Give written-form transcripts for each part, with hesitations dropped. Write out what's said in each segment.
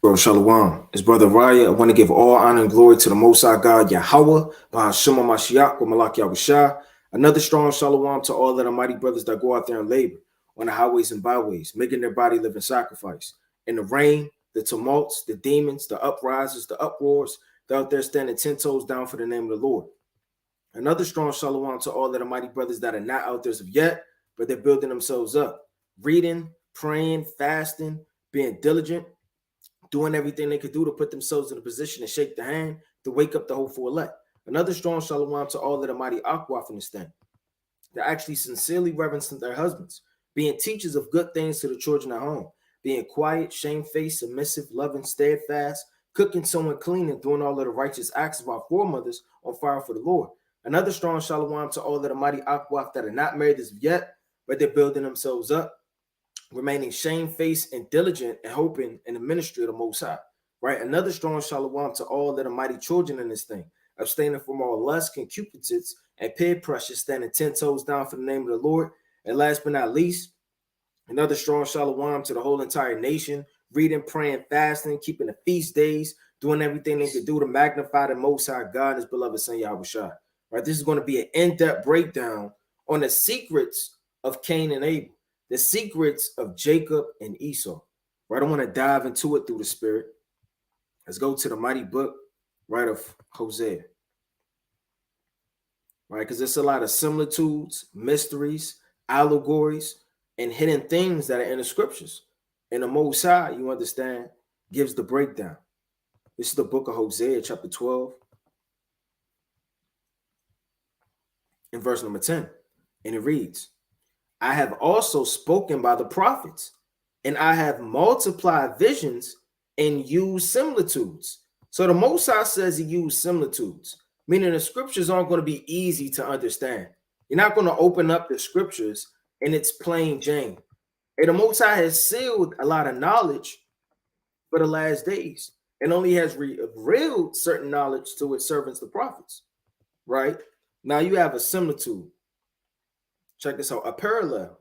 Bro, Shalom. It's Brother Raya. I want to give all honor and glory to the Most High God, Yahweh, Bahashima Mashiach, with Malak Yahushua. Another strong Shalom to all of the mighty brothers that go out there and labor on the highways and byways, making their body living sacrifice. In the rain, the tumults, the demons, the uprisers, the uproars, they're out there standing 10 toes down for the name of the Lord. Another strong Shalom to all of the mighty brothers that are not out there as of yet, but they're building themselves up, reading, praying, fasting, being diligent, doing everything they could do to put themselves in a position to shake the hand, to wake up the hopeful elect. Another strong shalom to all of the mighty Aqua in this thing. They're actually sincerely reverencing their husbands, being teachers of good things to the children at home, being quiet, shamefaced, submissive, loving, steadfast, cooking, sewing, cleaning, doing all of the righteous acts of our foremothers on fire for the Lord. Another strong shalom to all of the mighty Aqua that are not married as of yet, but they're building themselves up, remaining shamefaced and diligent and hoping in the ministry of the Most High. Right? Another strong shalom to all that are mighty children in this thing, abstaining from all lust, concupiscence, and peer pressure, standing 10 toes down for the name of the Lord. And last but not least, another strong shalom to the whole entire nation, reading, praying, fasting, keeping the feast days, doing everything they could do to magnify the Most High God and His beloved Son Yahushua. Right? This is going to be an in-depth breakdown on the secrets of Cain and Abel, the secrets of Jacob and Esau. Right? I want to dive into it through the Spirit. Let's go to the mighty book, right, of Hosea. Right? Because there's a lot of similitudes, mysteries, allegories, and hidden things that are in the scriptures. And the Most High, you understand, gives the breakdown. This is the book of Hosea, chapter 12, in verse number 10. And it reads, I have also spoken by the prophets, and I have multiplied visions and used similitudes. So the Most High says he used similitudes, meaning the scriptures aren't going to be easy to understand. You're not going to open up the scriptures and it's plain Jane. And the Most High has sealed a lot of knowledge for the last days and only has revealed certain knowledge to its servants, the prophets. Right? Now you have a similitude. Check this out, a parallel,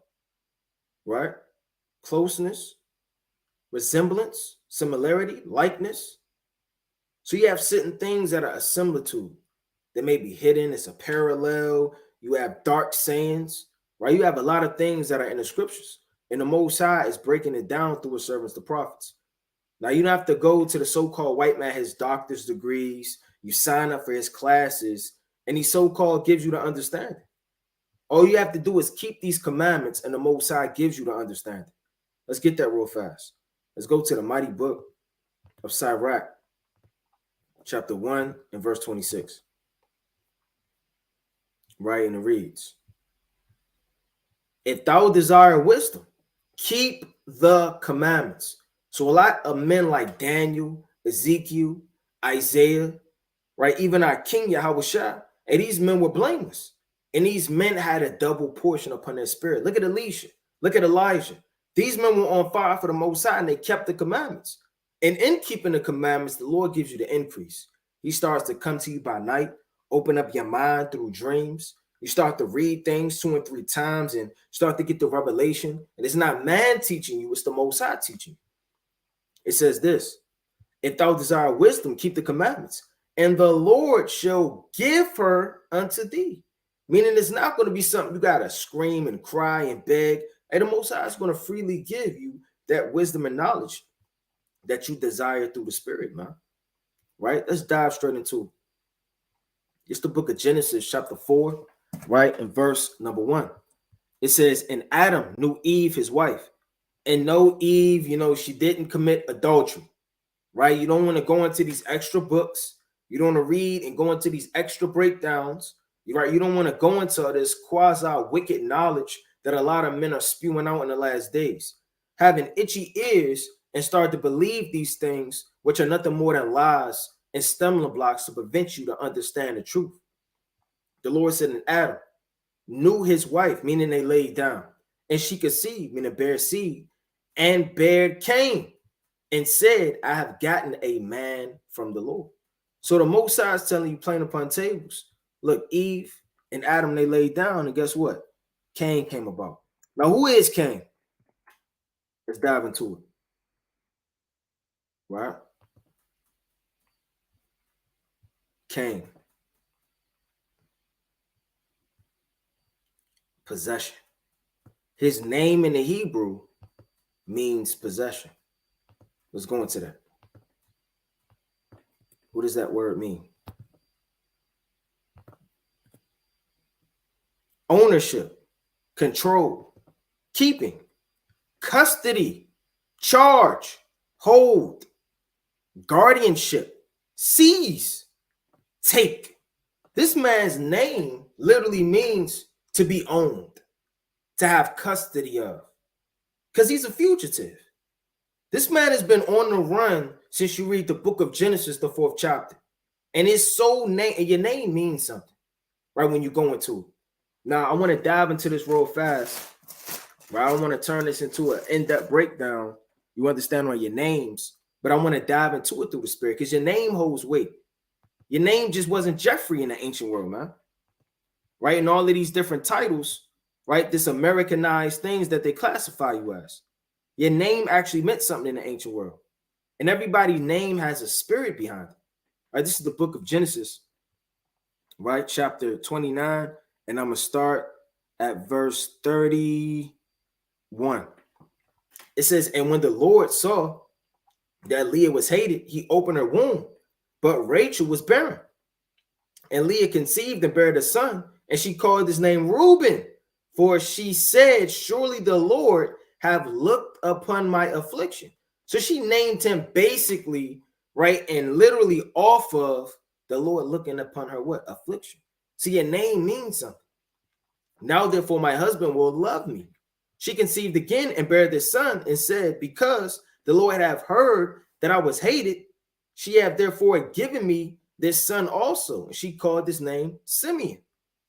right? Closeness, resemblance, similarity, likeness. So you have certain things that are a similitude. They may be hidden, it's a parallel. You have dark sayings, right? You have a lot of things that are in the scriptures. And the Most High is breaking it down through his servants, the prophets. Now you don't have to go to the so-called white man, his doctor's degrees. You sign up for his classes, and he so-called gives you the understanding. All you have to do is keep these commandments, and the Most High gives you the understanding. Let's get that real fast. Let's go to the mighty book of Sirach, chapter 1 and verse 26. Right, and it reads, if thou desire wisdom, keep the commandments. So a lot of men like Daniel, Ezekiel, Isaiah, right, even our King Yahushua, and these men were blameless. And these men had a double portion upon their spirit. Look at Elisha. Look at Elijah. These men were on fire for the Most High, and they kept the commandments. And in keeping the commandments, the Lord gives you the increase. He starts to come to you by night, open up your mind through dreams. You start to read things 2 and 3 times and start to get the revelation. And it's not man teaching you, it's the Most High teaching you. It says this, if thou desire wisdom, keep the commandments, and the Lord shall give her unto thee. Meaning it's not going to be something you got to scream and cry and beg. And the Most High is going to freely give you that wisdom and knowledge that you desire through the Spirit, man. Right? Let's dive straight into it. It's the book of Genesis, chapter 4, right? In verse number 1. It says, and Adam knew Eve, his wife. And no, Eve, she didn't commit adultery. Right? You don't want to go into these extra books. You don't want to read and go into these extra breakdowns. Right? You don't want to go into this quasi-wicked knowledge that a lot of men are spewing out in the last days. Having itchy ears and start to believe these things, which are nothing more than lies and stumbling blocks to prevent you to understand the truth. The Lord said, and Adam knew his wife, meaning they laid down, and she conceived, meaning bear seed, and bare Cain, and said, I have gotten a man from the Lord. So the Most High is telling you plain upon tables. Look, Eve and Adam, they laid down, and guess what? Cain came about. Now, who is Cain? Let's dive into it. right? Cain, possession. His name in the Hebrew means possession. Let's go into that. What does that word mean? Ownership, control, keeping, custody, charge, hold, guardianship, seize, take. This man's name literally means to be owned, to have custody of, because he's a fugitive. This man has been on the run since you read the book of Genesis, the 4th chapter. And his sole name, and your name means something, right, when you go into it. Now, I want to dive into this real fast, right? I don't want to turn this into an in-depth breakdown. You understand on your names, but I want to dive into it through the Spirit, because your name holds weight. Your name just wasn't Jeffrey in the ancient world, man. Right? And all of these different titles, right? This Americanized things that they classify you as. Your name actually meant something in the ancient world. And everybody's name has a spirit behind it. Right? This is the book of Genesis, right? Chapter 29. And I'm going to start at verse 31. It says, and when the Lord saw that Leah was hated, he opened her womb, but Rachel was barren. And Leah conceived and bare a son, and she called his name Reuben, for she said, surely the Lord have looked upon my affliction. So she named him basically, right, and literally off of the Lord looking upon her what? Affliction. See, your name means something. Now, therefore, my husband will love me. She conceived again and bare this son, and said, because the Lord have heard that I was hated, she have therefore given me this son also. And she called this name Simeon.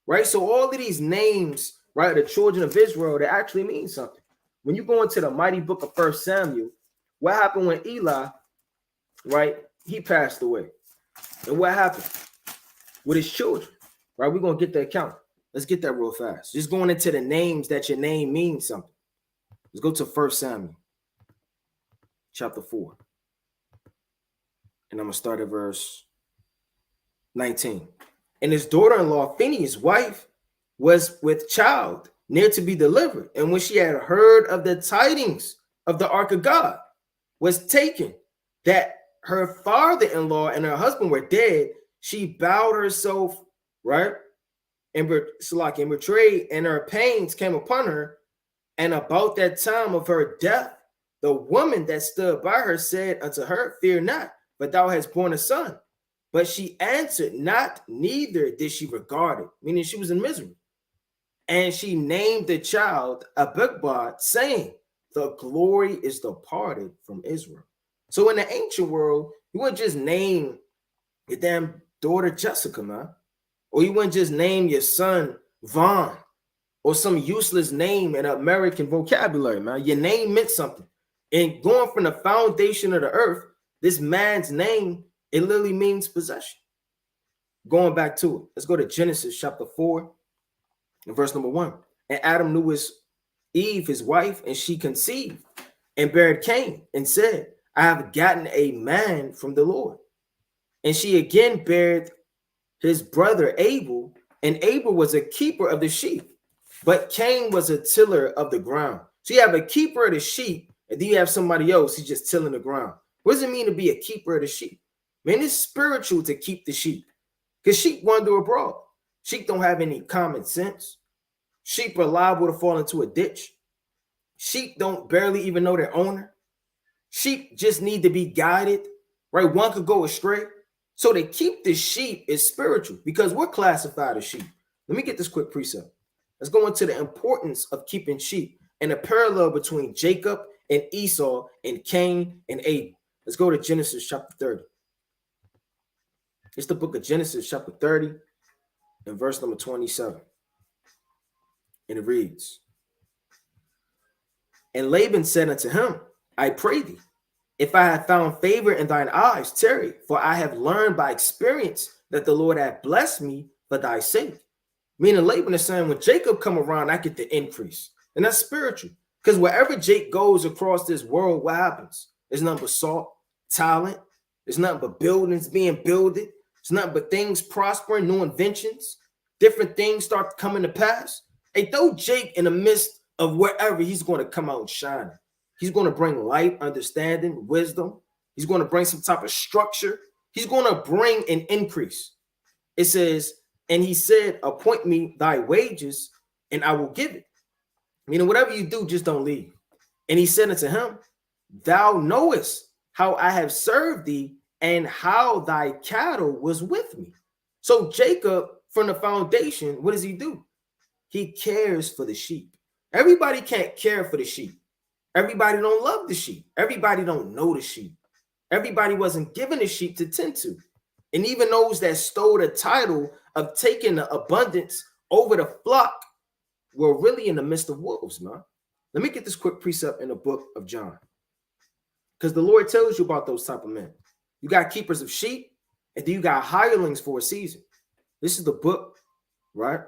Right? So all of these names, right, the children of Israel, they actually mean something. When you go into the mighty book of 1 Samuel, what happened when Eli, right, he passed away? And what happened with his children? Right? We're going to get the account. Let's get that real fast. Just going into the names that your name means something. Let's go to 1 Samuel, chapter 4. And I'm going to start at verse 19. And his daughter-in-law, Phinehas' wife, was with child, near to be delivered. And when she had heard of the tidings of the ark of God, was taken, that her father-in-law and her husband were dead, she bowed herself, right, and betrayed, and her pains came upon her. And about that time of her death, the woman that stood by her said unto her, fear not, but thou hast borne a son. But she answered not, neither did she regard it, meaning she was in misery. And she named the child Abibad, saying, the glory is departed from Israel. So in the ancient world, you wouldn't just name your damn daughter Jessica, man. Or you wouldn't just name your son Vaughn, or some useless name in American vocabulary, man. Your name meant something. And going from the foundation of the earth, this man's name, it literally means possession. Going back to it, let's go to Genesis chapter 4 and verse number 1. And Adam knew his Eve, his wife, and she conceived and bare Cain, and said, I have gotten a man from the Lord. And she again bare his brother Abel, and Abel was a keeper of the sheep, but Cain was a tiller of the ground. So you have a keeper of the sheep, and then you have somebody else who's just tilling the ground. What does it mean to be a keeper of the sheep? Man, it's spiritual to keep the sheep, because sheep wander abroad. Sheep don't have any common sense. Sheep are liable to fall into a ditch. Sheep don't barely even know their owner. Sheep just need to be guided, right? One could go astray. So to keep the sheep is spiritual, because we're classified as sheep. Let me get this quick precept. Let's go into the importance of keeping sheep and the parallel between Jacob and Esau and Cain and Abel. Let's go to Genesis chapter 30. It's the book of Genesis chapter 30 and verse number 27. And it reads, and Laban said unto him, I pray thee, if I have found favor in thine eyes, tarry, for I have learned by experience that the Lord hath blessed me for thy sake. Meaning Laban is saying, when Jacob come around, I get the increase. And that's spiritual. Because wherever Jake goes across this world, what happens? There's nothing but salt. talent. There's nothing but buildings being builded. It's nothing but things prospering, new inventions. Different things start coming to pass. Hey, throw Jake in the midst of wherever, he's going to come out shining. He's going to bring light, understanding, wisdom. He's going to bring some type of structure. He's going to bring an increase. It says, and he said, appoint me thy wages, and I will give it. Meaning, whatever you do, just don't leave. And he said unto him, thou knowest how I have served thee, and how thy cattle was with me. So Jacob, from the foundation, what does he do? He cares for the sheep. Everybody can't care for the sheep. Everybody don't love the sheep. Everybody don't know the sheep. Everybody wasn't given the sheep to tend to. And even those that stole the title of taking the abundance over the flock were really in the midst of wolves, man. Let me get this quick precept in the book of John. Because the Lord tells you about those type of men. You got keepers of sheep, and then you got hirelings for a season. This is the book, right,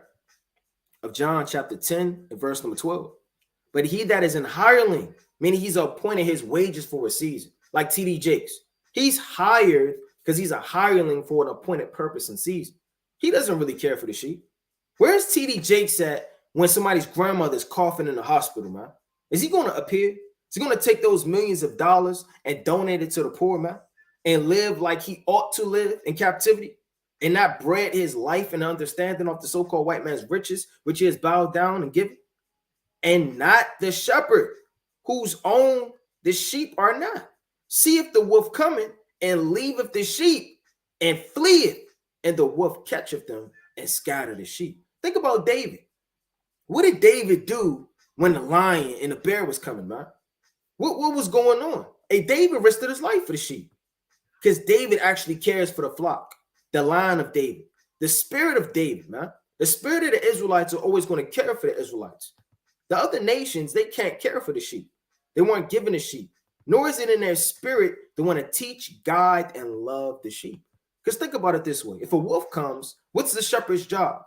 of John chapter 10 and verse number 12. But he that is an hireling, meaning he's appointed his wages for a season, like T.D. Jakes. He's hired because he's a hireling for an appointed purpose and season. He doesn't really care for the sheep. Where's T.D. Jakes at when somebody's grandmother's coughing in the hospital, man? Is he going to appear? Is he going to take those millions of dollars and donate it to the poor, man, and live like he ought to live in captivity and not bread his life and understanding off the so-called white man's riches, which he has bowed down and given? And not the shepherd whose own the sheep are not. Seeth the wolf coming, and leaveth the sheep, and fleeth, and the wolf catcheth them and scatter the sheep. Think about David. What did David do when the lion and the bear was coming, man? What was going on? Hey, David risked his life for the sheep because David actually cares for the flock, the line of David, the spirit of David, man. The spirit of the Israelites are always going to care for the Israelites. The other nations, they can't care for the sheep. They weren't given the sheep, nor is it in their spirit to want to teach, guide, and love the sheep. Because think about it this way. If a wolf comes, what's the shepherd's job?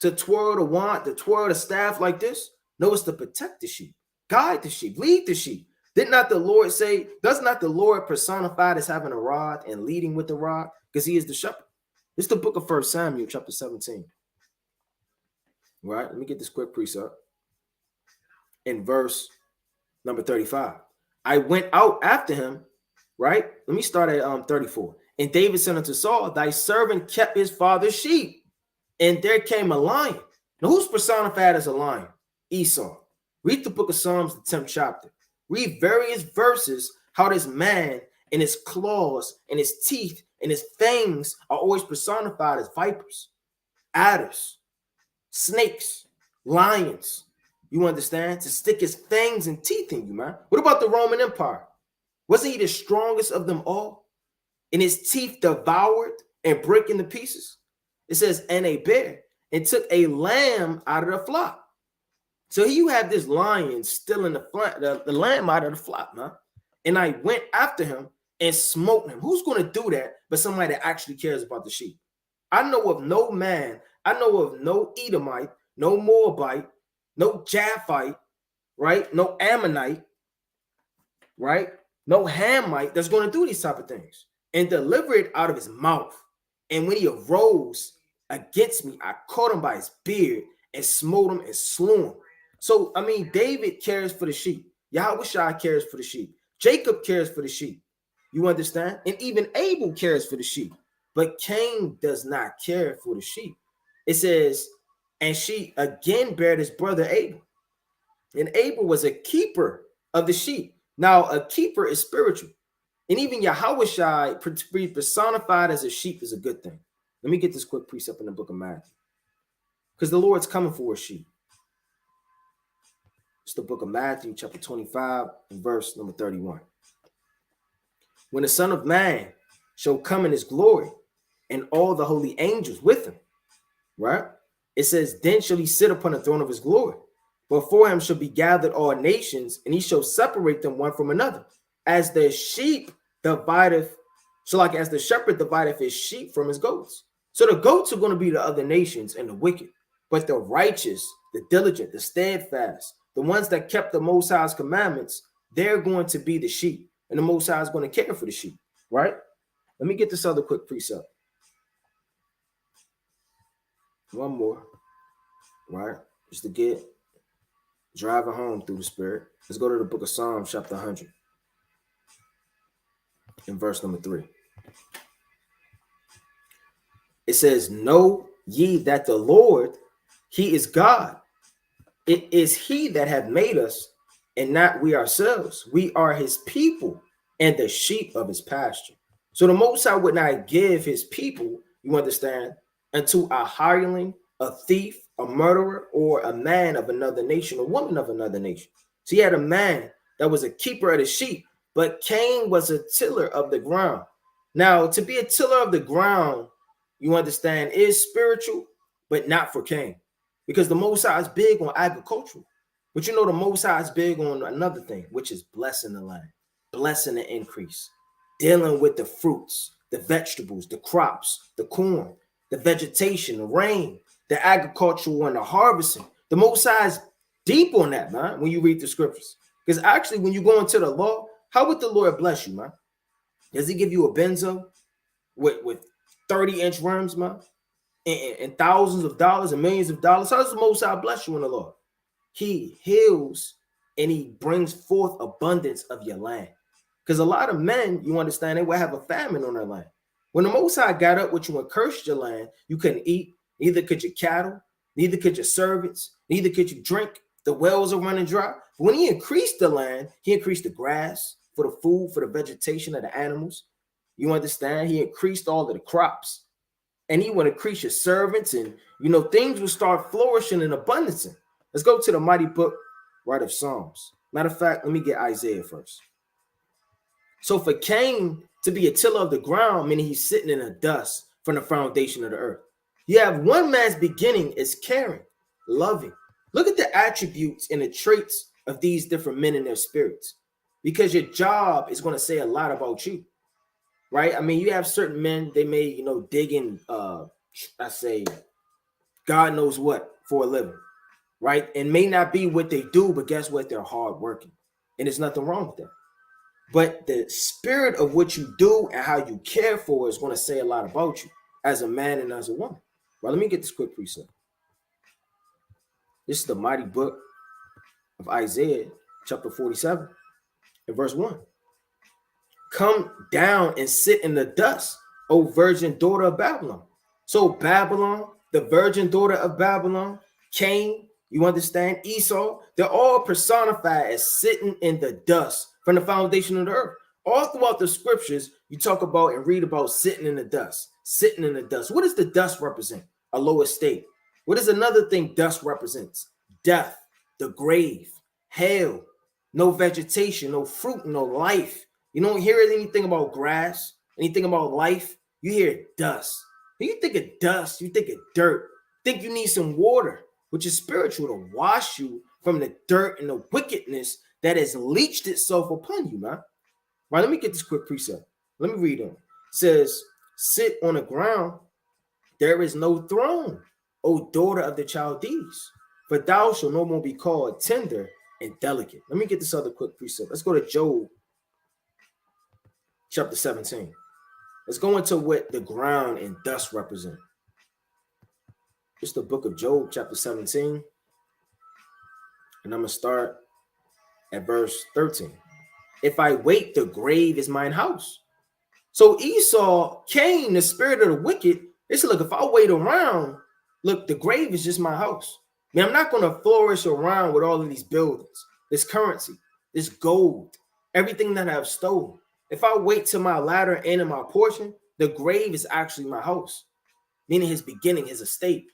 To twirl the wand, to twirl the staff like this? No, it's to protect the sheep, guide the sheep, lead the sheep. Did not the Lord say, does not the Lord personified as having a rod and leading with the rod? Because he is the shepherd. It's the book of 1 Samuel, chapter 17. Right? Let me get this quick precept. In verse number 35. I went out after him, right? Let me start at 34. And David said unto Saul, thy servant kept his father's sheep, and there came a lion. Now, who's personified as a lion? Esau. Read the book of Psalms, the 10th chapter. Read various verses, how this man and his claws and his teeth and his fangs are always personified as vipers, adders, snakes, lions. You understand? To stick his fangs and teeth in you, man. What about the Roman Empire? Wasn't he the strongest of them all? And his teeth devoured and break into pieces? It says, and a bear, and took a lamb out of the flock. So here you have this lion stealing the lamb out of the flock, man. And I went after him and smote him. Who's going to do that but somebody that actually cares about the sheep? I know of no man, I know of no Edomite, no Moabite, no Japhite, right? No Ammonite, right? No Hamite that's going to do these type of things and deliver it out of his mouth. And when he arose against me, I caught him by his beard and smote him and slew him. So, I mean, David cares for the sheep. Yahushua cares for the sheep. Jacob cares for the sheep. You understand? And even Abel cares for the sheep. But Cain does not care for the sheep. It says, and she again bare his brother Abel. And Abel was a keeper of the sheep. Now, a keeper is spiritual. And even Yahushua personified as a sheep is a good thing. Let me get this quick precept in the book of Matthew. Because the Lord's coming for a sheep. It's the book of Matthew, chapter 25, and verse number 31. When the Son of Man shall come in his glory, and all the holy angels with him, right? It says, then shall he sit upon the throne of his glory. Before him shall be gathered all nations, and he shall separate them one from another. As the sheep divideth, so like as the shepherd divideth his sheep from his goats. So the goats are going to be the other nations and the wicked. But the righteous, the diligent, the steadfast, the ones that kept the Most High's commandments, they're going to be the sheep. and the Most High is going to care for the sheep, right? Let me get this other quick precept. One more, right? Just to get driving home through the Spirit. Let's go to the book of Psalms, chapter 100, in verse number 3. It says, know ye that the Lord, he is God. It is he that hath made us, and not we ourselves. We are his people and the sheep of his pasture. So the Most High would not give his people, you understand, unto a hireling, a thief, a murderer, or a man of another nation, a woman of another nation. So he had a man that was a keeper of the sheep, but Cain was a tiller of the ground. Now, to be a tiller of the ground, you understand, is spiritual, but not for Cain. Because the Most High is big on agriculture. But you know, the Most High is big on another thing, which is blessing the land, blessing the increase, dealing with the fruits, the vegetables, the crops, the corn, the vegetation, the rain, the agricultural and the harvesting. The Most High is deep on that, man, when you read the scriptures. Because actually, when you go into the law, how would the Lord bless you, man? Does he give you a benzo with 30-inch rims, man? And thousands of dollars and millions of dollars? How does the Most High bless you in the Lord? He heals and he brings forth abundance of your land. Because a lot of men, you understand, they will have a famine on their land. When the Most High got up with you and cursed your land, you couldn't eat, neither could your cattle, neither could your servants, neither could you drink. The wells are running dry. But when he increased the land, he increased the grass for the food, for the vegetation of the animals. You understand? He increased all of the crops. And he would increase your servants, and things will start flourishing in abundance. Let's go to the mighty book, right, of Psalms. Matter of fact, let me get Isaiah first. So for Cain to be a tiller of the ground, meaning he's sitting in the dust from the foundation of the earth. You have one man's beginning is caring, loving. Look at the attributes and the traits of these different men in their spirits, because your job is going to say a lot about you. Right? I mean, you have certain men, they may, dig in, I say, God knows what for a living, right? And may not be what they do, but guess what? They're hardworking. And there's nothing wrong with that. But the spirit of what you do and how you care for is going to say a lot about you as a man and as a woman. Well, let me get this quick precept. This is the mighty book of Isaiah, chapter 47, and verse 1. Come down and sit in the dust, O virgin daughter of Babylon. So Babylon, the virgin daughter of Babylon, Cain, you understand, Esau, they're all personified as sitting in the dust from the foundation of the earth. All throughout the scriptures, you talk about and read about sitting in the dust, sitting in the dust. What does the dust represent? A low estate. What is another thing dust represents? Death, the grave, hell, no vegetation, no fruit, no life. You don't hear anything about grass, anything about life. You hear dust. When you think of dust, you think of dirt. Think you need some water, which is spiritual, to wash you from the dirt and the wickedness that has leached itself upon you, man. Right, let me get this quick precept. Let me read it. It says, sit on the ground. There is no throne, O daughter of the Chaldees, for thou shalt no more be called tender and delicate. Let me get this other quick precept. Let's go to Job, chapter 17. Let's go into what the ground and dust represent. It's the book of Job, chapter 17. And I'm going to start at verse 13. If I wait, the grave is mine house. So Esau, Cain, the spirit of the wicked, they said, look, if I wait around, look, the grave is just my house. I mean, I'm not going to flourish around with all of these buildings, this currency, this gold, everything that I've stolen. If I wait till my latter end of my portion, the grave is actually my house, meaning his beginning, his estate.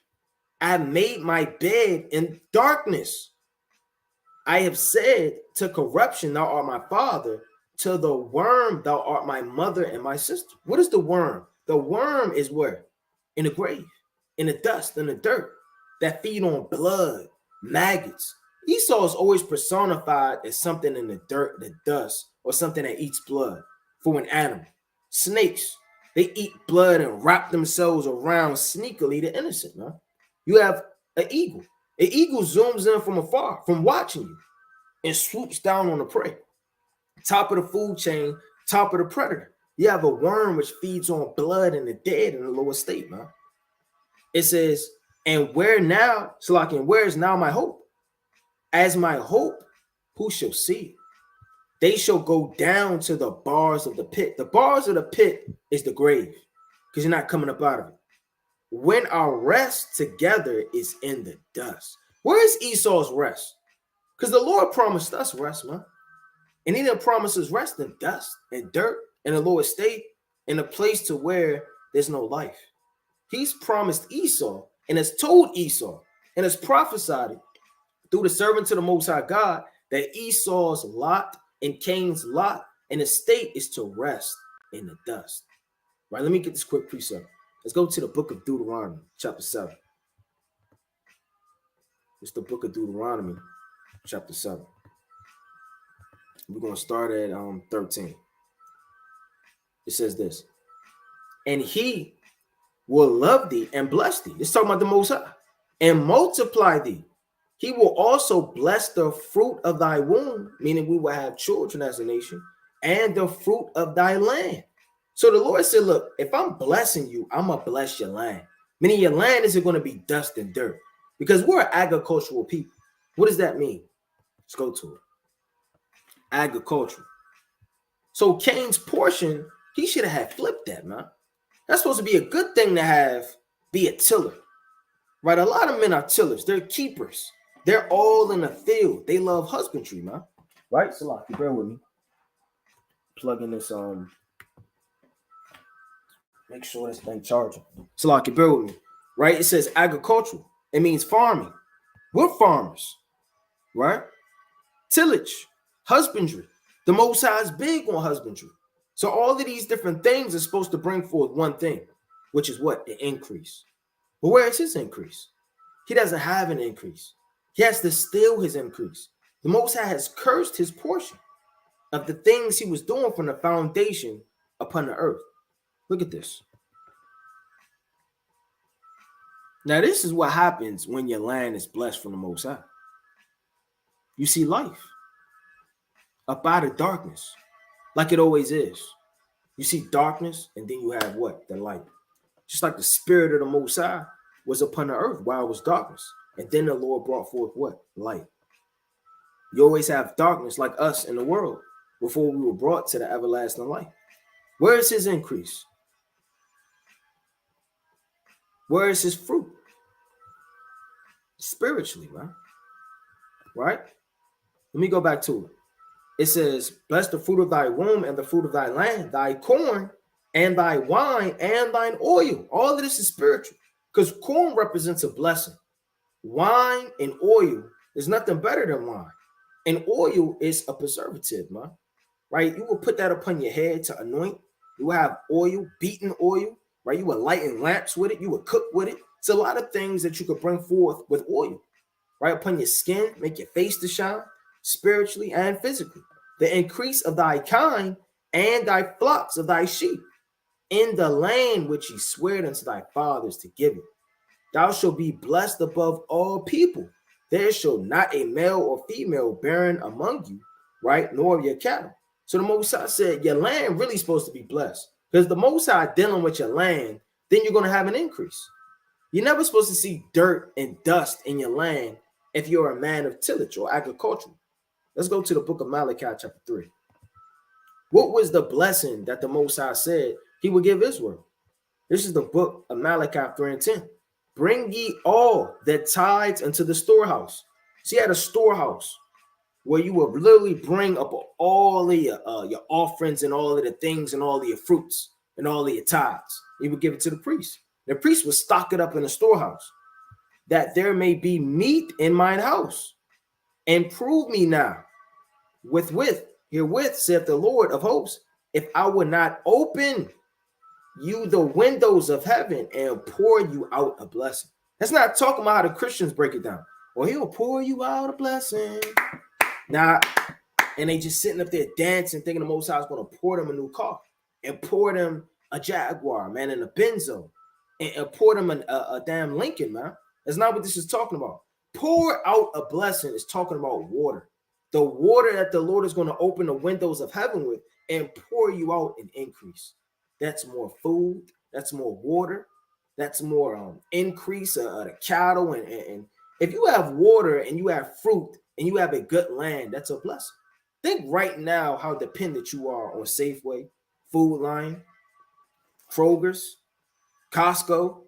I have made my bed in darkness. I have said to corruption, thou art my father. To the worm, thou art my mother and my sister. What is the worm? The worm is where? In the grave, in the dust, in the dirt, that feed on blood, maggots. Esau is always personified as something in the dirt, the dust, or something that eats blood. For an animal, snakes, they eat blood and wrap themselves around sneakily the innocent, man. You have an eagle. An eagle zooms in from afar, from watching you, and swoops down on the prey. top of the food chain, top of the predator. You have a worm which feeds on blood and the dead in the lower state, man. It says, and where now, Salakian, where is now my hope? As my hope, who shall see? They shall go down to the bars of the pit. The bars of the pit is the grave, because you're not coming up out of it. When our rest together is in the dust. Where is Esau's rest? Because the Lord promised us rest, man. And he didn't promise us rest in dust and dirt in a lower state, in a place to where there's no life. He's promised Esau and has told Esau and has prophesied through the servant of the Most High God that Esau's lot and Cain's lot and estate is to rest in the dust. Right, let me get this quick precept. Let's go to the book of Deuteronomy, chapter 7. It's the book of Deuteronomy, chapter 7. We're going to start at 13. It says this. And he will love thee and bless thee. It's talking about the Most High. And multiply thee. He will also bless the fruit of thy womb, meaning we will have children as a nation, and the fruit of thy land. So the Lord said, look, if I'm blessing you, I'm going to bless your land. Meaning your land isn't going to be dust and dirt, because we're an agricultural people. What does that mean? Let's go to it. Agricultural. So Cain's portion, he should have had flipped that, man. That's supposed to be a good thing to have, be a tiller. Right? A lot of men are tillers. They're keepers. They're all in the field. They love husbandry, man. Right? Salaki, bear with me. Plug in this, make sure this thing charging. Salaki, bear with me. Right? It says agricultural. It means farming. We're farmers. Right? Tillage. Husbandry. The Most High is big on husbandry. So all of these different things are supposed to bring forth one thing, which is what? The increase. But where is his increase? He doesn't have an increase. He has to steal his increase. The Most High has cursed his portion of the things he was doing from the foundation upon the earth. Look at this. Now, this is what happens when your land is blessed from the Most High. You see life up out of darkness, like it always is. You see darkness, and then you have what? The light. Just like the spirit of the Most High was upon the earth while it was darkness. And then the Lord brought forth what? Light. You always have darkness like us in the world before we were brought to the everlasting light. Where is his increase? Where is his fruit? Spiritually, man. Right? Let me go back to it. It says, bless the fruit of thy womb and the fruit of thy land, thy corn and thy wine and thine oil. All of this is spiritual, because corn represents a blessing. Wine and oil is nothing better than wine. And oil is a preservative, man. Right? You will put that upon your head to anoint. You will have oil, beaten oil, right? You will lighten lamps with it. You will cook with it. It's a lot of things that you could bring forth with oil, right? Upon your skin, make your face to shine, spiritually and physically. The increase of thy kind and thy flocks of thy sheep in the land which he swore unto thy fathers to give it. Thou shalt be blessed above all people. There shall not a male or female barren among you, right? Nor of your cattle. So the Most High said your land really supposed to be blessed, because the Most High dealing with your land, then you're going to have an increase. You're never supposed to see dirt and dust in your land if you're a man of tillage or agriculture. Let's go to the book of Malachi chapter 3. What was the blessing that the Most High said he would give Israel? This is the book of Malachi 3 and 10. Bring ye all the tithes into the storehouse. See, you had a storehouse where you would literally bring up all of your offerings and all of the things and all of your fruits and all of your tithes. You would give it to the priest. The priest would stock it up in the storehouse, that there may be meat in mine house. And prove me now herewith, saith the Lord of hosts, if I would not open you the windows of heaven and pour you out a blessing. That's not talking about how the Christians break it down. Well, he'll pour you out a blessing. Now, and they just sitting up there dancing, thinking the Most High is going to pour them a new car and pour them a Jaguar, man, and a Benzo, and pour them a damn Lincoln, man. That's not what this is talking about. Pour out a blessing is talking about water. The water that the Lord is going to open the windows of heaven with and pour you out an increase. That's more food. That's more water. That's more increase of the cattle. And if you have water and you have fruit and you have a good land, that's a blessing. Think right now how dependent you are on Safeway, Food Line, Kroger's, Costco.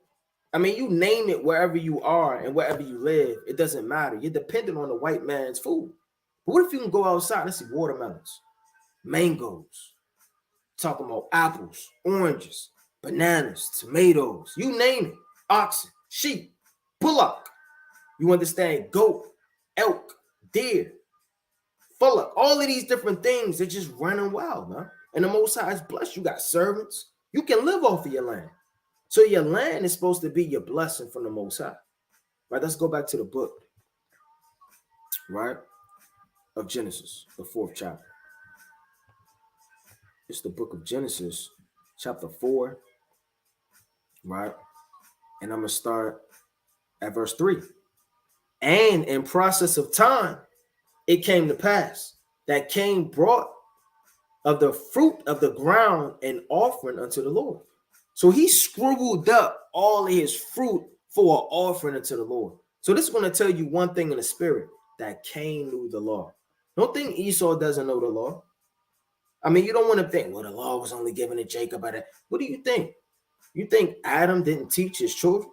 I mean, you name it, wherever you are and wherever you live, it doesn't matter. You're dependent on the white man's food. But what if you can go outside and see watermelons, mangoes, talking about apples, oranges, bananas, tomatoes, you name it, oxen, sheep, bullock, you understand, goat, elk, deer, bullock, all of these different things, they're just running wild, man. And the Most High is blessed. You got servants. You can live off of your land. So your land is supposed to be your blessing from the Most High. Right, let's go back to the book, right, of Genesis, the 4th chapter. It's the book of Genesis, chapter 4, right? And I'm going to start at verse 3. And in process of time, it came to pass that Cain brought of the fruit of the ground an offering unto the Lord. So he scribbled up all of his fruit for an offering unto the Lord. So this is going to tell you one thing in the spirit, that Cain knew the law. Don't think Esau doesn't know the law. I mean, you don't want to think, well, the law was only given to Jacob. What do you think? You think Adam didn't teach his children?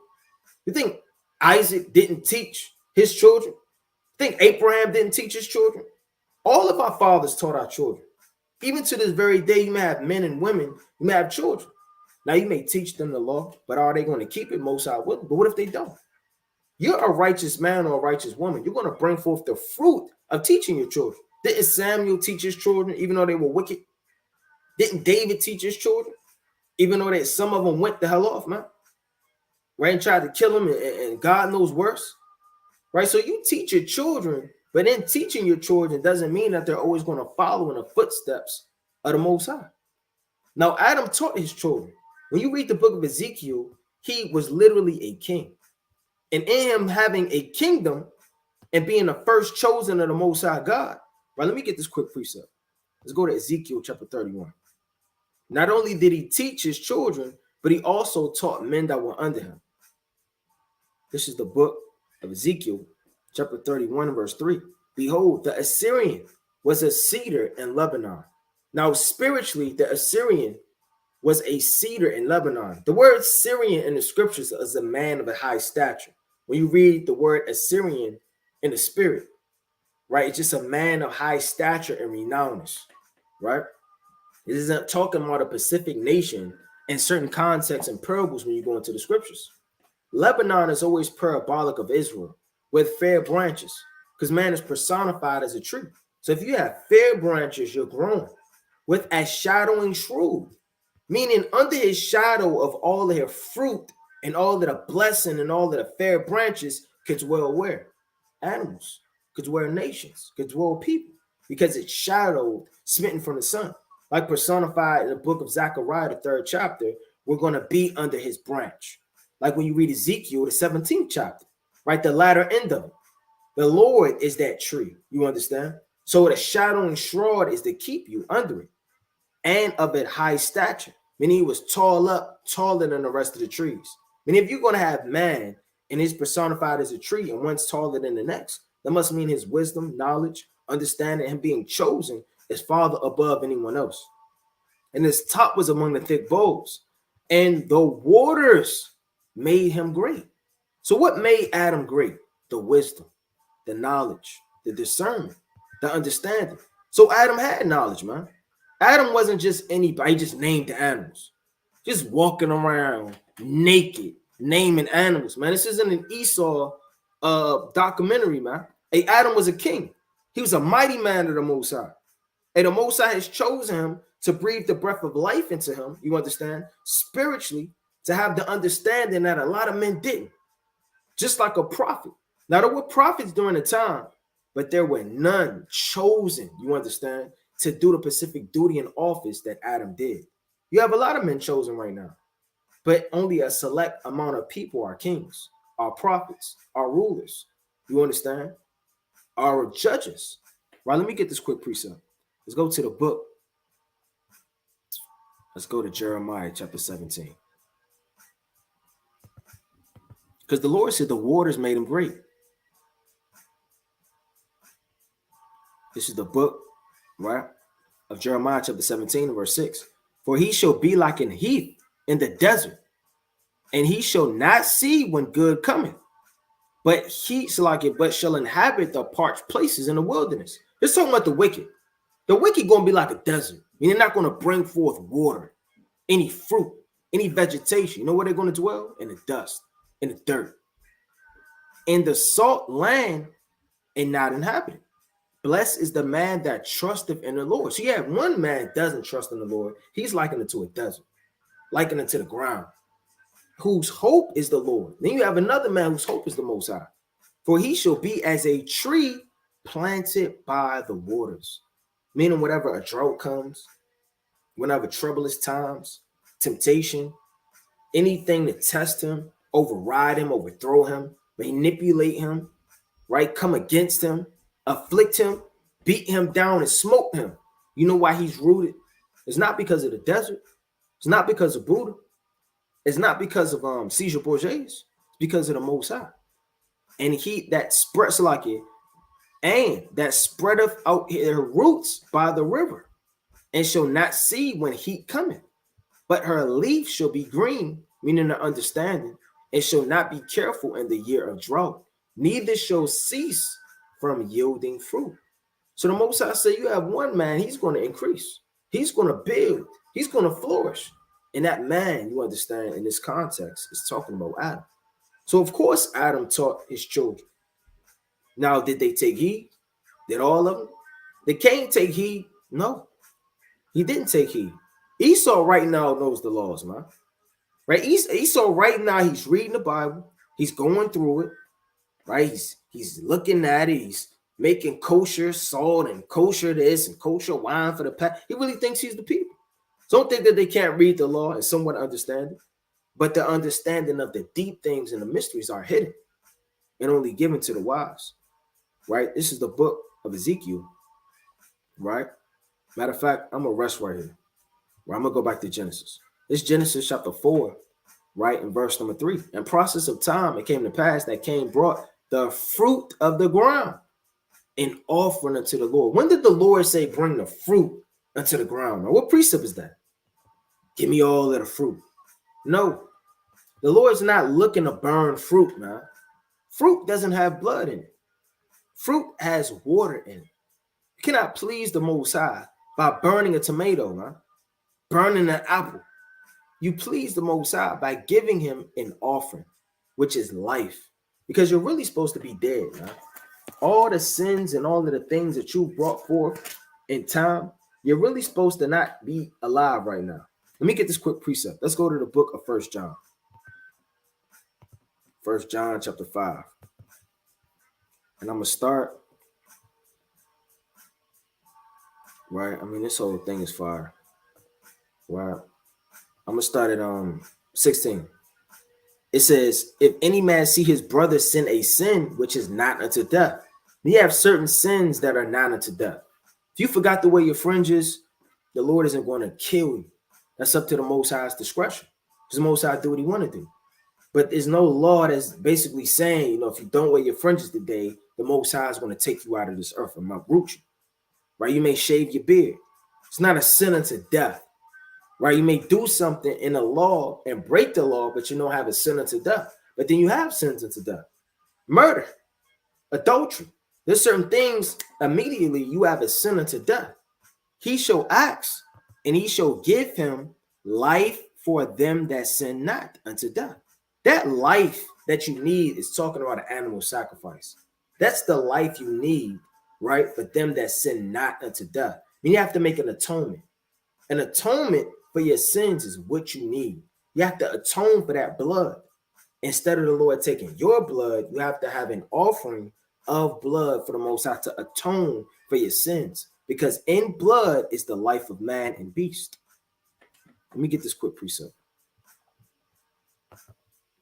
You think Isaac didn't teach his children? You think Abraham didn't teach his children? All of our fathers taught our children. Even to this very day, you may have men and women, you may have children. Now, you may teach them the law, but are they going to keep it? Most High wouldn't. But what if they don't? You're a righteous man or a righteous woman. You're going to bring forth the fruit of teaching your children. Didn't Samuel teach his children, even though they were wicked? Didn't David teach his children, even though some of them went the hell off, man? Right? And tried to kill him, and God knows worse. Right? So you teach your children, but in teaching your children doesn't mean that they're always going to follow in the footsteps of the Most High. Now, Adam taught his children. When you read the book of Ezekiel, he was literally a king. And in him having a kingdom and being the first chosen of the Most High God, right? Let me get this quick precept. Let's go to Ezekiel chapter 31. Not only did he teach his children, but he also taught men that were under him. This is the book of Ezekiel chapter 31, verse 3. Behold, the Assyrian was a cedar in Lebanon. Now, spiritually, the Assyrian was a cedar in Lebanon. The word Syrian in the scriptures is a man of a high stature. When you read the word Assyrian in the spirit, right, it's just a man of high stature and renownness, right? It isn't talking about a Pacific nation in certain contexts and parables when you go into the scriptures. Lebanon is always parabolic of Israel with fair branches, because man is personified as a tree. So if you have fair branches, you're growing with a shadowing shrub, meaning under his shadow of all of her fruit and all of the blessing and all of the fair branches could dwell where? Animals, could dwell nations, could dwell people, because it's shadowed, smitten from the sun. Like personified in the book of Zechariah, the 3rd chapter, we're going to be under his branch. Like when you read Ezekiel, the 17th chapter, right? The latter end of it. The Lord is that tree. You understand? So the shadowing shroud is to keep you under it, and of it high stature, meaning he was taller than the rest of the trees. I mean, if you're going to have man and he's personified as a tree and one's taller than the next, that must mean his wisdom, knowledge, understanding, and being chosen is farther above anyone else. And his top was among the thick boughs, and the waters made him great. So what made Adam great? The wisdom, the knowledge, the discernment, the understanding. So Adam had knowledge, man. Adam wasn't just anybody, he just named the animals. Just walking around naked, naming animals, man. This isn't an Esau documentary, man. Hey, Adam was a king. He was a mighty man of the Most High. And the Most High has chosen him to breathe the breath of life into him, you understand, spiritually, to have the understanding that a lot of men didn't. Just like a prophet. Now, there were prophets during the time, but there were none chosen, you understand, to do the specific duty and office that Adam did. You have a lot of men chosen right now, but only a select amount of people are kings, are prophets, are rulers. You understand? Are judges, Right, let me get this quick precept. Let's go to the book. Let's go to Jeremiah chapter 17. Because the Lord said the waters made him great. This is the book, right, of Jeremiah chapter 17, verse 6. For he shall be like an heath in the desert, and he shall not see when good cometh, but shall inhabit the parched places in the wilderness. It's talking about the wicked. The wicked going to be like a desert. I mean, they're not going to bring forth water, any fruit, any vegetation. You know where they're going to dwell? In the dust, in the dirt, in the salt land, and not inhabited. Blessed is the man that trusteth in the Lord. So you have one man doesn't trust in the Lord. He's likened it to a desert, likened it to the ground, whose hope is the Lord. Then you have another man whose hope is the Most High. For he shall be as a tree planted by the waters. Meaning whenever a drought comes, whenever troublous times, temptation, anything to test him, override him, overthrow him, manipulate him, right? Come against him, afflict him, beat him down, and smote him. You know why he's rooted? It's not because of the desert. It's not because of Buddha. It's not because of Caesar Borgia. It's because of the Most High. And he that spreads like it, and that spreadeth out her roots by the river, and shall not see when heat cometh, but her leaf shall be green, meaning the understanding, and shall not be careful in the year of drought, neither shall cease from yielding fruit. So the Most High say you have one man, he's going to increase, he's going to build, he's going to flourish. And that man, you understand, in this context, is talking about Adam. So of course Adam taught his children. Now, did they take heed? Did all of them? Did Cain take heed? No, he didn't take heed. Esau right now knows the laws, man. Right? Esau right now, he's reading the Bible. He's going through it. Right? He's looking at it. He's making kosher salt and kosher this and kosher wine for the past. He really thinks he's the people. So don't think that they can't read the law and somewhat understand it. But the understanding of the deep things and the mysteries are hidden and only given to the wise. Right? This is the book of Ezekiel. Right? Matter of fact, I'm going to rest right here. Right? I'm going to go back to Genesis. It's Genesis chapter 4, right? In verse number 3. In process of time, it came to pass that Cain brought the fruit of the ground in offering unto the Lord. When did the Lord say bring the fruit unto the ground? Now, what precept is that? Give me all of the fruit. No, the Lord's not looking to burn fruit, man. Fruit doesn't have blood in it. Fruit has water in it. You cannot please the Most High by burning a tomato, man. Burning an apple. You please the Most High by giving him an offering, which is life. Because you're really supposed to be dead, man. All the sins and all of the things that you brought forth in time, you're really supposed to not be alive right now. Let me get this quick precept. Let's go to the book of 1 John. 1 John chapter 5. And I'm going to start. Right? I mean, this whole thing is fire. Right? I'm going to start at 16. It says, if any man see his brother sin a sin which is not unto death, you have certain sins that are not unto death. If you forgot the way your fringes, the Lord isn't going to kill you. That's up to the Most High's discretion. Because the Most High do what he want to do. But there's no law that's basically saying, you know, if you don't wear your fringes today, the Most High is going to take you out of this earth and uproot you. Right? You may shave your beard. It's not a sin unto death. Right? You may do something in the law and break the law, but you don't have a sin unto death. But then you have sins unto death. Murder, adultery. There's certain things immediately you have a sin unto death. He shall ask, and he shall give him life for them that sin not unto death. That life that you need is talking about an animal sacrifice. That's the life you need, right? For them that sin not unto death. Then you have to make an atonement. An atonement for your sins is what you need. You have to atone for that blood. Instead of the Lord taking your blood, you have to have an offering of blood for the Most High to atone for your sins. Because in blood is the life of man and beast. Let me get this quick precept.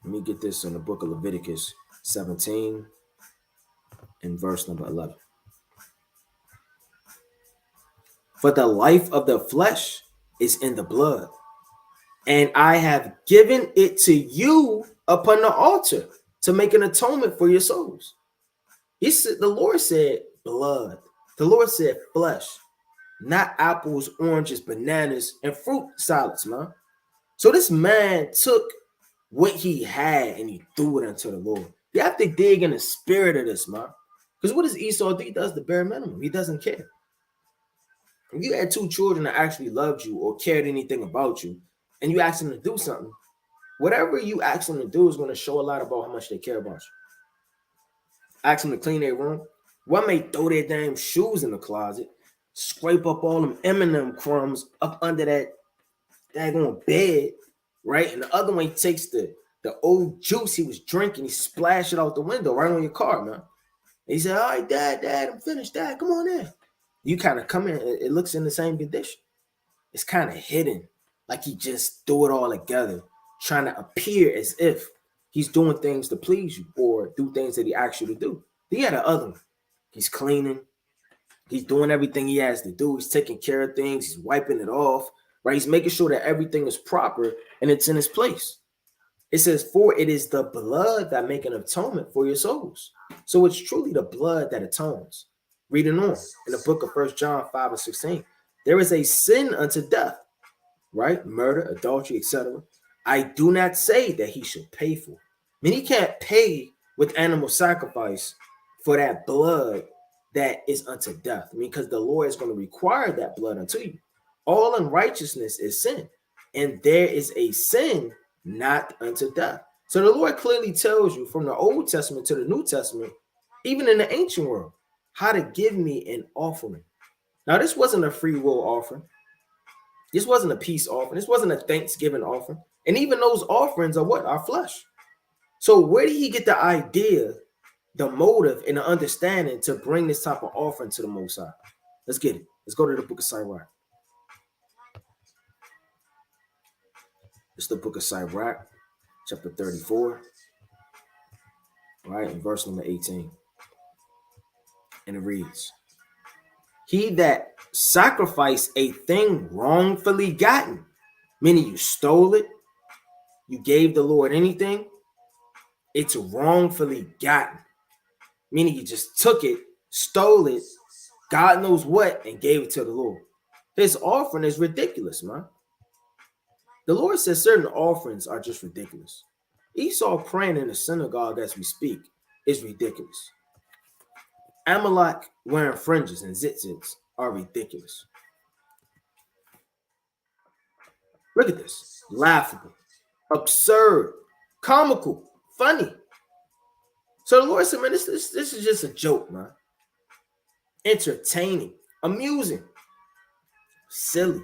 Let me get this in the book of Leviticus 17 and verse number 11. For the life of the flesh is in the blood, and I have given it to you upon the altar to make an atonement for your souls. He said, the Lord said blood. The Lord said flesh, not apples, oranges, bananas, and fruit salads, man. So this man took what he had and he threw it unto the Lord. You have to dig in the spirit of this, man. Because what does Esau do? He does the bare minimum. He doesn't care. If you had two children that actually loved you or cared anything about you, and you ask them to do something, whatever you ask them to do is going to show a lot about how much they care about you. Ask them to clean their room. One may throw their damn shoes in the closet, scrape up all them M&M crumbs up under that daggone bed, right? And the other one takes the old juice he was drinking, he splashed it out the window right on your car, man. And he said, all right, Dad, I'm finished. Dad, come on in. You kind of come in, it looks in the same condition. It's kind of hidden, like he just threw it all together, trying to appear as if he's doing things to please you or do things that he asked you to do. He had the other one. He's cleaning. He's doing everything he has to do. He's taking care of things. He's wiping it off, right? He's making sure that everything is proper and it's in its place. It says, for it is the blood that make an atonement for your souls. So it's truly the blood that atones. Reading on in the book of 1 John 5:16. There is a sin unto death, right? Murder, adultery, etc. I do not say that he should pay for. I mean, he can't pay with animal sacrifice for that blood that is unto death. I mean, because the Lord is going to require that blood unto you. All unrighteousness is sin, and there is a sin not unto death. So the Lord clearly tells you from the Old Testament to the New Testament, even in the ancient world, how to give me an offering. Now, this wasn't a free will offering. This wasn't a peace offering. This wasn't a Thanksgiving offering. And even those offerings are what? Our flesh. So where did he get the idea, the motive, and the understanding to bring this type of offering to the Most High? Let's get it. Let's go to the book of Sirach. It's the book of Sirach, chapter 34, right, in verse number 18. And it reads, he that sacrificed a thing wrongfully gotten, meaning you stole it, you gave the Lord anything, it's wrongfully gotten, meaning you just took it, stole it, God knows what, and gave it to the Lord. His offering is ridiculous, man. The Lord says certain offerings are just ridiculous. Esau praying in the synagogue as we speak is ridiculous. Amalek wearing fringes and tzitzits are ridiculous. Look at this. Laughable, absurd, comical, funny. So the Lord said, man, this is just a joke, man. Entertaining, amusing, silly,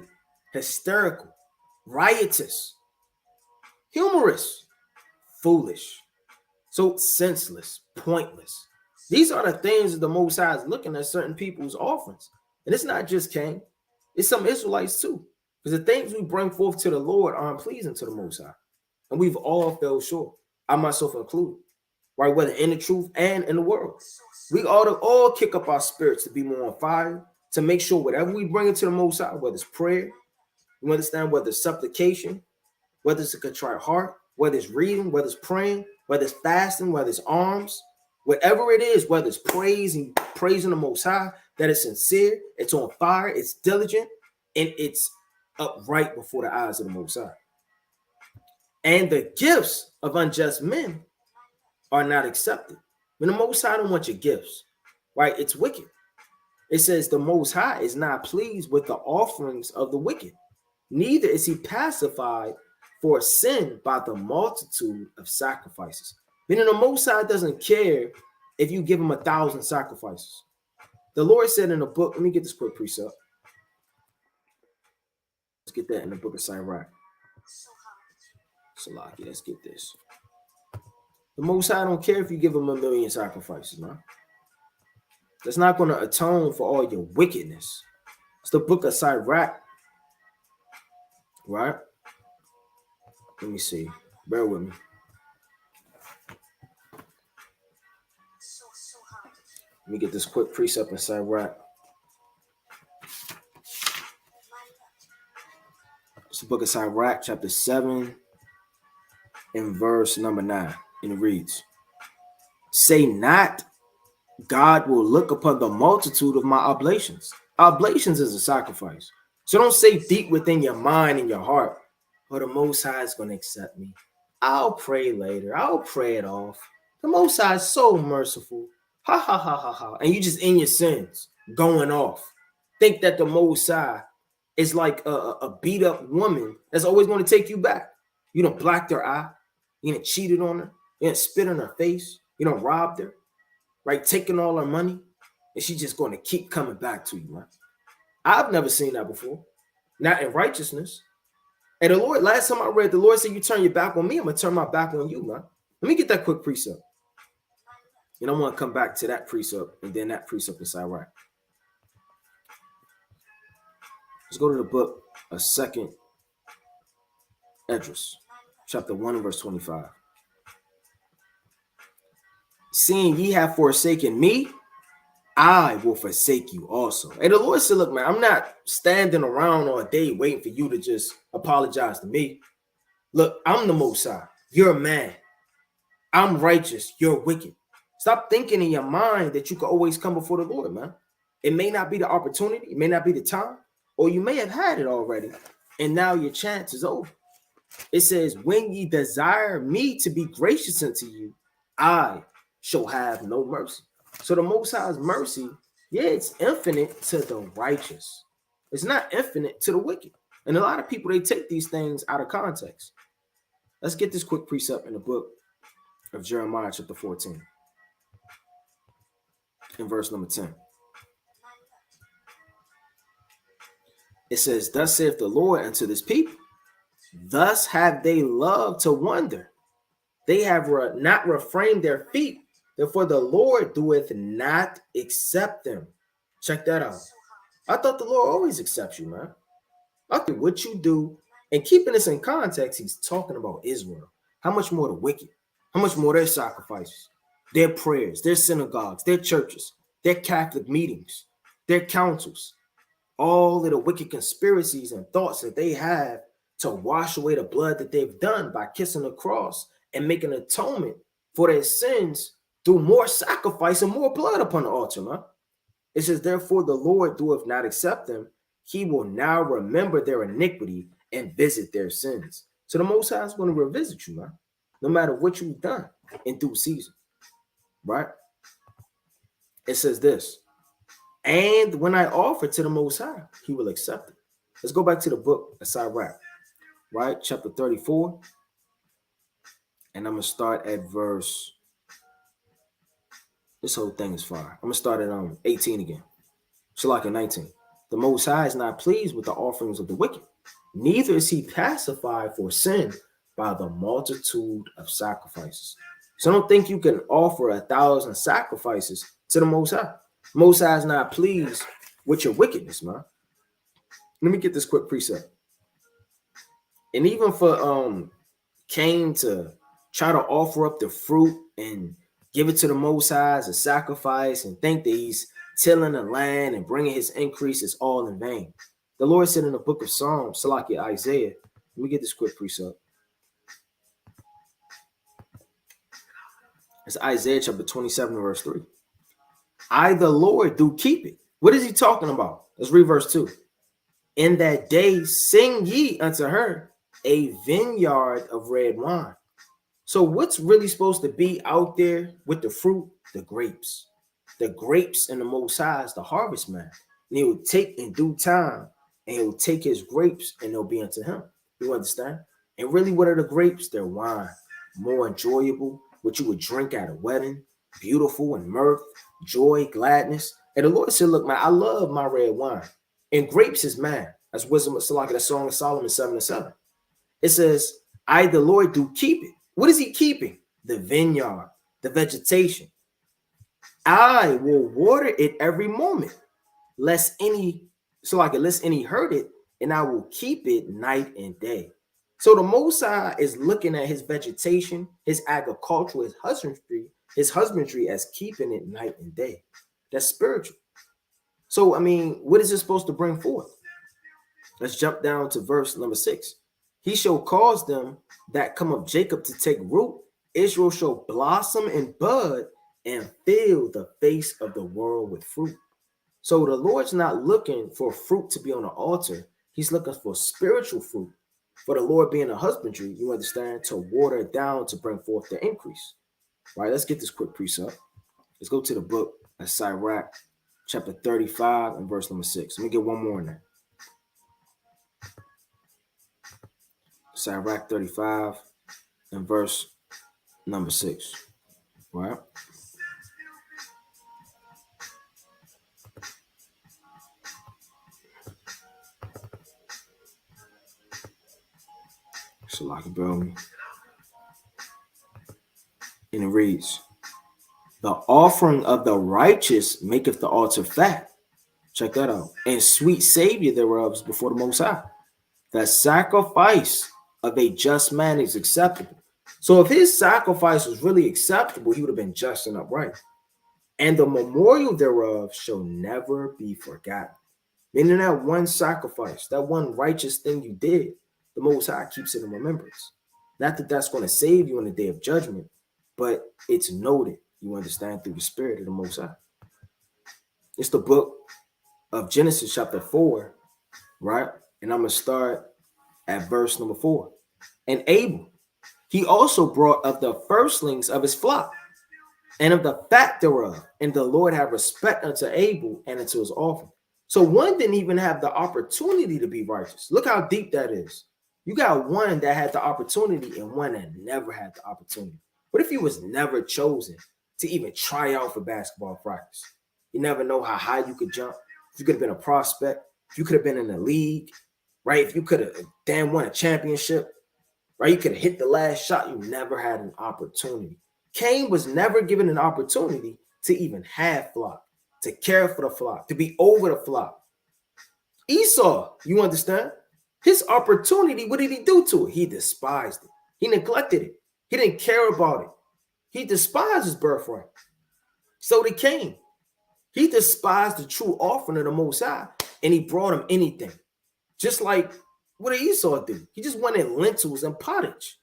hysterical, riotous, humorous, foolish, so senseless, pointless. These are the things that the Most High is looking at certain people's offerings. And it's not just Cain, it's some Israelites too. Because the things we bring forth to the Lord aren't pleasing to the Most High. And we've all fell short, I myself included, right? Whether in the truth and in the world. We ought to all kick up our spirits to be more on fire, to make sure whatever we bring into the Most High, whether it's prayer, you understand, whether it's supplication, whether it's a contrite heart, whether it's reading, whether it's praying, whether it's fasting, whether it's alms, whatever it is, whether it's praising the Most High, that is sincere, it's on fire, it's diligent, and it's upright before the eyes of the Most High. And the gifts of unjust men are not accepted. When the Most High don't want your gifts, right? It's wicked. It says the Most High is not pleased with the offerings of the wicked. Neither is he pacified for sin by the multitude of sacrifices. Meaning the Most High doesn't care if you give him 1,000 sacrifices. The Lord said in the book, let me get this quick precept. Let's get that in the book of Sirach. Salaki, let's get this. The Most High don't care if you give him 1,000,000 sacrifices, man. That's not going to atone for all your wickedness. It's the book of Sirach, right? Let me see. Bear with me. Let me get this quick precept in Sirach. the book of Sirach, chapter 7, and verse number 9. And it reads, say not, God will look upon the multitude of my oblations. Oblations is a sacrifice. So don't say deep within your mind and your heart, oh, the Most High is going to accept me. I'll pray later. I'll pray it off. The Most High is so merciful. Ha, ha, ha, ha, ha. And you just in your sins, going off. Think that the Most High is like a beat up woman that's always going to take you back. You done blacked her eye. You done cheated on her. You done spit in her face. You done robbed her. Right? Taking all her money. And she's just going to keep coming back to you, man. I've never seen that before. Not in righteousness. And the Lord, last time I read, the Lord said, you turn your back on me, I'm going to turn my back on you, man. Let me get that quick precept. And I want to come back to that precept and then that precept in Sirach. Let's go to the book of 2nd Esdras, chapter 1 and verse 25. Seeing ye have forsaken me, I will forsake you also. And the Lord said, look, man, I'm not standing around all day waiting for you to just apologize to me. Look, I'm the Most High. You're a man. I'm righteous. You're wicked. Stop thinking in your mind that you can always come before the Lord, man. It may not be the opportunity. It may not be the time. Or you may have had it already. And now your chance is over. It says, when ye desire me to be gracious unto you, I shall have no mercy. So the Most High's mercy, yeah, it's infinite to the righteous. It's not infinite to the wicked. And a lot of people, they take these things out of context. Let's get this quick precept in the book of Jeremiah chapter 14. In verse number 10. It says, thus saith the Lord unto this people, thus have they loved to wander. They have not refrained their feet. Therefore the Lord doeth not accept them. Check that out. I thought the Lord always accepts you, man. I think what you do, and keeping this in context, he's talking about Israel. How much more the wicked? How much more their sacrifices, their prayers, their synagogues, their churches, their Catholic meetings, their councils, all of the wicked conspiracies and thoughts that they have to wash away the blood that they've done by kissing the cross and making atonement for their sins through more sacrifice and more blood upon the altar, man. It says, therefore the Lord doeth not accept them. He will now remember their iniquity and visit their sins. So the Most High is going to revisit you, man, no matter what you've done in due season, right? It says this, and when I offer to the Most High, he will accept it. Let's go back to the book of Sirach, right? Chapter 34. And I'm going to start at verse, this whole thing is fire. I'm going to start at 18 again. Shalak 19. The Most High is not pleased with the offerings of the wicked, neither is he pacified for sin by the multitude of sacrifices. So don't think you can offer 1,000 sacrifices to the Most High. Most High is not pleased with your wickedness, man. Let me get this quick precept. And even for Cain to try to offer up the fruit and give it to the Most High as a sacrifice and think that he's tilling the land and bringing his increase is all in vain. The Lord said in the book of Psalms, Salakia Isaiah, let me get this quick precept. It's Isaiah chapter 27, verse 3. I, the Lord, do keep it. What is he talking about? Let's read verse 2. In that day sing ye unto her a vineyard of red wine. So what's really supposed to be out there with the fruit? The grapes. The grapes in the Most High is the harvest man. And he will take in due time, and he'll take his grapes and they'll be unto him. You understand? And really, what are the grapes? They're wine. More enjoyable, what you would drink at a wedding. Beautiful and mirth, joy, gladness. And the Lord said, look, man, I love my red wine. And grapes is mine. That's wisdom of Salaki, that song of Solomon 7:7. It says, I, the Lord, do keep it. What is he keeping? The vineyard, the vegetation. I will water it every moment, lest any hurt it, and I will keep it night and day. So the Most High is looking at his vegetation, his agriculture, his husbandry as keeping it night and day. That's spiritual. So, I mean, what is it supposed to bring forth? Let's jump down to verse number 6. He shall cause them that come of Jacob to take root. Israel shall blossom and bud and fill the face of the world with fruit. So the Lord's not looking for fruit to be on the altar. He's looking for spiritual fruit. For the Lord being a husbandry, you understand, to water it down to bring forth the increase. Right, let's get this quick precept. Let's go to the book of Sirach, chapter 35 and verse number 6. Let me get one more in there. Sirach 35 and verse number 6. Right? So like it, bro. And it reads, the offering of the righteous maketh the altar fat. Check that out. And sweet savior thereof is before the Most High. The sacrifice of a just man is acceptable. So if his sacrifice was really acceptable, he would have been just and upright. And the memorial thereof shall never be forgotten. Meaning that one sacrifice, that one righteous thing you did, the Most High keeps it in remembrance. Not that that's going to save you in the day of judgment, but it's noted, you understand, through the Spirit of the Most High. It's the book of Genesis chapter 4, right? And I'm going to start at verse number 4. And Abel, he also brought of the firstlings of his flock and of the fat thereof. And the Lord had respect unto Abel and unto his offering. So one didn't even have the opportunity to be righteous. Look how deep that is. You got one that had the opportunity and one that never had the opportunity. What if he was never chosen to even try out for basketball practice? You never know how high you could jump. If you could have been a prospect, if you could have been in the league, right? If you could have damn won a championship, right? You could have hit the last shot. You never had an opportunity. Cain was never given an opportunity to even have flock, to care for the flock, to be over the flock. Esau, you understand? His opportunity, what did he do to it? He despised it. He neglected it. He didn't care about it. He despised his birthright. So did Cain. He despised the true offering of the Most High, and he brought him anything. Just like what did Esau do? He just wanted lentils and pottage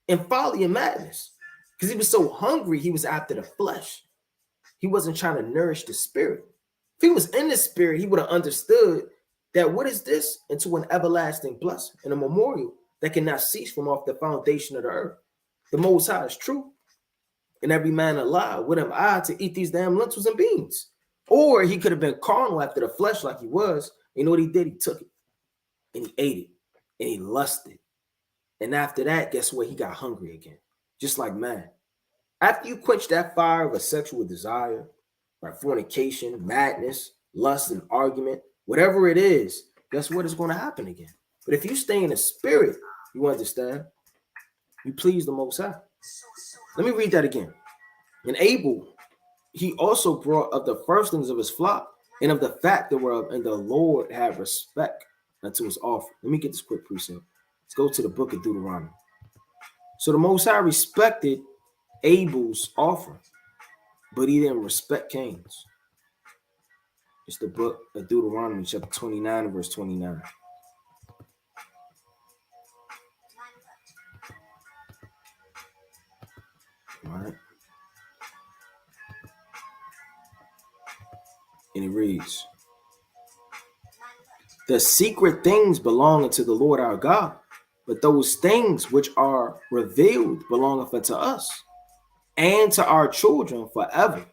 and folly and madness because he was so hungry. He was after the flesh. He wasn't trying to nourish the spirit. If he was in the spirit, he would have understood that what is this? Into an everlasting blessing and a memorial that cannot cease from off the foundation of the earth. The Most High is true, and every man alive with him eye to eat these damn lentils and beans. Or he could have been carnal after the flesh like he was. You know what he did? He took it and he ate it and he lusted. And after that, guess what? He got hungry again, just like man. After you quench that fire of a sexual desire, like fornication, madness, lust, and argument, whatever it is, guess what is going to happen again? But if you stay in the spirit, you understand, you please the Most High. Let me read that again. And Abel, he also brought of the firstlings of his flock and of the fat thereof, and the Lord had respect unto his offering. Let me get this quick precept. Let's go to the book of Deuteronomy. So the Most High respected Abel's offering, but he didn't respect Cain's. It's the book of Deuteronomy, chapter 29, verse 29. All right. And it reads, the secret things belong unto the Lord our God, but those things which are revealed belongeth unto us and to our children forever,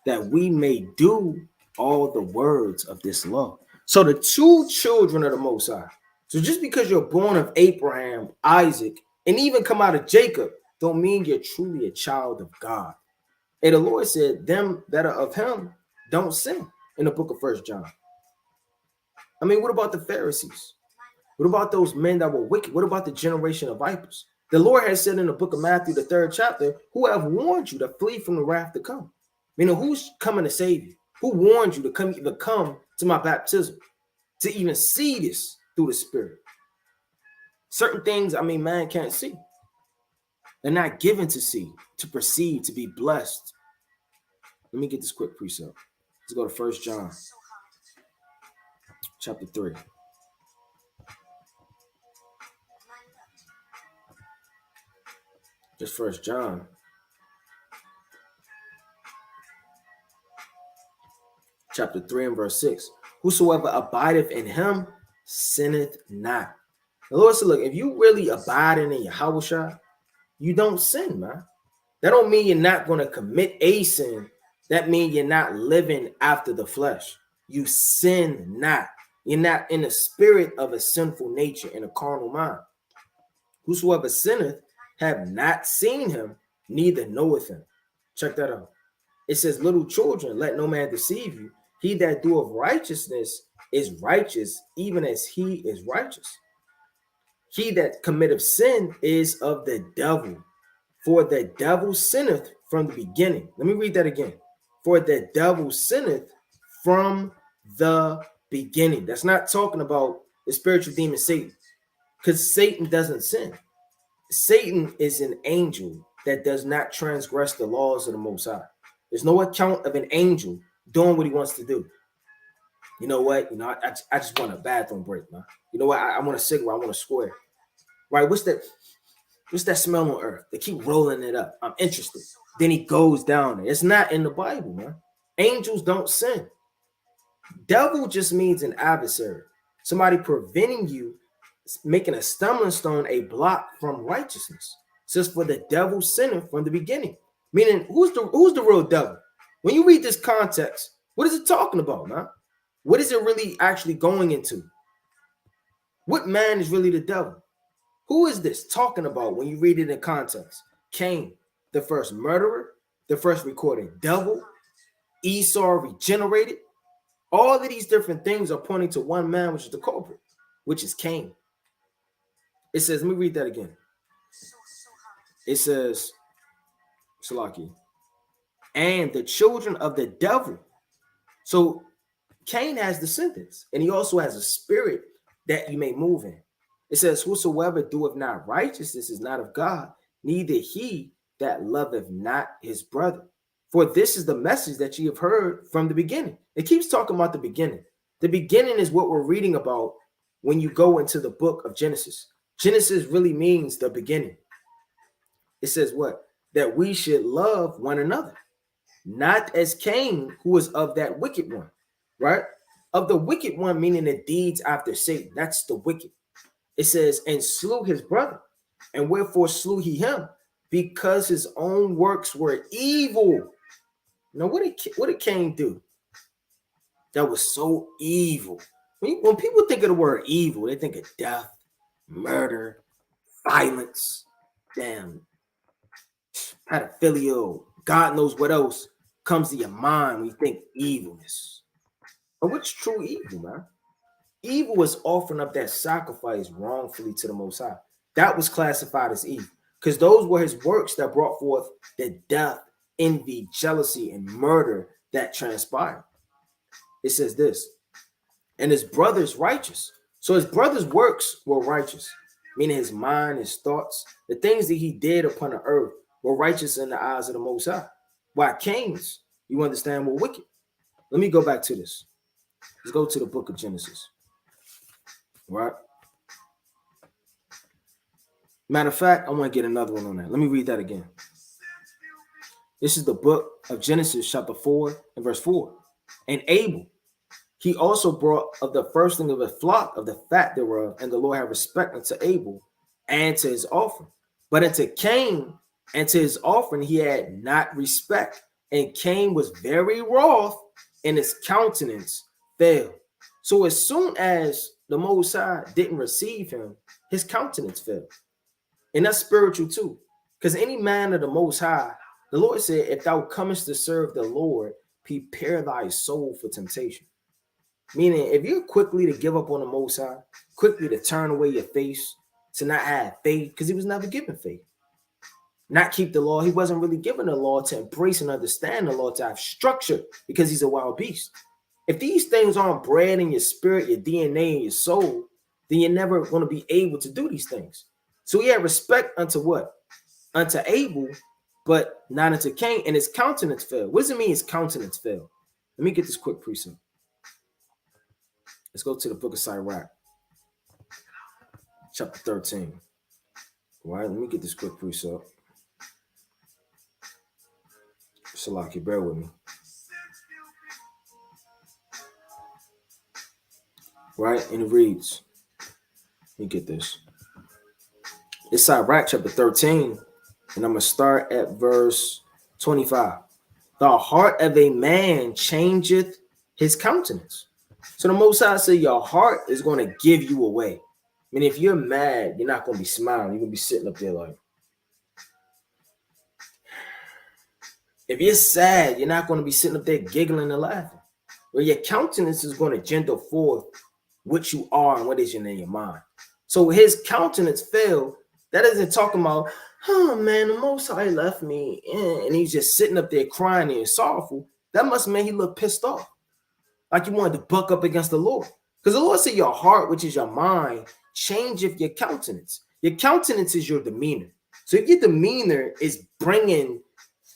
that we may do all the words of this law. So the two children of the Most High. So just because you're born of Abraham, Isaac, and even come out of Jacob, don't mean you're truly a child of God. And the Lord said, them that are of him don't sin in the book of 1 John. I mean, what about the Pharisees? What about those men that were wicked? What about the generation of vipers? The Lord has said in the book of Matthew, the 3rd chapter, who have warned you to flee from the wrath to come. Meaning, who's coming to save you? Who warned you to come to my baptism, to even see this through the Spirit? Certain things, I mean, man can't see. They're not given to see, to perceive, to be blessed. Let me get this quick precept. Let's go to 1 John chapter 3. Just First John chapter 3 and verse 6. Whosoever abideth in him sinneth not. The Lord said, look, if you really abiding in Yahushua, you don't sin, man. That don't mean you're not going to commit a sin. That means you're not living after the flesh. You sin not. You're not in the spirit of a sinful nature, in a carnal mind. Whosoever sinneth have not seen him, neither knoweth him. Check that out. It says, little children, let no man deceive you. He that doeth righteousness is righteous, even as he is righteous. He that committeth sin is of the devil, for the devil sinneth from the beginning. Let me read that again. For the devil sinneth from the beginning. That's not talking about the spiritual demon Satan, because Satan doesn't sin. Satan is an angel that does not transgress the laws of the Most High. There's no account of an angel doing what he wants to do. You know what? I just want a bathroom break, man. You know what? I want a cigarette. I want a square. Right? What's that smell on earth? They keep rolling it up. I'm interested. Then he goes down there. It's not in the Bible, man. Angels don't sin. Devil just means an adversary. Somebody preventing you, making a stumbling stone, a block from righteousness. It says, for the devil sinned from the beginning. Meaning, who's the real devil? When you read this context, what is it talking about, man? What is it really actually going into? What man is really the devil? Who is this talking about when you read it in context? Cain, the first murderer, the first recorded devil, Esau regenerated. All of these different things are pointing to one man, which is the culprit, which is Cain. It says, let me read that again. It says, Salaki, and the children of the devil. So Cain has descendants, and he also has a spirit that you may move in. It says, whosoever doeth not righteousness is not of God, neither he that loveth not his brother. For this is the message that ye have heard from the beginning. It keeps talking about the beginning. The beginning is what we're reading about when you go into the book of Genesis. Genesis really means the beginning. It says what? That we should love one another, not as Cain, who was of that wicked one, right? Of the wicked one, meaning the deeds after Satan. That's the wicked. It says, and slew his brother. And wherefore slew he him? Because his own works were evil. Now, what did Cain do that was so evil? When people think of the word evil, they think of death, murder, violence, damn, pedophilia, God knows what else comes to your mind when you think evilness. But what's true evil, man? Evil is offering up that sacrifice wrongfully to the Most High. That was classified as evil because those were his works that brought forth the death, envy, jealousy, and murder that transpired. It says this, and his brother's righteous. So his brother's works were righteous, meaning his mind, his thoughts, the things that he did upon the earth were righteous in the eyes of the Most High. While Cain's, you understand, were wicked. Let me go back to this. Let's go to the book of Genesis. Right? Matter of fact, I want to get another one on that. Let me read that again. This is the book of Genesis, chapter 4 and verse 4. And Abel, he also brought of the firstling of the flock of the fat thereof, and the Lord had respect unto Abel and to his offering. But unto Cain and to his offering he had not respect. And Cain was very wroth, and his countenance fell. So as soon as the Most High didn't receive him, his countenance fell. And that's spiritual too. Because any man of the Most High, the Lord said, if thou comest to serve the Lord, prepare thy soul for temptation. Meaning, if you're quickly to give up on the Most High, quickly to turn away your face, to not have faith, because he was never given faith. Not keep the law. He wasn't really given the law to embrace and understand the law, to have structure, because he's a wild beast. If these things aren't bred in your spirit, your DNA, and your soul, then you're never going to be able to do these things. So he had respect unto what? Unto Abel, but not unto Cain, and his countenance fell. What does it mean his countenance fell? Let me get this quick precept. Let's go to the book of Sirach, chapter 13. All right, let me get this quick precept. Salaki, bear with me. Right? And it reads, let me get this. It's Sirach chapter 13, and I'm going to start at verse 25. The heart of a man changeth his countenance. So the Most High said your heart is going to give you away. I mean, if you're mad, you're not going to be smiling. You're going to be sitting up there like, if you're sad, you're not going to be sitting up there giggling and laughing. Well, your countenance is going to gender forth what you are and what is in your mind. So his countenance fell. That isn't talking about, oh man, the Most High left me, and he's just sitting up there crying and sorrowful. That must mean he looked pissed off, like you wanted to buck up against the Lord. Because the Lord said your heart, which is your mind, changeth your countenance. Your countenance is your demeanor. So if your demeanor is bringing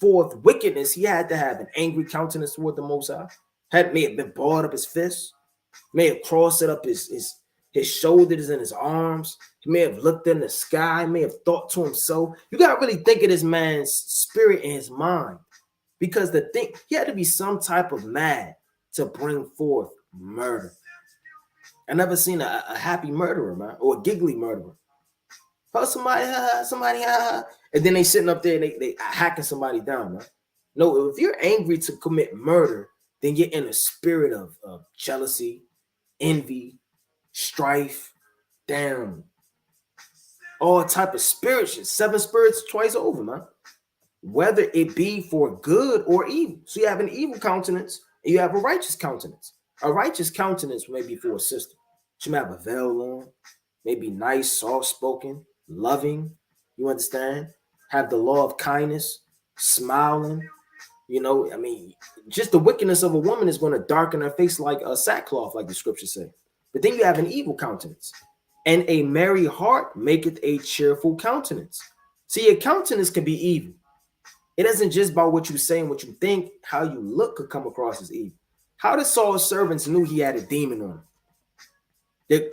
forth wickedness, he had to have an angry countenance toward the Most High. May have been balled up his fists, may have crossed it up his shoulders and his arms. He may have looked in the sky, may have thought to himself. You got to really think of this man's spirit and his mind, because the thing, he had to be some type of mad to bring forth murder. I never seen a happy murderer, man, or a giggly murderer. Oh, somebody, and then they sitting up there and they hacking somebody down, man. No, if you're angry to commit murder, then you're in a spirit of jealousy, envy, strife, damn, all type of spirits, 7 spirits twice over, man. Whether it be for good or evil. So you have an evil countenance and you have a righteous countenance. A righteous countenance may be for a sister. She may have a veil on, may be nice, soft-spoken, loving, you understand? Have the law of kindness, smiling. You know, I mean, just the wickedness of a woman is going to darken her face like a sackcloth, like the scriptures say. But then you have an evil countenance. And a merry heart maketh a cheerful countenance. See, your countenance can be evil. It isn't just about what you say and what you think. How you look could come across as evil. How did Saul's servants knew he had a demon on him?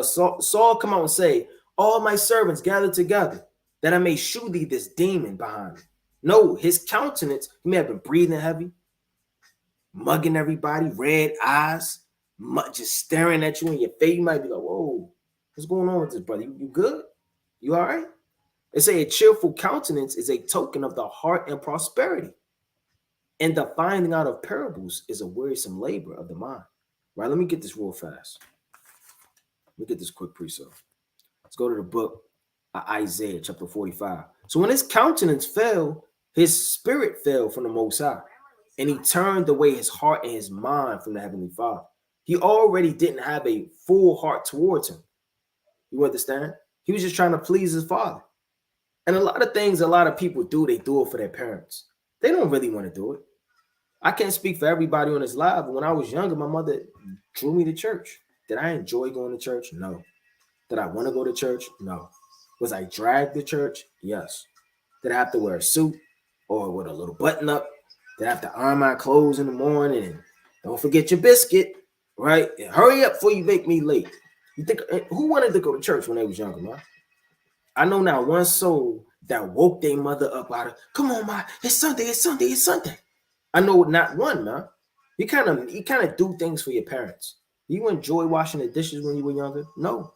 Saul come out and say, all my servants gather together that I may shew thee this demon behind me. No, his countenance, he may have been breathing heavy, mugging everybody, red eyes, just staring at you in your face. You might be like, whoa, what's going on with this brother? You good? You all right? They say a cheerful countenance is a token of the heart and prosperity. And the finding out of parables is a wearisome labor of the mind. Right? Let me get this real fast. Let me get this quick precept. Let's go to the book of Isaiah chapter 45. So when his countenance fell, his spirit fell from the Most High. And he turned away his heart and his mind from the Heavenly Father. He already didn't have a full heart towards him. You understand? He was just trying to please his father. And a lot of things a lot of people do, they do it for their parents. They don't really want to do it. I can't speak for everybody on this live, but when I was younger, my mother drew me to church. Did I enjoy going to church? No. Did I want to go to church? No. Was I dragged to church? Yes. Did I have to wear a suit or with a little button up? Did I have to iron my clothes in the morning? And don't forget your biscuit, right? And hurry up before you make me late. You think who wanted to go to church when they was younger, man? I know now one soul that woke their mother up out of, come on, ma, it's Sunday, it's Sunday, it's Sunday. I know not one, man. You kind of do things for your parents. Do you enjoy washing the dishes when you were younger? No.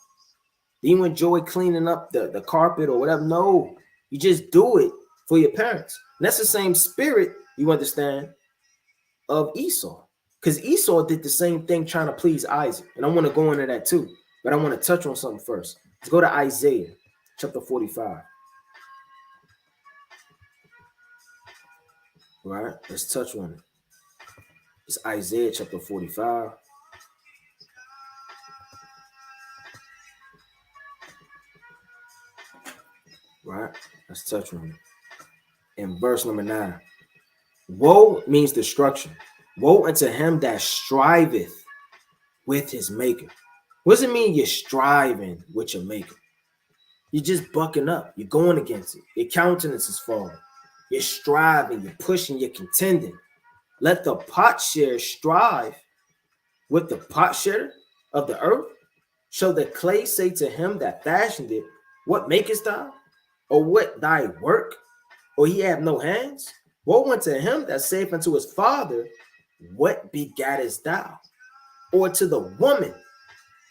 Do you enjoy cleaning up the carpet or whatever? No. You just do it for your parents. And that's the same spirit, you understand, of Esau. Because Esau did the same thing trying to please Isaac. And I want to go into that too. But I want to touch on something first. Let's go to Isaiah chapter 45. Right? Let's touch on it. It's Isaiah chapter 45. Right? Let's touch on it. In verse number 9. Woe means destruction. Woe unto him that striveth with his maker. What does it mean you're striving with your maker? You're just bucking up. You're going against it. Your countenance is falling. You're striving. You're pushing. You're contending. Let the potshare strive with the potshare of the earth. Shall the clay say to him that fashioned it, what makest thou? Or what thy work? Or he have no hands? Woe unto him that saith unto his father, what begattest thou? Or to the woman,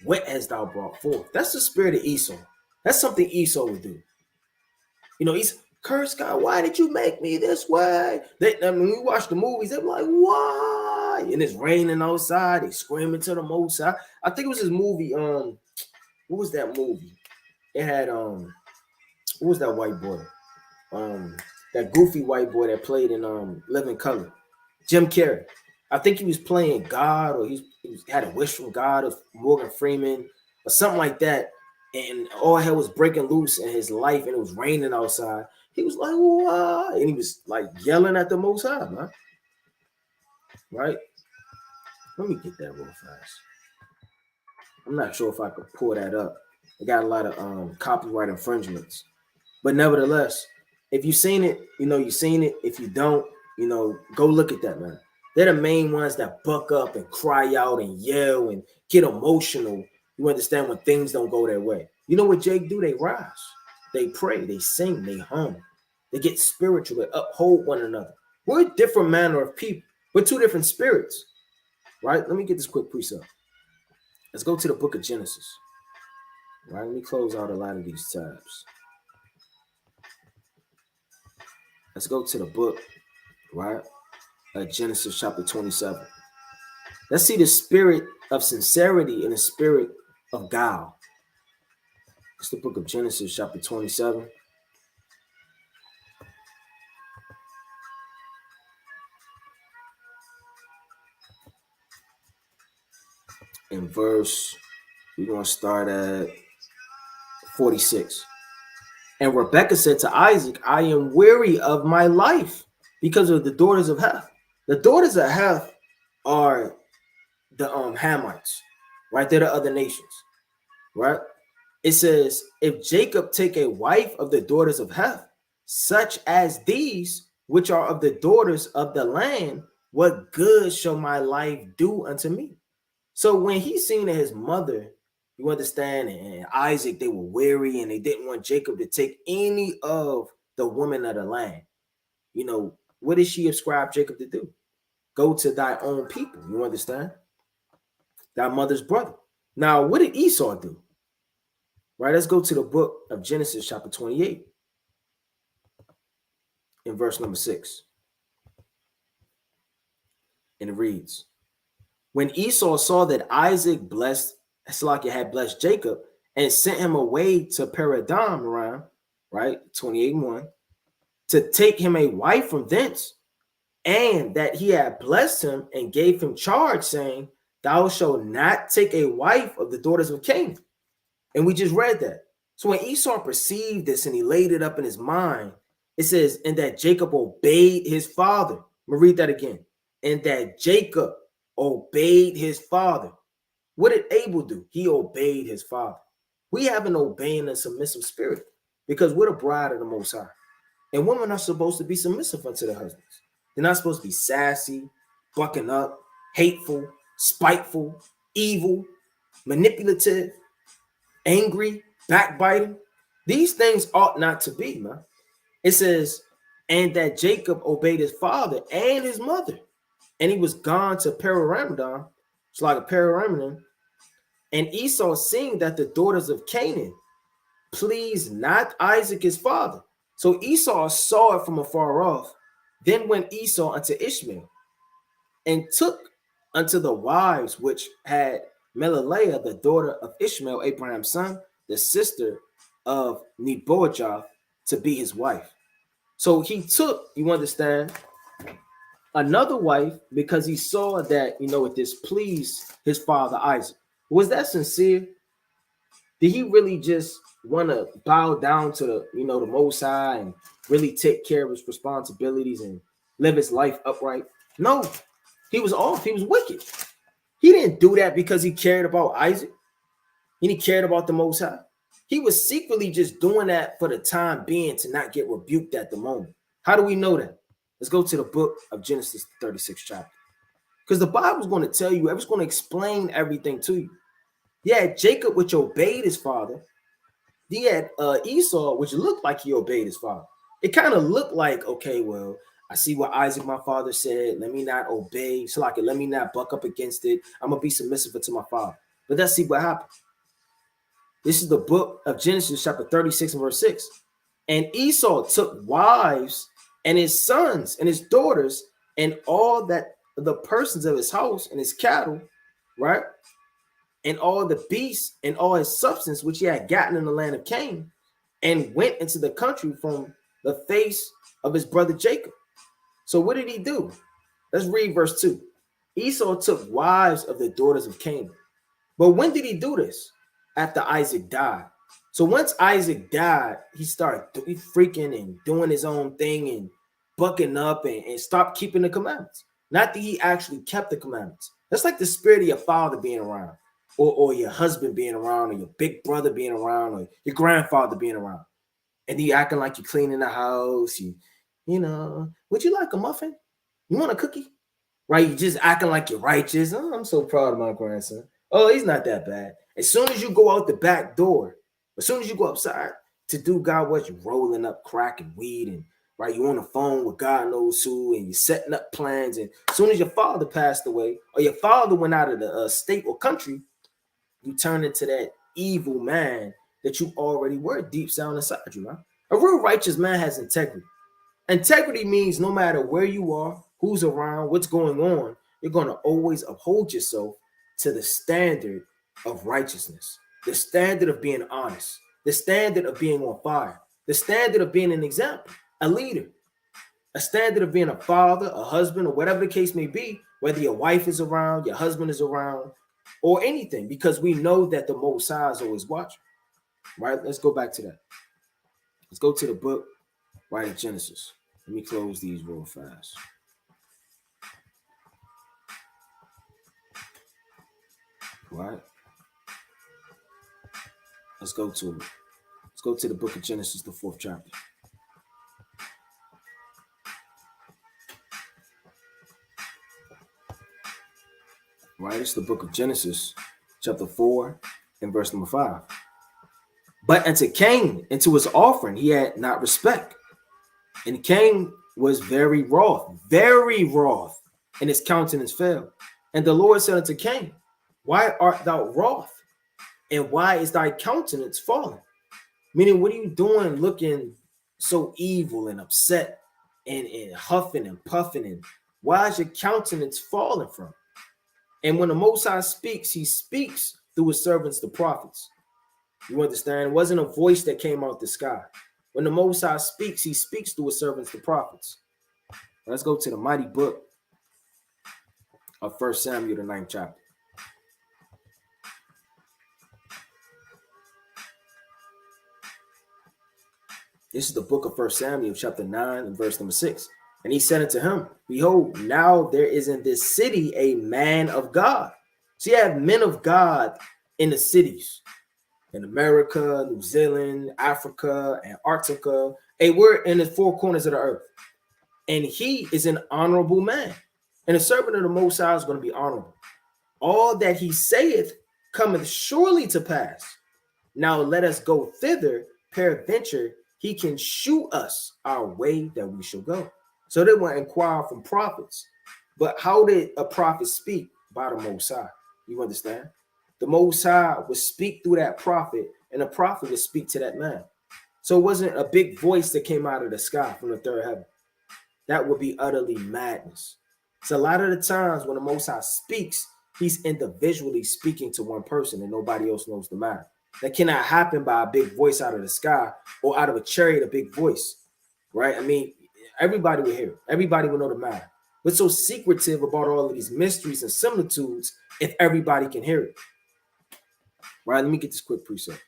what hast thou brought forth? That's the spirit of Esau. That's something Esau would do. You know, he's curse God, why did you make me this way? When we watch the movies, they're like, why? And it's raining outside, they screaming to the Most High. I think it was this movie, what was that movie? It had what was that white boy? That goofy white boy that played in Living Color. Jim Carrey. I think he was playing God, or he had a wish from God of Morgan Freeman or something like that. And all hell was breaking loose in his life, and it was raining outside. He was like, "Why?" And he was like yelling at the Most High, man. Right? Let me get that real fast. I'm not sure if I could pull that up. I got a lot of copyright infringements, but nevertheless, if you've seen it, you know you've seen it. If you don't, you know, go look at that, man. They're the main ones that buck up and cry out and yell and get emotional. You understand, when things don't go their way. You know what Jake do? They rise, they pray, they sing, they hum, they get spiritual, they uphold one another. We're a different manner of people. We're two different spirits, right? Let me get this quick precept. Let's go to the book of Genesis. Right, let me close out a lot of these tabs. Let's go to the book, right? Genesis chapter 27. Let's see the spirit of sincerity and the spirit of guile. It's the book of Genesis chapter 27. In verse, we're going to start at 46. And Rebekah said to Isaac, I am weary of my life because of the daughters of Heth. The daughters of Heth are the Hamites, right? They're the other nations, right? It says, if Jacob take a wife of the daughters of Heth, such as these, which are of the daughters of the land, what good shall my life do unto me? So when he seen that his mother, you understand, and Isaac, they were weary and they didn't want Jacob to take any of the women of the land. You know, what did she ascribe Jacob to do? Go to thy own people, you understand? Thy mother's brother. Now, what did Esau do? Right, let's go to the book of Genesis chapter 28 in verse number 6. And it reads, when Esau saw that Isaac had blessed Jacob and sent him away to Paradam around, right, 28:1, to take him a wife from thence, and that he had blessed him and gave him charge, saying, thou shalt not take a wife of the daughters of Canaan. And we just read that. So when Esau perceived this and he laid it up in his mind, it says, and that Jacob obeyed his father. I'm going to read that again. And that Jacob obeyed his father. What did Abel do? He obeyed his father. We have an obeying and submissive spirit because we're the bride of the Most High. And women are supposed to be submissive unto their husbands. They're not supposed to be sassy, bucking up, hateful, spiteful, evil, manipulative, angry, backbiting. These things ought not to be, man. It says, and that Jacob obeyed his father and his mother, and he was gone to Paramidam. It's like a Paramidam. And Esau, seeing that the daughters of Canaan pleased not Isaac his father. So Esau saw it from afar off. Then went Esau unto Ishmael, and took unto the wives which had Melaleah, the daughter of Ishmael, Abraham's son, the sister of Nebuchadnezzar, to be his wife. So he took, you understand, another wife because he saw that, you know, it displeased his father Isaac. Was that sincere? Did he really just want to bow down to the, you know, the Most High and really take care of his responsibilities and live his life upright? No, he was off. He was wicked. He didn't do that because he cared about Isaac and he cared about the Most High. He was secretly just doing that for the time being to not get rebuked at the moment. How do we know that? Let's go to the book of Genesis 36 chapter. Because the Bible's going to tell you, it's going to explain everything to you. Yeah, Jacob, which obeyed his father. He had Esau, which looked like he obeyed his father. It kind of looked like, okay, well, I see what Isaac, my father, said. Let me not obey. So like, let me not buck up against it. I'm going to be submissive to my father. But let's see what happened. This is the book of Genesis, chapter 36 and verse 6. And Esau took wives and his sons and his daughters and all that the persons of his house and his cattle, right? And all the beasts and all his substance which he had gotten in the land of Canaan, and went into the country from the face of his brother Jacob. So what did he do? Let's read verse 2. Esau took wives of the daughters of Canaan. But when did he do this? After Isaac died. So once Isaac died, he started freaking and doing his own thing and bucking up and stopped keeping the commandments. Not that he actually kept the commandments. That's like the spirit of your father being around, or your husband being around, or your big brother being around, or your grandfather being around. And you acting like you're cleaning the house. You know, would you like a muffin? You want a cookie? Right? You just acting like you're righteous. Oh, I'm so proud of my grandson. Oh, he's not that bad. As soon as you go out the back door, as soon as you go outside to do God what, you're rolling up crack and weed, and right, you on the phone with God knows who, and you're setting up plans. And as soon as your father passed away, or your father went out of the state or country, you turn into that evil man that you already were deep down inside you, man. A real righteous man has integrity. Integrity means no matter where you are, who's around, what's going on, you're going to always uphold yourself to the standard of righteousness, the standard of being honest, the standard of being on fire, the standard of being an example, a leader, a standard of being a father, a husband, or whatever the case may be, whether your wife is around, your husband is around, or anything, because we know that the Most High is always watching, right? Let's go back to that. Let's go to the book, right, of Genesis. Let me close these real fast. Right? Let's go to it. Let's go to the book of Genesis, the 4th chapter. Right? It's the book of Genesis, chapter 4, and verse number 5. But unto Cain, and to his offering, he had not respect. And Cain was very wroth, and his countenance fell. And the Lord said unto Cain, why art thou wroth? And why is thy countenance fallen? Meaning, what are you doing looking so evil and upset and huffing and puffing? And why is your countenance falling from? And when the Most High speaks, he speaks through his servants, the prophets. You understand? It wasn't a voice that came out the sky. When the Most High speaks, he speaks through his servants, the prophets. Let's go to the mighty book of 1 Samuel, the 9th chapter. This is the book of 1 Samuel, chapter 9, and verse number 6. And he said unto him, behold, now there is in this city a man of God. So you have men of God in the cities. In America, New Zealand, Africa, Antarctica. Hey, we're in the 4 corners of the earth. And he is an honorable man. And the servant of the Most High is going to be honorable. All that he saith cometh surely to pass. Now let us go thither, peradventure he can shew us our way that we shall go. So they will inquire from prophets. But how did a prophet speak? By the Most High. You understand? The Most High would speak through that prophet, and the prophet would speak to that man. So it wasn't a big voice that came out of the sky from the third heaven. That would be utterly madness. So a lot of the times when the Most High speaks, he's individually speaking to one person and nobody else knows the matter. That cannot happen by a big voice out of the sky or out of a chariot, a big voice, right? I mean, everybody will hear it. Everybody will know the matter. What's so secretive about all of these mysteries and similitudes if everybody can hear it? Right, let me get this quick precept,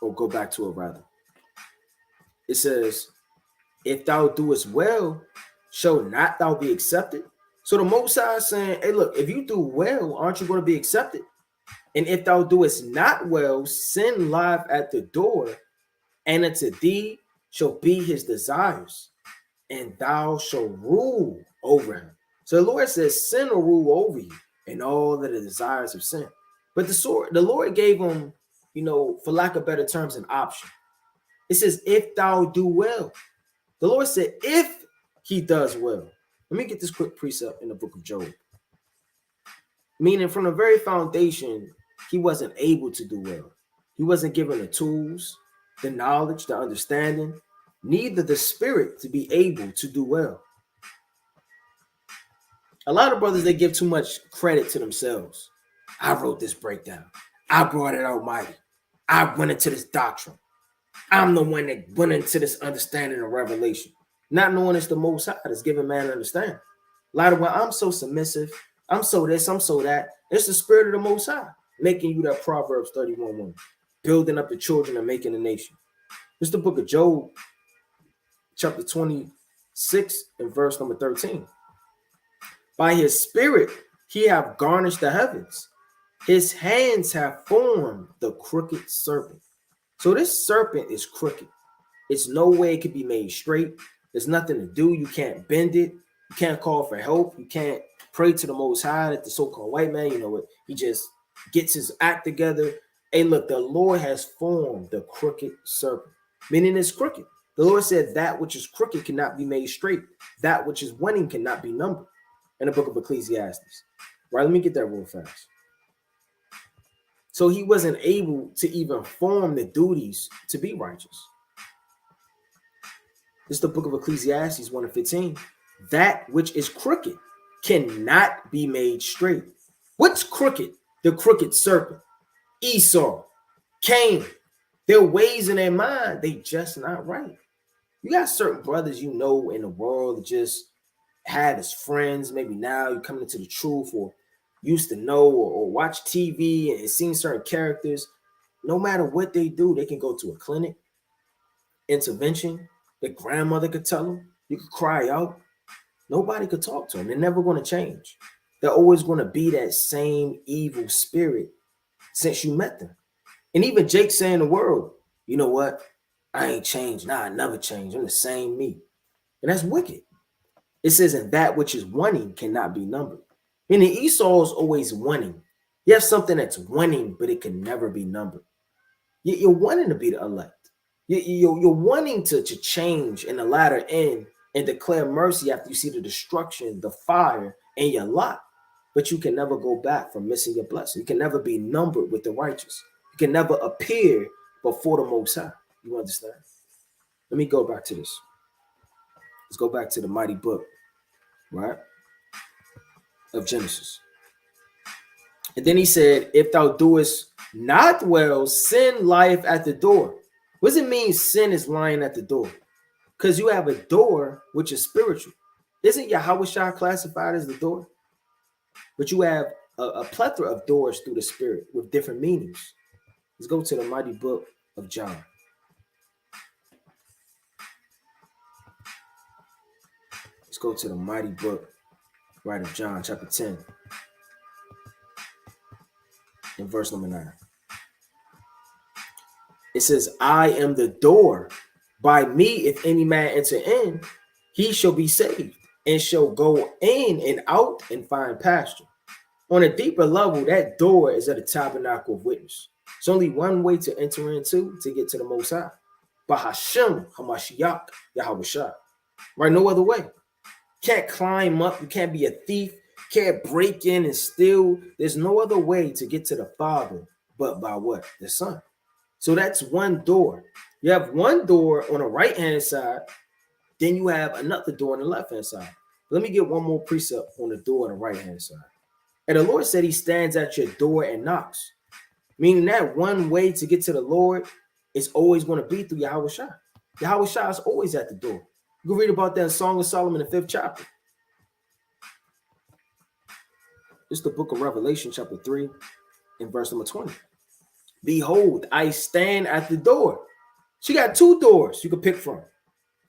or go back to it rather. It says, if thou doest well, shall not thou be accepted? So the Most High is saying, hey, look, if you do well, aren't you going to be accepted? And if thou doest not well, sin lieth at the door, and unto thee shall be his desires, and thou shalt rule over him. So the Lord says, sin will rule over you and all of the desires of sin. But the Lord gave him, for lack of better terms, an option. It says, if thou do well. The Lord said, if he does well. Let me get this quick precept in the book of Job. Meaning from the very foundation, he wasn't able to do well. He wasn't given the tools, the knowledge, the understanding, neither the spirit to be able to do well. A lot of brothers, they give too much credit to themselves. I wrote this breakdown. I brought it almighty. I went into this doctrine. I'm the one that went into this understanding of revelation. Not knowing it's the Most High that's giving man understanding. A lot of when I'm so submissive, I'm so this, I'm so that. It's the spirit of the Most High making you that Proverbs 31:1, building up the children and making a nation. It's the book of Job, chapter 26 and verse number 13. By his spirit, he have garnished the heavens. His hands have formed the crooked serpent. So this serpent is crooked. It's no way it can be made straight. There's nothing to do. You can't bend it. You can't call for help. You can't pray to the Most High, that the so-called white man, you know what? He just gets his act together. Hey, look, the Lord has formed the crooked serpent, meaning it's crooked. The Lord said that which is crooked cannot be made straight. That which is winning cannot be numbered. In the book of Ecclesiastes. Right, let me get that real fast. So he wasn't able to even form the duties to be righteous. This is the book of Ecclesiastes 1:15. That which is crooked cannot be made straight. What's crooked? The crooked serpent. Esau, Cain. Their ways in their mind, they just not right. You got certain brothers you know in the world that just had as friends. Maybe now you're coming into the truth, or used to know or watch TV and seen certain characters. No matter what they do, they can go to a clinic, intervention. Their grandmother could tell them. You could cry out. Nobody could talk to them. They're never going to change. They're always going to be that same evil spirit since you met them. And even Jake saying the world, you know what? I ain't changed. Nah, I never changed. I'm the same me. And that's wicked. It says, and that which is winning cannot be numbered. Meaning Esau is always winning. You have something that's winning, but it can never be numbered. You're wanting to be the elect. You're wanting to change in the latter end and declare mercy after you see the destruction, the fire, and your lot. But you can never go back from missing your blessing. You can never be numbered with the righteous. You can never appear before the Most High. You understand? Let me go back to this. Let's go back to the mighty book, right, of Genesis. And then he said, if thou doest not well, sin lieth at the door. What does it mean sin is lying at the door? Because you have a door which is spiritual. Isn't Yahweh classified as the door? But you have a plethora of doors through the spirit with different meanings. Let's go to the mighty book of John. Let's go to the mighty book, right, of John, chapter 10, in verse number 9. It says, I am the door. By me, if any man enter in, he shall be saved, and shall go in and out and find pasture. On a deeper level, that door is at the tabernacle of witness. It's only one way to enter into to get to the Most High. By Hashem, Hamashiach, Yahweh. Right? No other way. Can't climb up. You can't be a thief. Can't break in and steal. There's no other way to get to the Father but by what? The Son. So that's one door. You have one door on the right-hand side. Then you have another door on the left-hand side. Let me get one more precept on the door on the right-hand side. And the Lord said he stands at your door and knocks. Meaning that one way to get to the Lord is always going to be through Yahweh Shai. Yahweh Shai is always at the door. You can read about that in Song of Solomon, the 5th chapter. It's the book of Revelation, chapter 3, and verse number 20. Behold, I stand at the door. She got two doors you can pick from.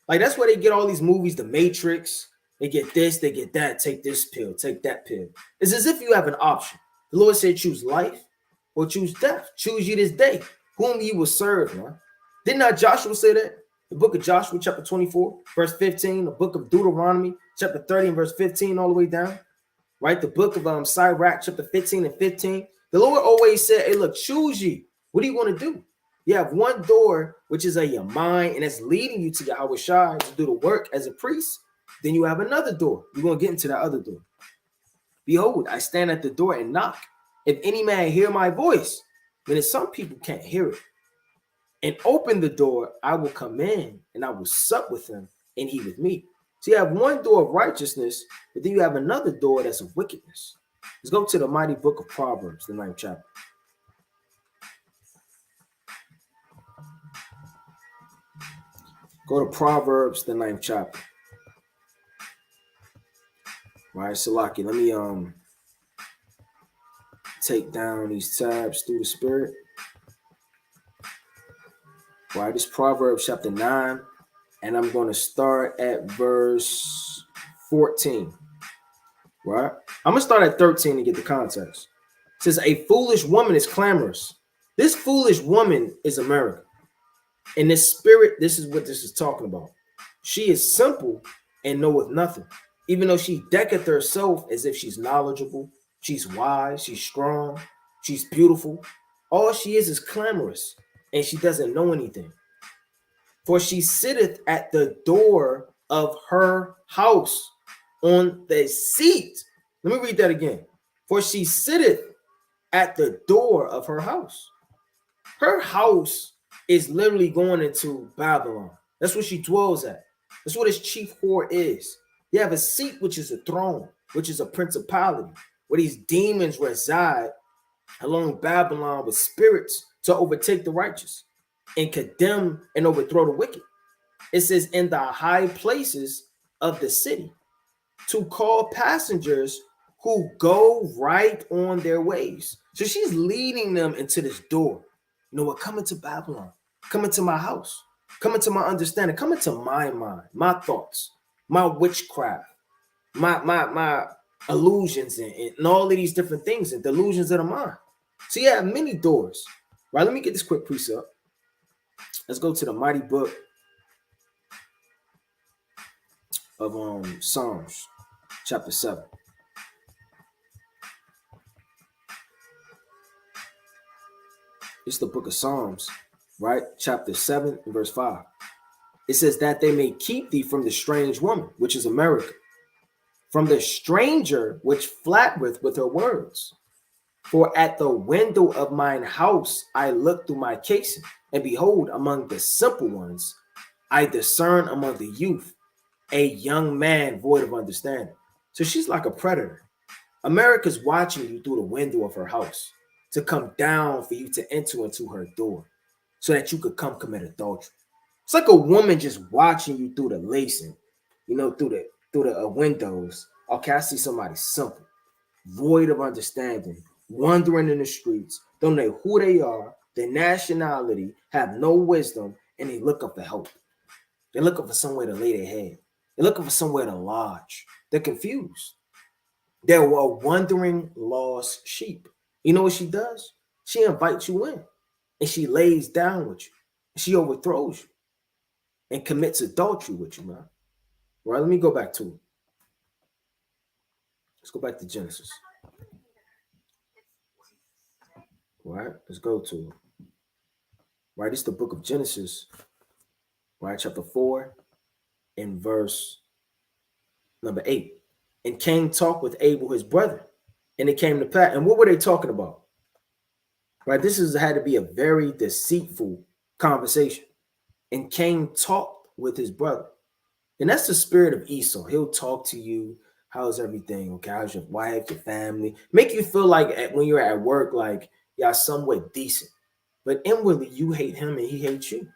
Like, that's where they get all these movies, The Matrix. They get this, they get that. Take this pill, take that pill. It's as if you have an option. The Lord said, choose life or choose death. Choose you this day whom you will serve, man. Did not Joshua say that? The book of Joshua, chapter 24, verse 15. The book of Deuteronomy, chapter 30, and verse 15, all the way down. Right? The book of Sirach, chapter 15 and 15. The Lord always said, hey, look, choose ye. What do you want to do? You have one door, which is your mind, and it's leading you to Yahweh Shai to do the work as a priest. Then you have another door. We're going to get into that other door. Behold, I stand at the door and knock. If any man hear my voice, then some people can't hear it, and open the door, I will come in and I will sup with him and he with me. So you have one door of righteousness, but then you have another door that's of wickedness. Let's go to the mighty book of Proverbs, the 9th chapter. Go to Proverbs, the 9th chapter. All right, Salaki, let me take down these tabs through the spirit. All right, this Proverbs chapter 9, and I'm going to start at verse 14. Right? I'm going to start at 13 to get the context. It says, a foolish woman is clamorous. This foolish woman is America. In this spirit, this is what this is talking about. She is simple and knoweth nothing. Even though she decketh herself as if she's knowledgeable, she's wise, she's strong, she's beautiful. All she is clamorous, and she doesn't know anything. For she sitteth at the door of her house on the seat. Let me read that again. For she sitteth at the door of her house. Her house is literally going into Babylon. That's where she dwells at. That's what his chief whore is. You have a seat, which is a throne, which is a principality, where these demons reside along Babylon with spirits to overtake the righteous and condemn and overthrow the wicked. It says in the high places of the city to call passengers who go right on their ways. So she's leading them into this door. You know what? Come into Babylon. Come into my house. Come into my understanding. Come into my mind, my thoughts, my witchcraft, my illusions, and all of these different things and delusions of the mind. So you have many doors. Right? Let me get this quick precept. Let's go to the mighty book of Psalms, chapter 7. It's the book of Psalms, right? Chapter 7 and verse 5. It says that they may keep thee from the strange woman, which is America, from the stranger which flattereth with her words. For at the window of mine house I look through my casing, and behold, among the simple ones I discern among the youth a young man void of understanding. So she's like a predator. America's watching you through the window of her house to come down for you to enter into her door so that you could come commit adultery. It's like a woman just watching you through the lacing, through the windows. Okay, I see somebody simple, void of understanding, wandering in the streets, don't know who they are, their nationality, have no wisdom, and they look up for help. They're looking for somewhere to lay their head. They're looking for somewhere to lodge. They're confused. They're a wandering lost sheep. You know what she does? She invites you in, and she lays down with you. She overthrows you and commits adultery with you, man. Right? Let me go back to it. Let's go back to Genesis. Right? Let's go to it. Right? It's the book of Genesis. Right? Chapter 4 and verse number 8. And Cain talked with Abel, his brother, and it came to pass. And what were they talking about? Right? Had to be a very deceitful conversation. And Cain talked with his brother. And that's the spirit of Esau. He'll talk to you. How's everything? Okay, how's your wife, your family? Make you feel like when you're at work, like y'all somewhat decent. But inwardly, you hate him and he hates you.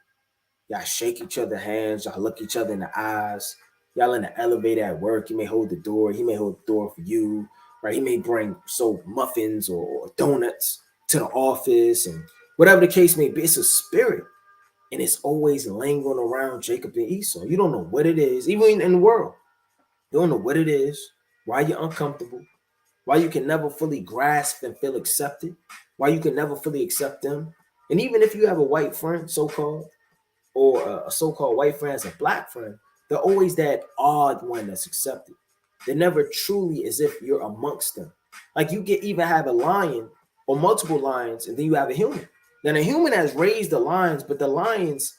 Y'all shake each other's hands. Y'all look each other in the eyes. Y'all in the elevator at work. You may hold the door. He may hold the door for you. Right? He may bring muffins or donuts to the office, and whatever the case may be. It's a spirit, and it's always lingering around Jacob and Esau. You don't know what it is, even in the world. You don't know what it is, why you're uncomfortable, why you can never fully grasp and feel accepted, why you can never fully accept them. And even if you have a white friend, so-called, or a so-called white friend as a black friend, they're always that odd one that's accepted. They're never truly as if you're amongst them. Like you can even have a lion or multiple lions, and then you have a human. Then a human has raised the lions, but the lions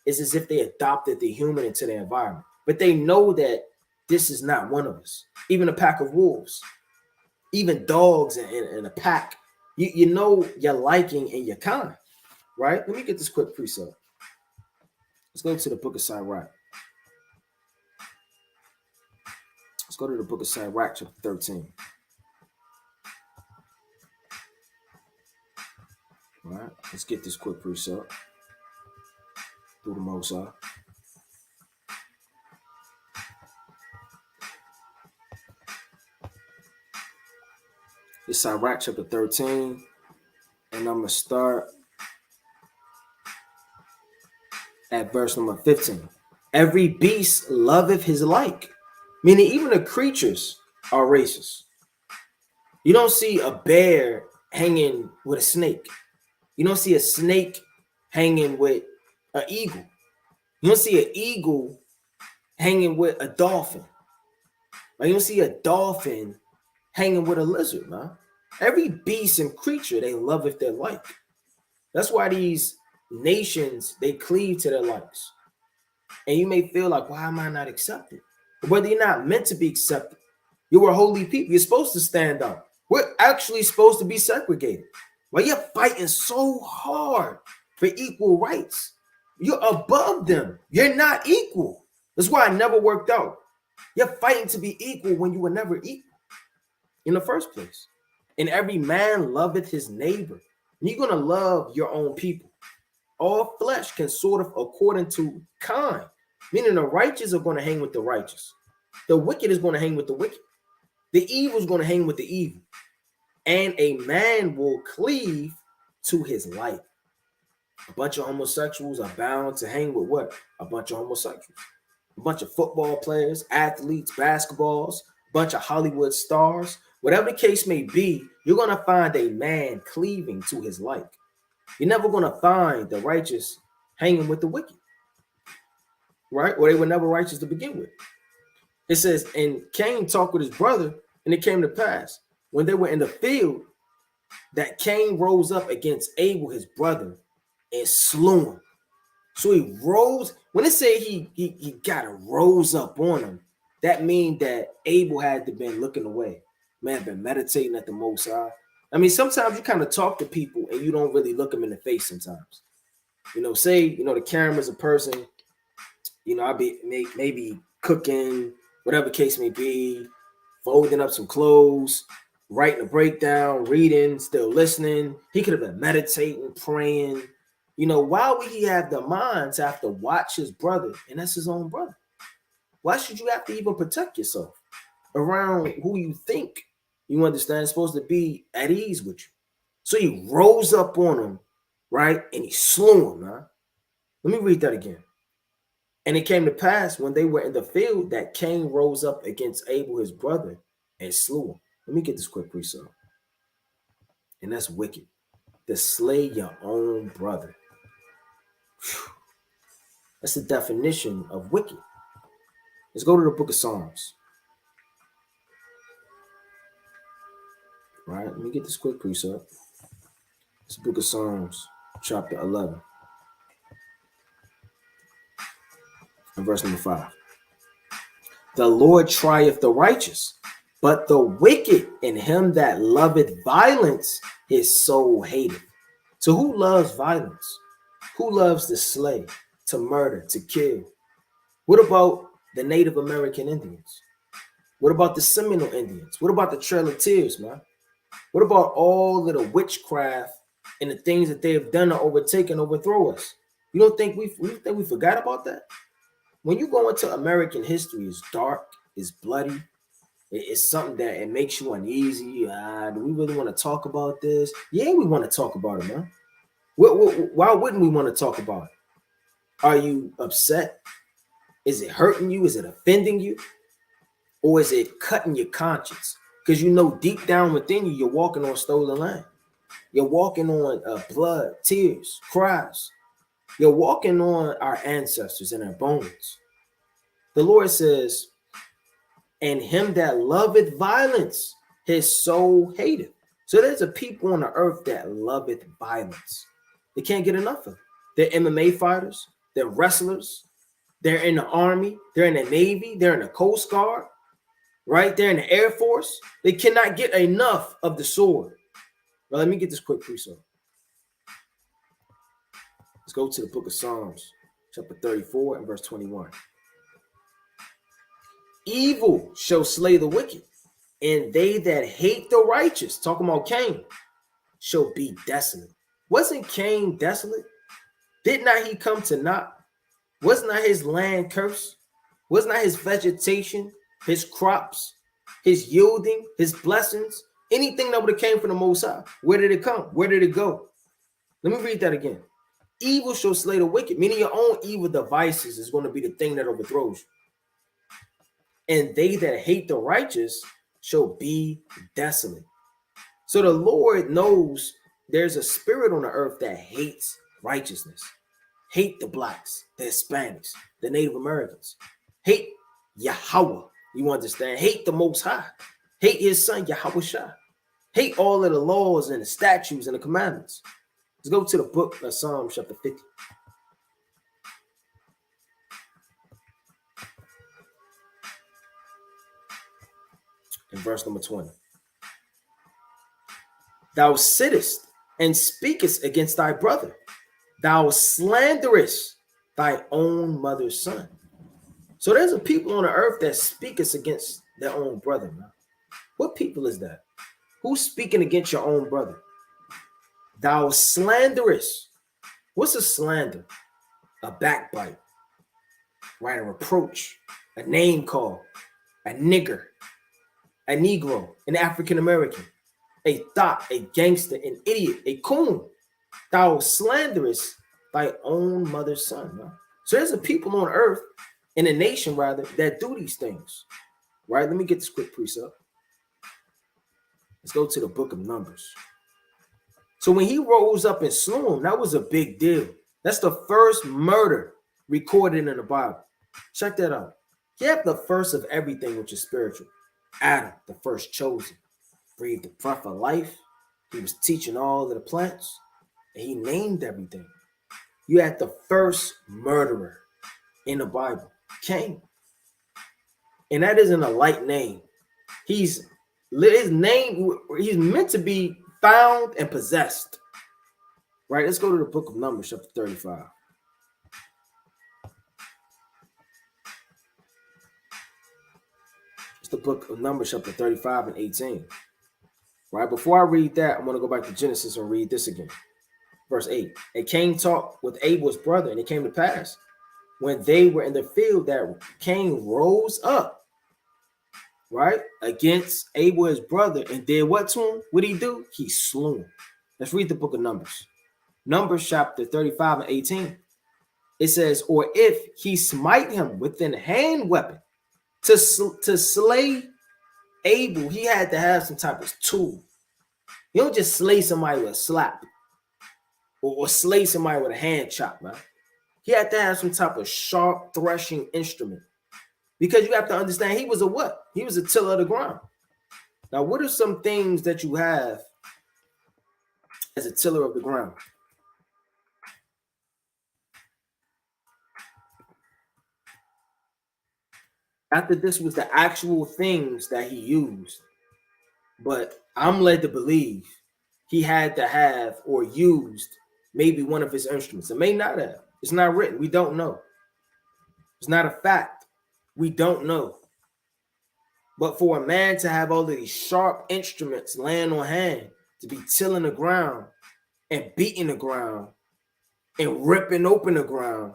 is as if they adopted the human into their environment. But they know that this is not one of us. Even a pack of wolves, even dogs in a pack, you know your liking and your kind, right? Let me get this quick precept. Let's go to the book of Sirach. Let's go to the book of Sirach, chapter 13. All right, let's get this quick precept through the Most High. It's Sirach, chapter 13, and I'm going to start at verse number 15. Every beast loveth his like, meaning even the creatures are racist. You don't see a bear hanging with a snake. You don't see a snake hanging with an eagle. You don't see an eagle hanging with a dolphin. Like you don't see a dolphin hanging with a lizard, man. Every beast and creature they love if they're like. That's why these nations, they cleave to their likes. And you may feel like, why am I not accepted? But whether you're not meant to be accepted, you are holy people. You're supposed to stand up. We're actually supposed to be segregated. Well, you're fighting so hard for equal rights. You're above them. You're not equal. That's why it never worked out. You're fighting to be equal when you were never equal in the first place. And every man loveth his neighbor. And you're going to love your own people. All flesh can sort of according to kind, meaning the righteous are going to hang with the righteous. The wicked is going to hang with the wicked. The evil is going to hang with the evil. And a man will cleave to his like. A bunch of homosexuals are bound to hang with what? A bunch of homosexuals. A bunch of football players, athletes, basketballs, a bunch of Hollywood stars. Whatever the case may be, you're going to find a man cleaving to his like. You're never going to find the righteous hanging with the wicked, right? Or they were never righteous to begin with. It says, and Cain talked with his brother, and it came to pass when they were in the field that Cain rose up against Abel, his brother, and slew him. So he rose. When it say he got a rose up on him, that means that Abel had to been looking away. Man, been meditating at the Most High. I mean, sometimes you kind of talk to people and you don't really look them in the face sometimes. You know, say, you know, the camera's a person, you know, I'll be maybe cooking, whatever case may be, folding up some clothes, writing a breakdown, reading, still listening. He could have been meditating, praying. You know, why would he have the mind to have to watch his brother? And that's his own brother. Why should you have to even protect yourself around who you think, you understand, is supposed to be at ease with you? So he rose up on him, right? And he slew him, man. Let me read that again. And it came to pass when they were in the field that Cain rose up against Abel, his brother, and slew him. Let me get this quick precept. And that's wicked. To slay your own brother. Whew. That's the definition of wicked. Let's go to the book of Psalms. All right, let me get this quick precept. It's the book of Psalms, chapter 11. And verse number 5. The Lord trieth the righteous, but the wicked and him that loveth violence, his soul hateth. So who loves violence? Who loves to slay, to murder, to kill? What about the Native American Indians? What about the Seminole Indians? What about the Trail of Tears, man? What about all of the witchcraft and the things that they have done to overtake and overthrow us? You don't think we forgot about that? When you go into American history, it's dark, it's bloody, it's something that it makes you uneasy. Do we really want to talk about this? Yeah, we want to talk about it, man. Why wouldn't we want to talk about it? Are you upset? Is it hurting you? Is it offending you? Or is it cutting your conscience? Because you know deep down within you, you're walking on stolen land. You're walking on blood, tears, cries. You're walking on our ancestors and our bones. The Lord says, and him that loveth violence, his soul hateth. So there's a people on the earth that loveth violence. They can't get enough of it. They're MMA fighters. They're wrestlers. They're in the Army, they're in the Navy, they're in the Coast Guard, right? They're in the Air Force. They cannot get enough of the sword. Now, let me get this quick precept. Let's go to the book of Psalms, chapter 34 and verse 21. Evil shall slay the wicked, and they that hate the righteous, talking about Cain, shall be desolate. Wasn't Cain desolate? Did not he come to naught? Was not his land cursed? Was not his vegetation, his crops, his yielding, his blessings, anything that would have came from the Most High? Where did it come? Where did it go? Let me read that again. Evil shall slay the wicked, meaning your own evil devices is going to be the thing that overthrows you. And they that hate the righteous shall be desolate. So the Lord knows there's a spirit on the earth that hates righteousness. Hate the blacks, the Hispanics, the Native Americans. Hate Yahweh, you understand? Hate the Most High. Hate his son, Yahweh Shah. Hate all of the laws and the statutes and the commandments. Let's go to the book of Psalms, chapter 50. In verse number 20. Thou sittest and speakest against thy brother. Thou slanderest thy own mother's son. So there's a people on the earth that speaketh against their own brother, man. What people is that? Who's speaking against your own brother? Thou slanderest. What's a slander? A backbite, right? A reproach, a name call, a nigger, a Negro, an African American, a thought, a gangster, an idiot, a coon. Thou slanderest thy own mother's son. Man. So there's a people on earth, in a nation rather, that do these things, right? Let me get this quick precept. Let's go to the book of Numbers. So when he rose up and slew him, that was a big deal. That's the first murder recorded in the Bible. Check that out. He had the first of everything which is spiritual. Adam, the first chosen, breathed the breath of life. He was teaching all of the plants, and he named everything. You had the first murderer in the Bible, Cain. And that isn't a light name. His name, he's meant to be found and possessed. Right? Let's go to the book of Numbers, chapter 35. It's the book of Numbers, chapter 35 and 18. Right? Before I read that, I'm going to go back to Genesis and read this again. Verse 8. And Cain talked with Abel's brother, and it came to pass when they were in the field that Cain rose up, right, against Abel, his brother, and did what to him? What did he do? He slew him. Let's read the book of Numbers. Numbers chapter 35 and 18. It says, or if he smite him with an hand weapon to slay Abel, he had to have some type of tool. You don't just slay somebody with a slap or slay somebody with a hand chop, man. He had to have some type of sharp threshing instrument, because you have to understand he was a what? He was a tiller of the ground. Now, what are some things that you have as a tiller of the ground? After this was the actual things that he used, but I'm led to believe he had to have or used maybe one of his instruments. It may not have. It's not written. We don't know. It's not a fact. We don't know. But for a man to have all of these sharp instruments laying on hand, to be tilling the ground and beating the ground and ripping open the ground,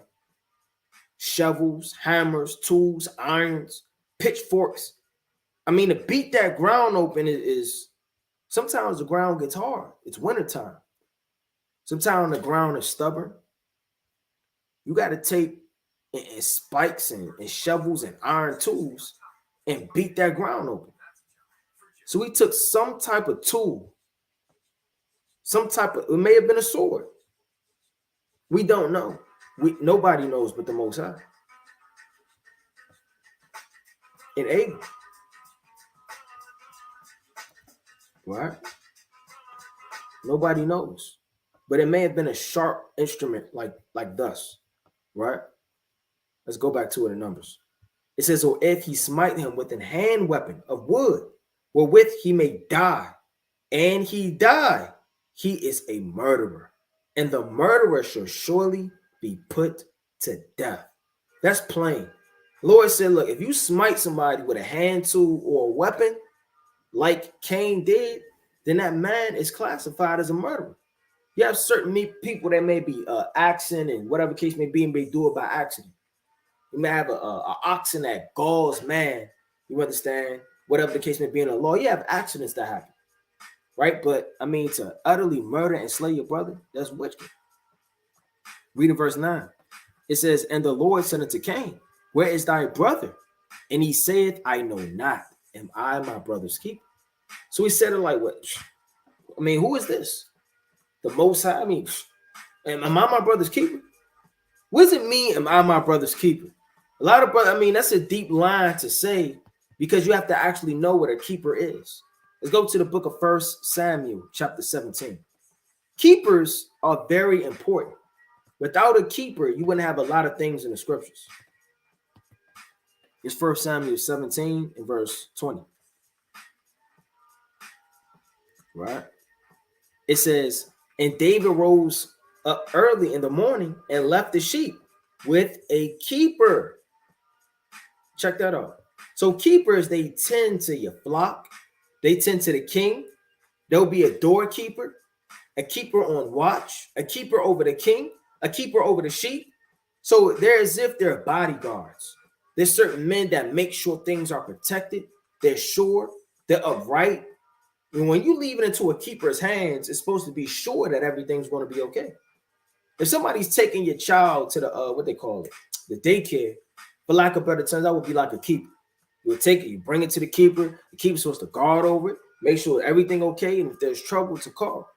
shovels, hammers, tools, irons, pitchforks. I mean, to beat that ground open is sometimes the ground gets hard. It's wintertime. Sometimes the ground is stubborn. You got to take and spikes and shovels and iron tools and beat that ground open. So we took some type of tool, it may have been a sword. We don't know. Nobody knows but the Most High. And Abel. Right? Nobody knows. But it may have been a sharp instrument like thus. Right? Let's go back to it in Numbers. It says, so if he smite him with an hand weapon of wood, wherewith he may die, and he die, he is a murderer, and the murderer shall surely be put to death. That's plain. Lord said, look, if you smite somebody with a hand tool or a weapon, like Cain did, then that man is classified as a murderer. You have certain people that may be accident and whatever case may be, and may do it by accident. You may have a oxen that galls man. You understand? Whatever the case may be in the law, you have accidents that happen, right? But I mean, to utterly murder and slay your brother, that's wicked. Reading verse 9. It says, and the Lord said unto Cain, where is thy brother? And he said, I know not. Am I my brother's keeper? So he said it like, what? I mean, who is this? The Most High? I mean, am I my brother's keeper? What does it mean, am I my brother's keeper? A lot of brothers, I mean, that's a deep line to say because you have to actually know what a keeper is. Let's go to the book of 1 Samuel, chapter 17. Keepers are very important. Without a keeper, you wouldn't have a lot of things in the scriptures. It's 1 Samuel 17 and verse 20. Right? It says, and David rose up early in the morning and left the sheep with a keeper. Check that out. So keepers, they tend to your flock. They tend to the king. There'll be a doorkeeper, a keeper on watch, a keeper over the king, a keeper over the sheep. So they're as if they're bodyguards. There's certain men that make sure things are protected. They're sure. They're upright. And when you leave it into a keeper's hands, it's supposed to be sure that everything's going to be okay. If somebody's taking your child to the, what they call it, the daycare, for lack of better terms, that would be like a keeper. You would take it, you bring it to the keeper. The keeper's supposed to guard over it, make sure everything okay, and if there's trouble, to call.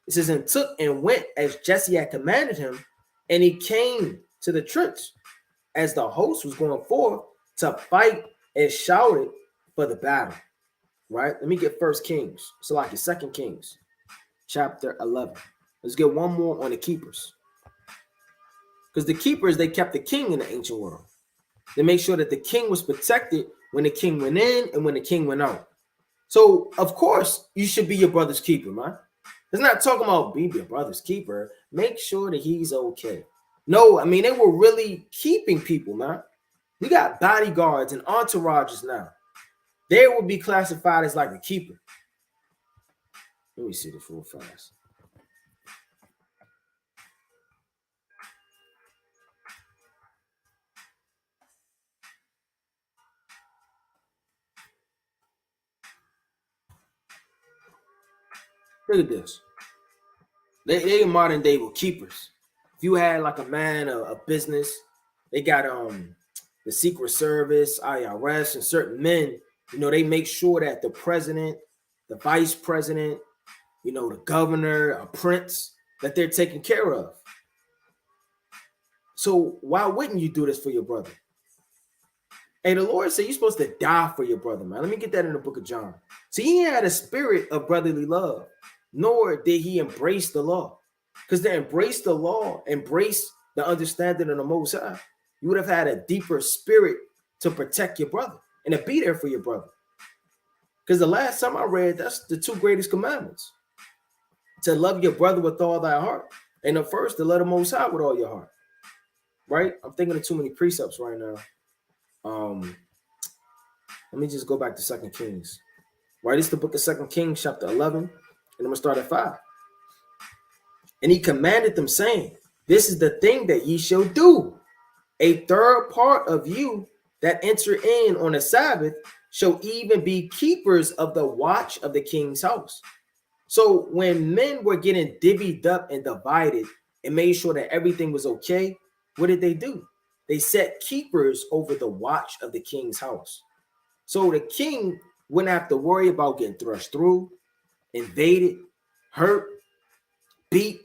It says, and took and went as Jesse had commanded him, and he came to the trench as the host was going forth to fight and shouted for the battle. Right? Let me get First Kings. So like Second Kings, chapter 11. Let's get one more on the keepers. Because the keepers, they kept the king in the ancient world. They made sure that the king was protected when the king went in and when the king went out. So, of course, you should be your brother's keeper, man. It's not talking about be your brother's keeper. Make sure that he's okay. No, I mean, they were really keeping people, man. We got bodyguards and entourages now. They would be classified as like a keeper. Let me see this real fast. Look at this. They in modern day were keepers. If you had like a man, a business, they got the Secret Service, IRS, and certain men, you know, they make sure that the president, the vice president, you know, the governor, a prince, that they're taken care of. So why wouldn't you do this for your brother? Hey, the Lord said you're supposed to die for your brother, man. Let me get that in the book of John. See, he had a spirit of brotherly love, nor did he embrace the law. Because to embrace the law, embrace the understanding of the Most High, you would have had a deeper spirit to protect your brother and to be there for your brother. Because the last time I read, that's the two greatest commandments. To love your brother with all thy heart. And the first, to love the Most High with all your heart. Right? I'm thinking of too many precepts right now. Let me just go back to 2 Kings. Right? It's the book of 2 Kings, chapter 11. And I'm going to start at 5. And he commanded them, saying, this is the thing that ye shall do. A third part of you that enter in on the Sabbath shall even be keepers of the watch of the king's house. So when men were getting divvied up and divided and made sure that everything was okay, what did they do? They set keepers over the watch of the king's house. So the king wouldn't have to worry about getting thrust through, invaded, hurt, beat,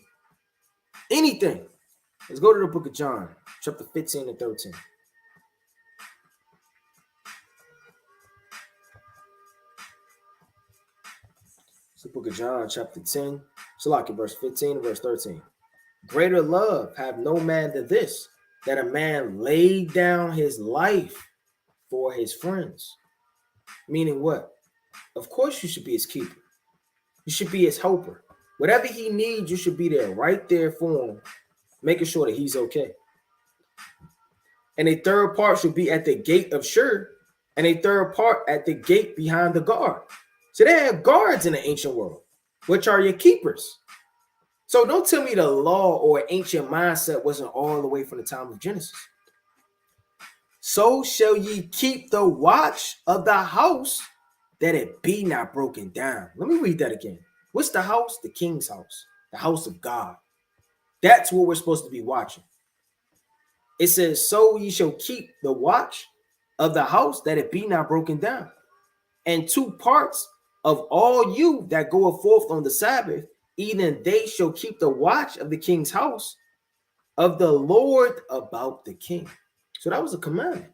anything. Let's go to the book of John, chapter 15 and 13. It's the book of John, chapter 10. So like verse 15 and verse 13. Greater love have no man than this, that a man laid down his life for his friends. Meaning what? Of course you should be his keeper. You should be his helper. Whatever he needs, you should be there, right there for him, making sure that he's okay. And a third part should be at the gate of Shur, and a third part at the gate behind the guard. So they have guards in the ancient world, which are your keepers. So don't tell me the law or ancient mindset wasn't all the way from the time of Genesis. So shall ye keep the watch of the house, that it be not broken down. Let me read that again. What's the house? The king's house, the house of God. That's what we're supposed to be watching. It says, so ye shall keep the watch of the house, that it be not broken down. And two parts of all you that go forth on the Sabbath, even they shall keep the watch of the king's house of the Lord about the king. So that was a commandment.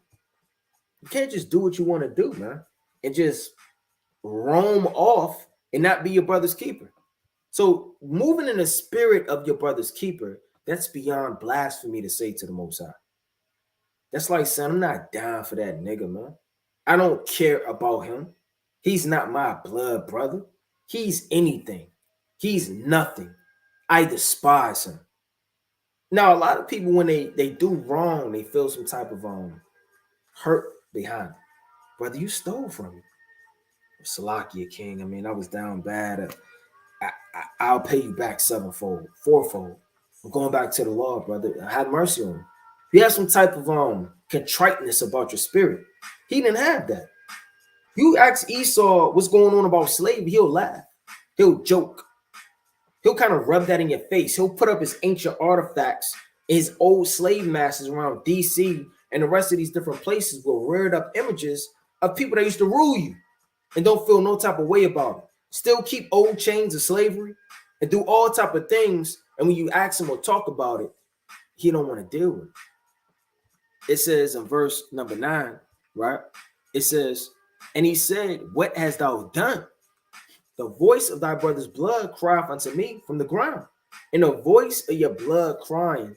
You can't just do what you want to do, man, and just roam off and not be your brother's keeper. So moving in the spirit of your brother's keeper, that's beyond blasphemy to say to the Most High. That's like saying, I'm not down for that nigga, man. I don't care about him. He's not my blood brother. He's anything. He's nothing. I despise him. Now, a lot of people, when they do wrong, they feel some type of hurt behind it. Brother, you stole from me. Salakia, king. I mean, I was down bad. I'll pay you back sevenfold, fourfold. I'm going back to the law, brother. Have mercy on me. You have some type of contriteness about your spirit. He didn't have that. You ask Esau what's going on about slavery, he'll laugh. He'll joke. He'll kind of rub that in your face. He'll put up his ancient artifacts, his old slave masters around DC and the rest of these different places with reared up images of people that used to rule you and don't feel no type of way about it. Still keep old chains of slavery and do all type of things. And when you ask him or talk about it, he don't want to deal with it. It says in verse number 9, right? It says, and he said, what hast thou done? The voice of thy brother's blood crieth unto me from the ground. And the voice of your blood crying,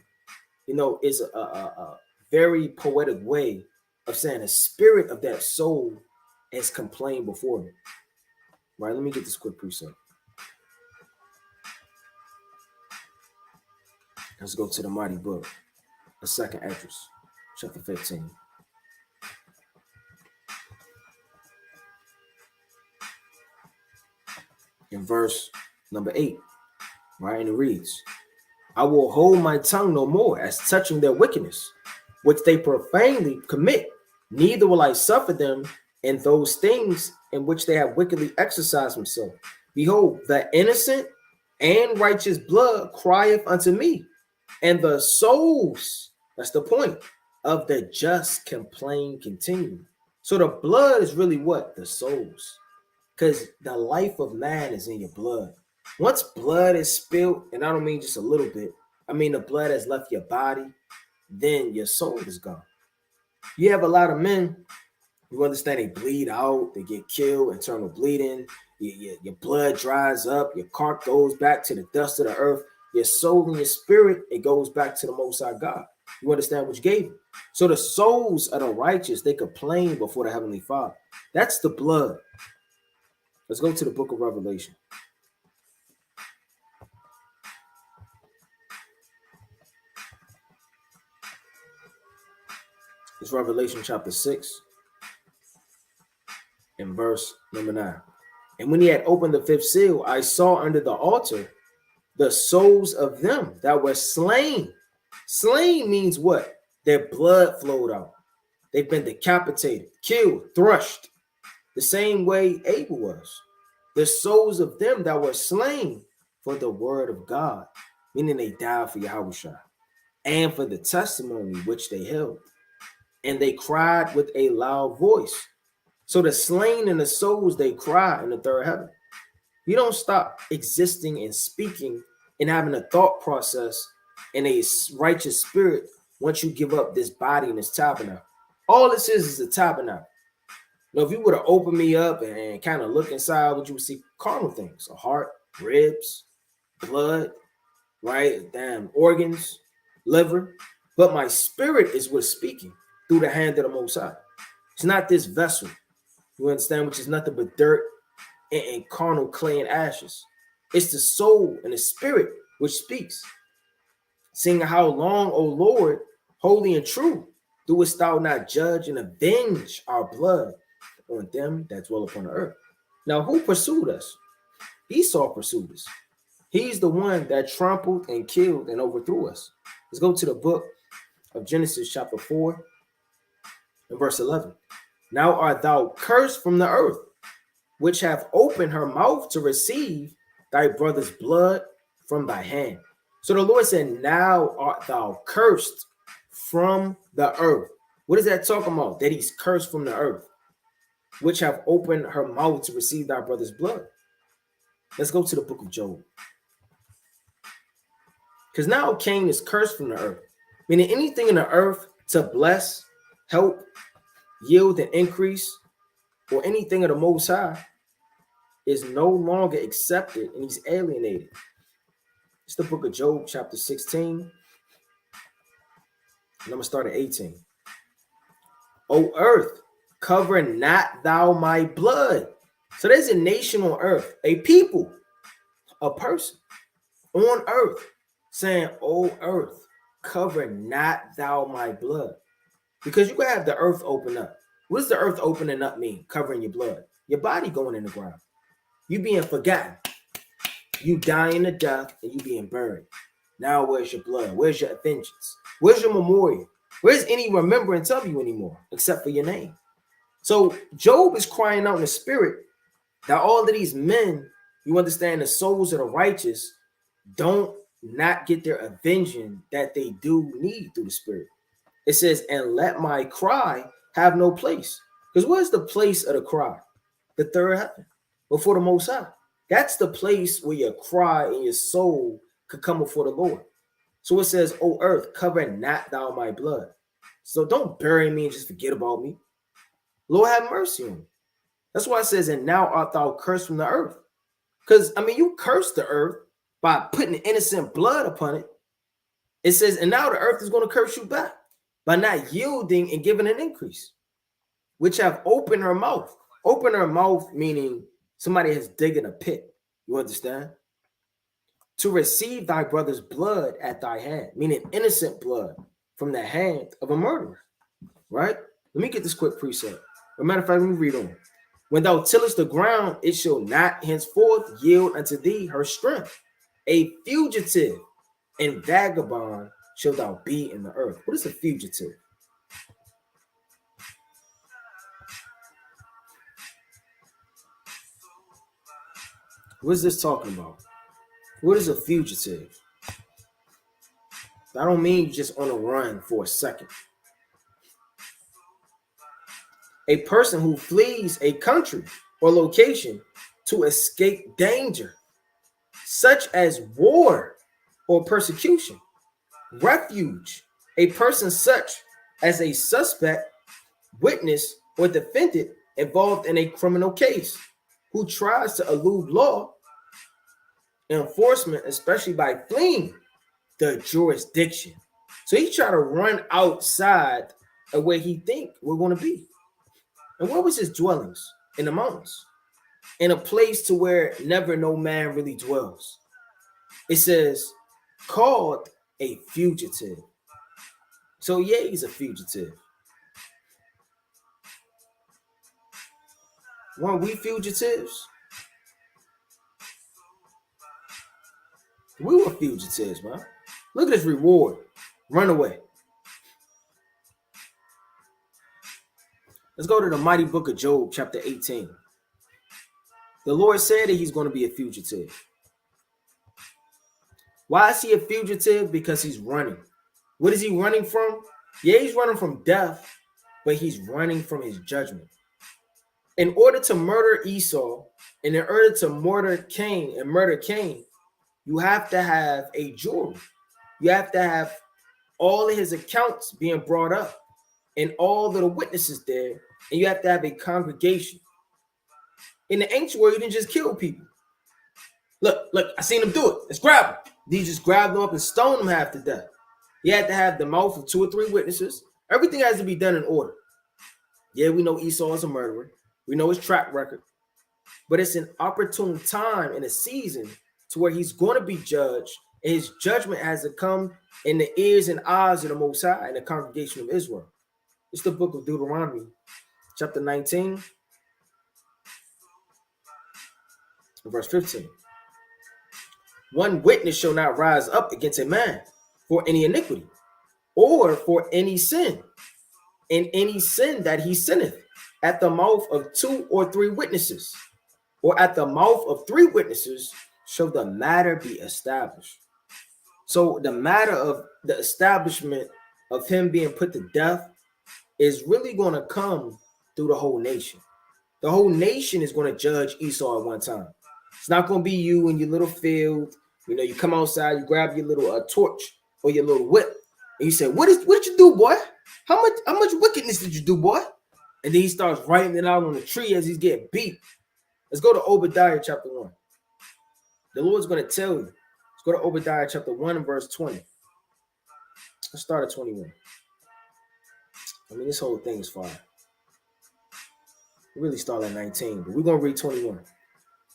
is a very poetic way of saying the spirit of that soul has complained before me. Right? Let me get this quick precept. Let's go to the mighty book, the second Esdras, chapter 15. In verse number 8, right? And it reads, I will hold my tongue no more as touching their wickedness, which they profanely commit, neither will I suffer them in those things in which they have wickedly exercised themselves. Behold, the innocent and righteous blood crieth unto me, and the souls, that's the point, of the just complain continually. So the blood is really what? The souls. Because the life of man is in your blood. Once blood is spilled, and I don't mean just a little bit, I mean the blood has left your body, then your soul is gone. You have a lot of men, you understand, they bleed out, they get killed, internal bleeding, your blood dries up, your cark goes back to the dust of the earth, your soul and your spirit, it goes back to the Most High God. You understand what you gave him. So the souls of the righteous, they complain before the Heavenly Father. That's the blood. Let's go to the book of Revelation. It's Revelation chapter 6 and verse number 9. And when he had opened the fifth seal, I saw under the altar the souls of them that were slain. Slain means what? Their blood flowed out. They've been decapitated, killed, thrust, the same way Abel was. The souls of them that were slain for the word of God, meaning they died for Yahushua, and for the testimony which they held. And they cried with a loud voice. So the slain and the souls, they cry in the third heaven. You don't stop existing and speaking and having a thought process in a righteous spirit once you give up this body and this tabernacle. All this is a tabernacle. Now, if you were to open me up and kind of look inside, what you would see carnal things, a heart, ribs, blood, right? Damn, organs, liver. but my spirit is what's speaking through the hand of the Most High. It's not this vessel, you understand, which is nothing but dirt and carnal clay and ashes. It's the soul and the spirit which speaks. Seeing how long, O Lord, holy and true, doest thou not judge and avenge our blood on them that dwell upon the earth? Now, who pursued us? Esau pursued us. He's the one that trampled and killed and overthrew us. Let's go to the book of Genesis chapter 4 and verse 11. Now art thou cursed from the earth, which hath opened her mouth to receive thy brother's blood from thy hand. So the Lord said, now art thou cursed from the earth. What is that talking about? That he's cursed from the earth, which have opened her mouth to receive thy brother's blood. Let's go to the book of Job. Because now Cain is cursed from the earth, meaning anything in the earth to bless, help, yield, and increase, or anything of the Most High is no longer accepted, and he's alienated. It's the book of Job, chapter 16. And I'm going to start at 18. O earth, cover not thou my blood. So there's a nation on earth, a people, a person on earth saying, O earth, cover not thou my blood. Because you can have the earth open up. What does the earth opening up mean? Covering your blood. Your body going in the ground. You being forgotten. You dying to death and you being buried. Now where's your blood? Where's your vengeance? Where's your memorial? Where's any remembrance of you anymore except for your name? So Job is crying out in the spirit that all of these men, you understand, the souls of the righteous don't not get their avenging that they do need through the spirit. It says, and let my cry have no place. Because where's the place of the cry? The third heaven, before the Most High. That's the place where your cry and your soul could come before the Lord. So it says, O earth, cover not thou my blood. So don't bury me and just forget about me. Lord, have mercy on me. That's why it says, and now art thou cursed from the earth. Because, I mean, you cursed the earth by putting innocent blood upon it. It says, and now the earth is going to curse you back by not yielding and giving an increase, which have opened her mouth. Open her mouth, meaning somebody has digged a pit. You understand? To receive thy brother's blood at thy hand, meaning innocent blood from the hand of a murderer. Right? Let me get this quick precept. As a matter of fact, let me read on. When thou tillest the ground, it shall not henceforth yield unto thee her strength. A fugitive and vagabond shall thou be in the earth. What is a fugitive? What is this talking about? What is a fugitive? I don't mean just on a run for a second. A person who flees a country or location to escape danger, such as war or persecution. Refuge, a person such as a suspect, witness, or defendant involved in a criminal case who tries to elude law enforcement, especially by fleeing the jurisdiction. So he tried to run outside of where he think we're going to be. And what was his dwellings? In the mountains, in a place to where never no man really dwells. It says, called a fugitive. So yeah, he's a fugitive. Weren't we fugitives? We were fugitives, man. Look at this reward. Run away. Let's go to the mighty book of Job, chapter 18. The Lord said that he's going to be a fugitive. Why is he a fugitive? Because he's running. What is he running from? Yeah, he's running from death, but he's running from his judgment. In order to murder Esau, and in order to murder Cain, you have to have a jury. You have to have all of his accounts being brought up and all of the witnesses there, and you have to have a congregation. In the ancient world, you didn't just kill people. Look, I seen them do it. Let's grab them. These just grabbed them up and stoned them half to death. He had to have the mouth of 2 or 3 witnesses. Everything has to be done in order. Yeah, we know Esau is a murderer. We know his track record. But it's an opportune time and a season to where he's going to be judged. And his judgment has to come in the ears and eyes of the Most High and the congregation of Israel. It's the book of Deuteronomy, chapter 19, verse 15. One witness shall not rise up against a man for any iniquity or for any sin, in any sin that he sinneth, at the mouth of 2 or 3 witnesses, or at the mouth of 3 witnesses shall the matter be established. So the matter of the establishment of him being put to death is really going to come through the whole nation. The whole nation is going to judge Esau at one time. It's not going to be you in your little field. You know, you come outside, you grab your little torch or your little whip, and you say, "What did you do, boy? How much wickedness did you do, boy?" And then he starts writing it out on the tree as he's getting beat. Let's go to Obadiah chapter 1. The Lord's going to tell you. Let's go to Obadiah chapter 1 and verse 20. Let's start at 21. I mean, this whole thing is fire. We really start at 19, but we're going to read 21.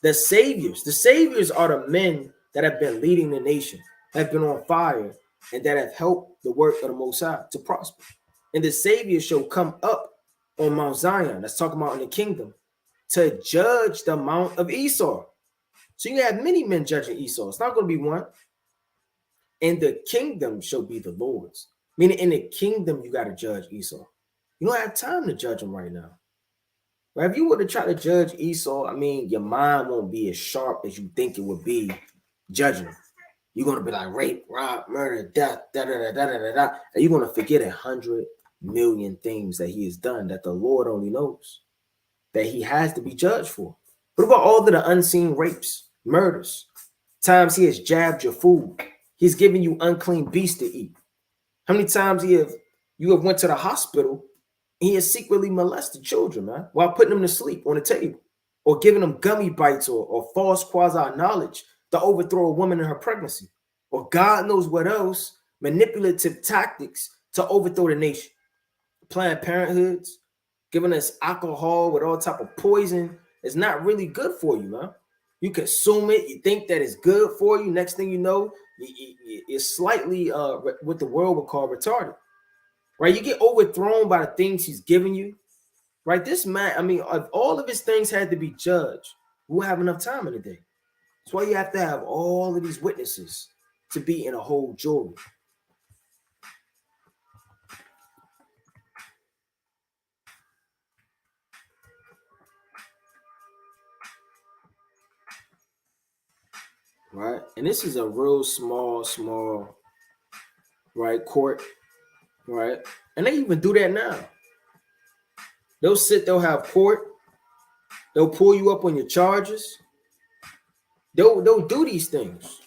The saviors are the men that have been leading the nation, have been on fire, and that have helped the work of the Most High to prosper. And the saviors shall come up on Mount Zion, that's talking about in the kingdom, to judge the mount of Esau. So you have many men judging Esau. It's not going to be one. And the kingdom shall be the Lord's. Meaning in the kingdom, you got to judge Esau. You don't have time to judge him right now. But if you were to try to judge Esau, I mean, your mind won't be as sharp as you think it would be judging him. You're going to be like rape, rob, murder, death, da-da-da-da-da-da-da. And you're going to forget 100 million things that he has done that the Lord only knows, that he has to be judged for. What about all of the unseen rapes, murders, times he has jabbed your food? He's giving you unclean beasts to eat. How many times you have went to the hospital and he has secretly molested children, man, while putting them to sleep on the table, or giving them gummy bites or false quasi-knowledge to overthrow a woman in her pregnancy, or God knows what else, manipulative tactics to overthrow the nation. Planned Parenthoods, giving us alcohol with all type of poison is not really good for you, man. You consume it, you think that it's good for you. Next thing you know, it's slightly what the world would call retarded, right? You get overthrown by the things he's giving you, right? This man, I mean, if all of his things had to be judged, we'll have enough time in the day. That's why you have to have all of these witnesses to be in a whole jury. Right? And this is a real small, right, court, right? And they even do that now. They'll have court. They'll pull you up on your charges. They'll do these things.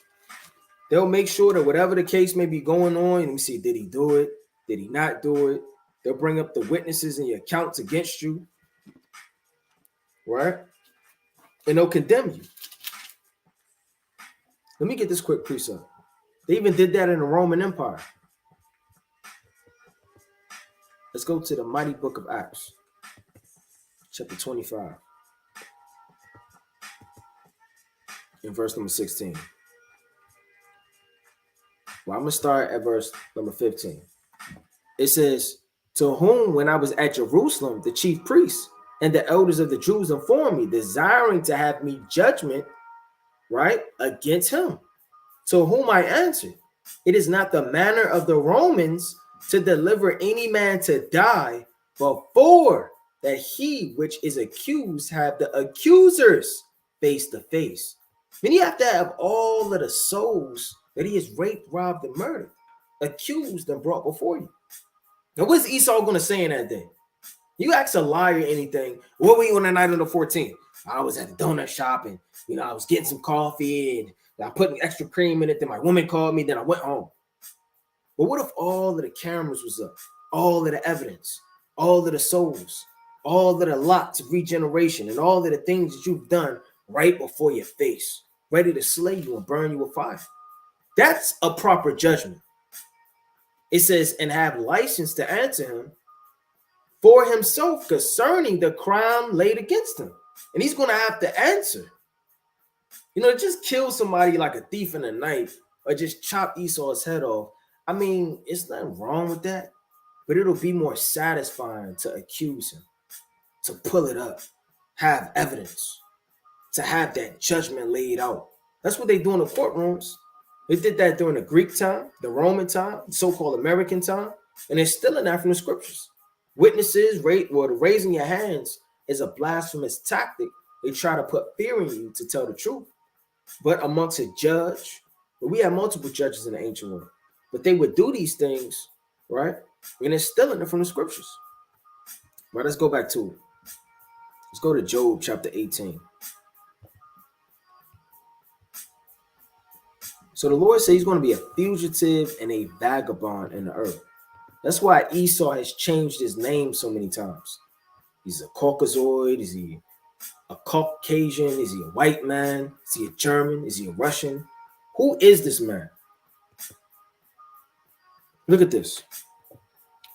They'll make sure that whatever the case may be going on, let me see, did he do it? Did he not do it? They'll bring up the witnesses and your accounts against you, right? And they'll condemn you. Let me get this quick precept. They even did that in the Roman Empire. Let's go to the mighty book of Acts, chapter 25, in verse number 16. Well, I'm going to start at verse number 15. It says, to whom, when I was at Jerusalem, the chief priests and the elders of the Jews informed me, desiring to have me judgment, right, against him. To whom I answered, it is not the manner of the Romans to deliver any man to die before that he which is accused have the accusers face to face. Then you have to have all of the souls that he has raped, robbed, and murdered, accused and brought before you. Now, what's Esau going to say in that day? You ask a liar anything. What were you on the night of the 14th? I was at the donut shop and, I was getting some coffee and I put extra cream in it. Then my woman called me. Then I went home. But what if all of the cameras was up? All of the evidence, all of the souls, all of the lots of regeneration, and all of the things that you've done right before your face, ready to slay you and burn you with fire. That's a proper judgment. It says, and have license to answer him for himself concerning the crime laid against him. And he's going to have to answer. You know, just kill somebody like a thief in the night or just chop Esau's head off. I mean, it's nothing wrong with that, but it'll be more satisfying to accuse him, to pull it up, have evidence, to have that judgment laid out. That's what they do in the courtrooms. They did that during the Greek time, the Roman time, so-called American time, and they're still in that from the scriptures. Witnesses, raising your hands is a blasphemous tactic. They try to put fear in you to tell the truth. But amongst a judge, we have multiple judges in the ancient world, but they would do these things, right? And it's still in it from the scriptures. Right, let's go back to it. Let's go to Job chapter 18. So the Lord said he's going to be a fugitive and a vagabond in the earth. That's why Esau has changed his name so many times. He's a Caucasoid. Is he a Caucasian? Is he a white man? Is he a German? Is he a Russian? Who is this man? Look at this.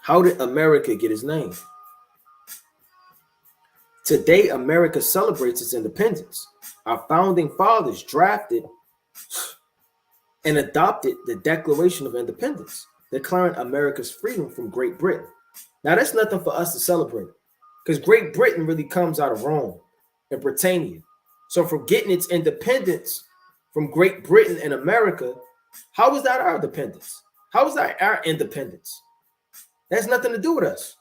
How did America get his name? Today, America celebrates its independence. Our founding fathers drafted and adopted the Declaration of Independence, declaring America's freedom from Great Britain. Now, that's nothing for us to celebrate because Great Britain really comes out of Rome and Britannia. So from getting its independence from Great Britain and America, how is that our independence? How is that our independence? That has nothing to do with us.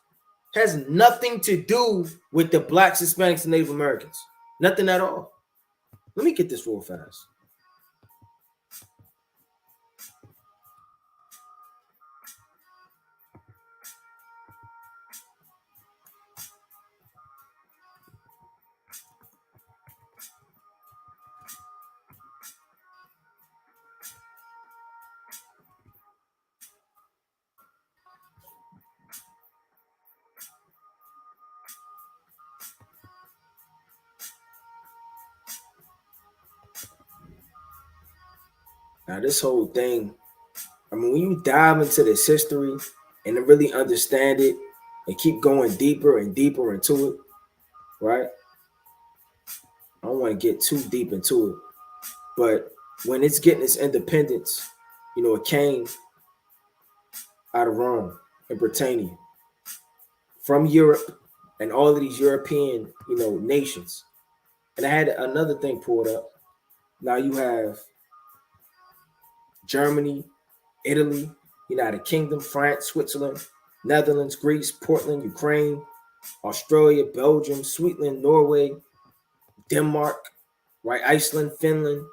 It has nothing to do with the blacks, Hispanics, and Native Americans. Nothing at all. Let me get this real fast. Now, this whole thing, I mean, when you dive into this history and to really understand it and keep going deeper and deeper into it, right? I don't want to get too deep into it, but when it's getting its independence, you know, it came out of Rome and Britannia from Europe and all of these European, you know, nations. And I had another thing pulled up. Now you have Germany, Italy, United Kingdom, France, Switzerland, Netherlands, Greece, Portland, Ukraine, Australia, Belgium, Switzerland, Norway, Denmark, right? Iceland, Finland,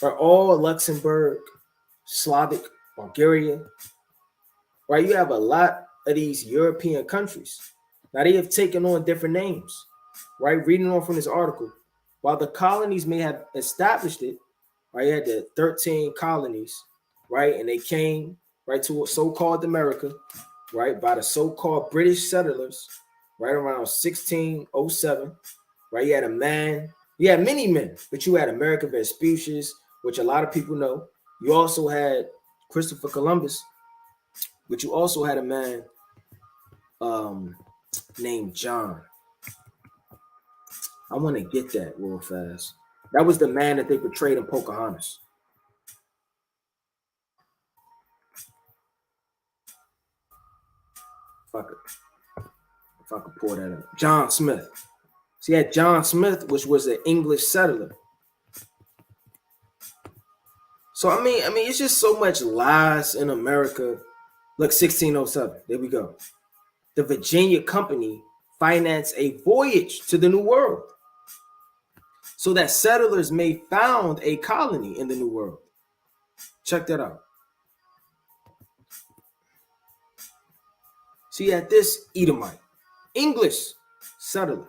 are all Luxembourg, Slavic, Bulgaria, right? You have a lot of these European countries. Now they have taken on different names, right? Reading on from this article, while the colonies may have established it, right? You had the 13 colonies, right? And they came right to so-called America, right? By the so-called British settlers, right around 1607, right? You had a man, you had many men, but you had America Vespucius, which a lot of people know. You also had Christopher Columbus, but you also had a man named John. I want to get that real fast. That was the man that they portrayed in Pocahontas. If I could pull that up. John Smith. So you had John Smith, which was an English settler. So I mean, it's just so much lies in America. Look, 1607. There we go. The Virginia Company financed a voyage to the New World so that settlers may found a colony in the New World. Check that out. So you had this Edomite, English settler.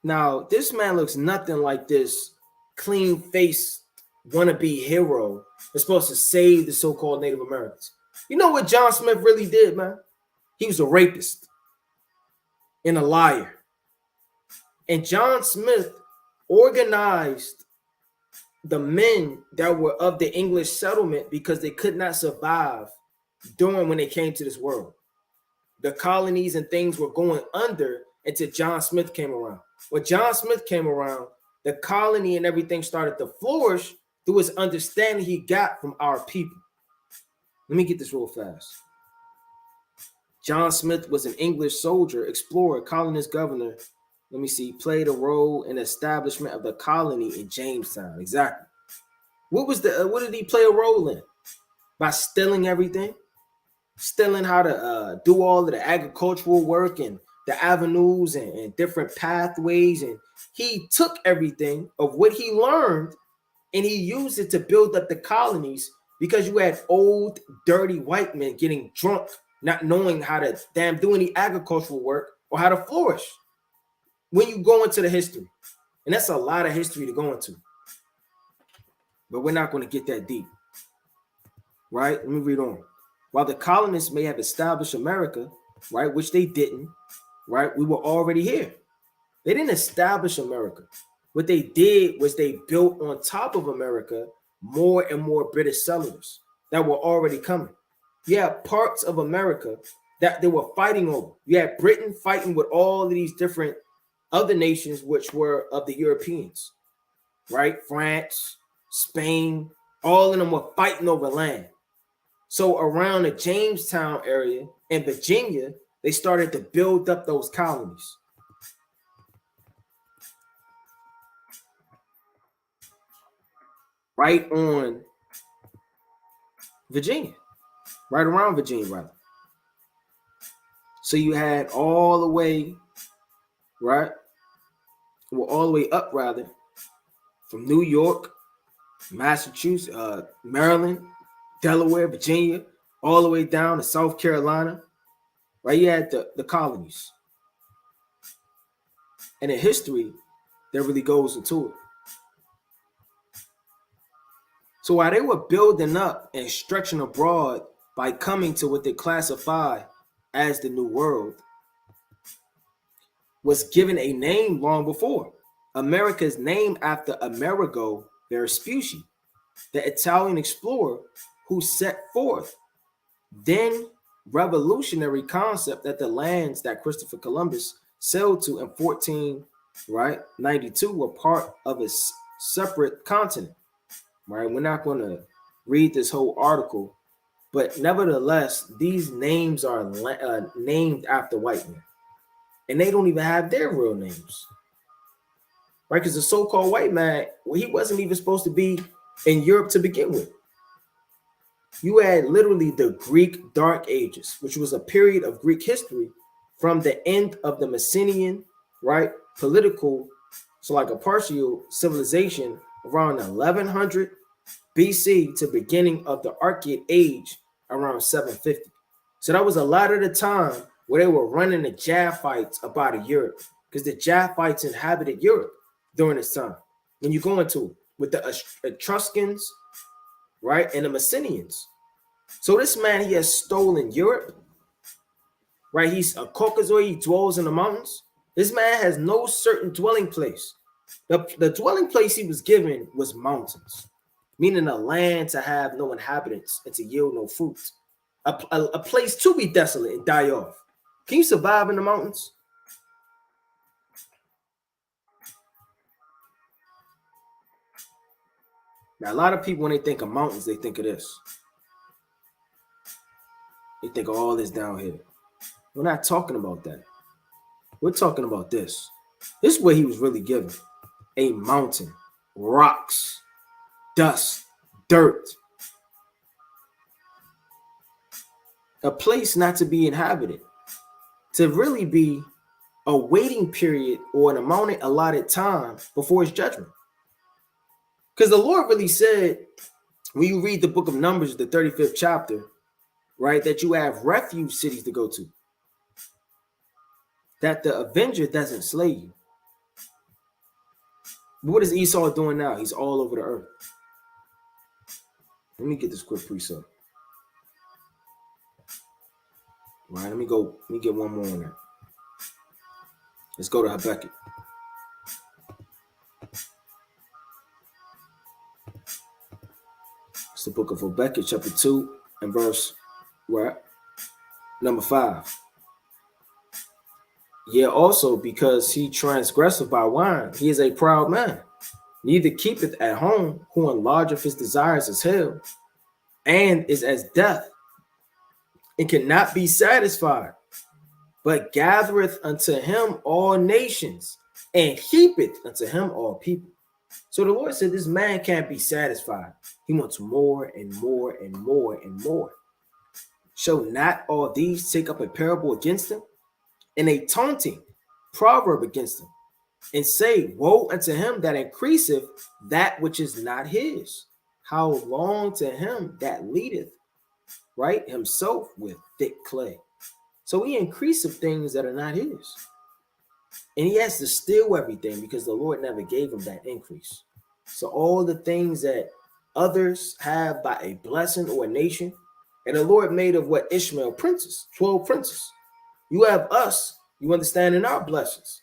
Now, this man looks nothing like this clean-faced wannabe hero that's supposed to save the so-called Native Americans. You know what John Smith really did, man? He was a rapist and a liar. And John Smith organized the men that were of the English settlement because they could not survive during when they came to this world. The colonies and things were going under until John Smith came around. When John Smith came around, the colony and everything started to flourish through his understanding he got from our people. Let me get this real fast. John Smith was an English soldier, explorer, colonist governor. Let me see, played a role in the establishment of the colony in Jamestown. Exactly. What did he play a role in? By stealing everything, stealing how to do all of the agricultural work and the avenues and different pathways. And he took everything of what he learned and he used it to build up the colonies, because you had old, dirty white men getting drunk, not knowing how to do any agricultural work or how to flourish. When you go into the history, and that's a lot of history to go into, but we're not going to get that deep, right? Let me read on. While the colonists may have established America, right, which they didn't, right, we were already here. They didn't establish America. What they did was they built on top of America more and more British settlers that were already coming. You had parts of America that they were fighting over. You had Britain fighting with all of these different other nations, which were of the Europeans, right? France, Spain, all of them were fighting over land. So around the Jamestown area in Virginia, they started to build up those colonies. Right on Virginia, right around Virginia, rather. So you had all the way, right? Well, all the way up, rather, from New York, Massachusetts, Maryland, Delaware, Virginia, all the way down to South Carolina, right? You had the colonies. And in history, that really goes into it. So while they were building up and stretching abroad by coming to what they classify as the New World, was given a name long before. America is named after Amerigo Vespucci, the Italian explorer who set forth then revolutionary concept that the lands that Christopher Columbus sailed to in 1492 were part of a separate continent. Right? We're not going to read this whole article, but nevertheless, these names are named after white men, and they don't even have their real names, right? Because the so-called white man, well, he wasn't even supposed to be in Europe to begin with. You had literally the Greek Dark Ages, which was a period of Greek history from the end of the Mycenaean, right, political, so like a partial civilization around 1100 BC to beginning of the Archaic Age around 750. So that was a lot of the time where they were running the Japhites up out of Europe, because the Japhites inhabited Europe during this time. When you go into it with the Etruscans, right, and the Mycenaeans. So this man, he has stolen Europe, right? He's a Caucasoid, he dwells in the mountains. This man has no certain dwelling place. The dwelling place he was given was mountains, meaning a land to have no inhabitants and to yield no fruit. A place to be desolate and die off. Can you survive in the mountains? Now, a lot of people, when they think of mountains, they think of this. They think of all this down here. We're not talking about that. We're talking about this. This is what he was really given. A mountain, rocks, dust, dirt. A place not to be inhabited. To really be a waiting period or an allotted time before his judgment. Because the Lord really said, when you read the book of Numbers, the 35th chapter, right, that you have refuge cities to go to. That the avenger doesn't slay you. But what is Esau doing now? He's all over the earth. Let me get this quick precept. All right, let me get one more on that. Let's go to Habakkuk. It's the book of Habakkuk, chapter 2, and verse Right. Number 5. Yeah, also because he transgresseth by wine, he is a proud man. Neither keepeth at home, who enlargeth his desires as hell, and is as death, and cannot be satisfied, but gathereth unto him all nations, and heapeth unto him all people. So the Lord said this man can't be satisfied. He wants more and more and more and more. Shall not all these take up a parable against him, and a taunting proverb against him, and say, woe unto him that increaseth that which is not his? How long to him that leadeth, right, himself with thick clay? So he increaseth things that are not his. And he has to steal everything because the Lord never gave him that increase. So all the things that others have by a blessing or a nation, and the Lord made of what Ishmael princes, 12 princes. You have us, you understand, in our blessings,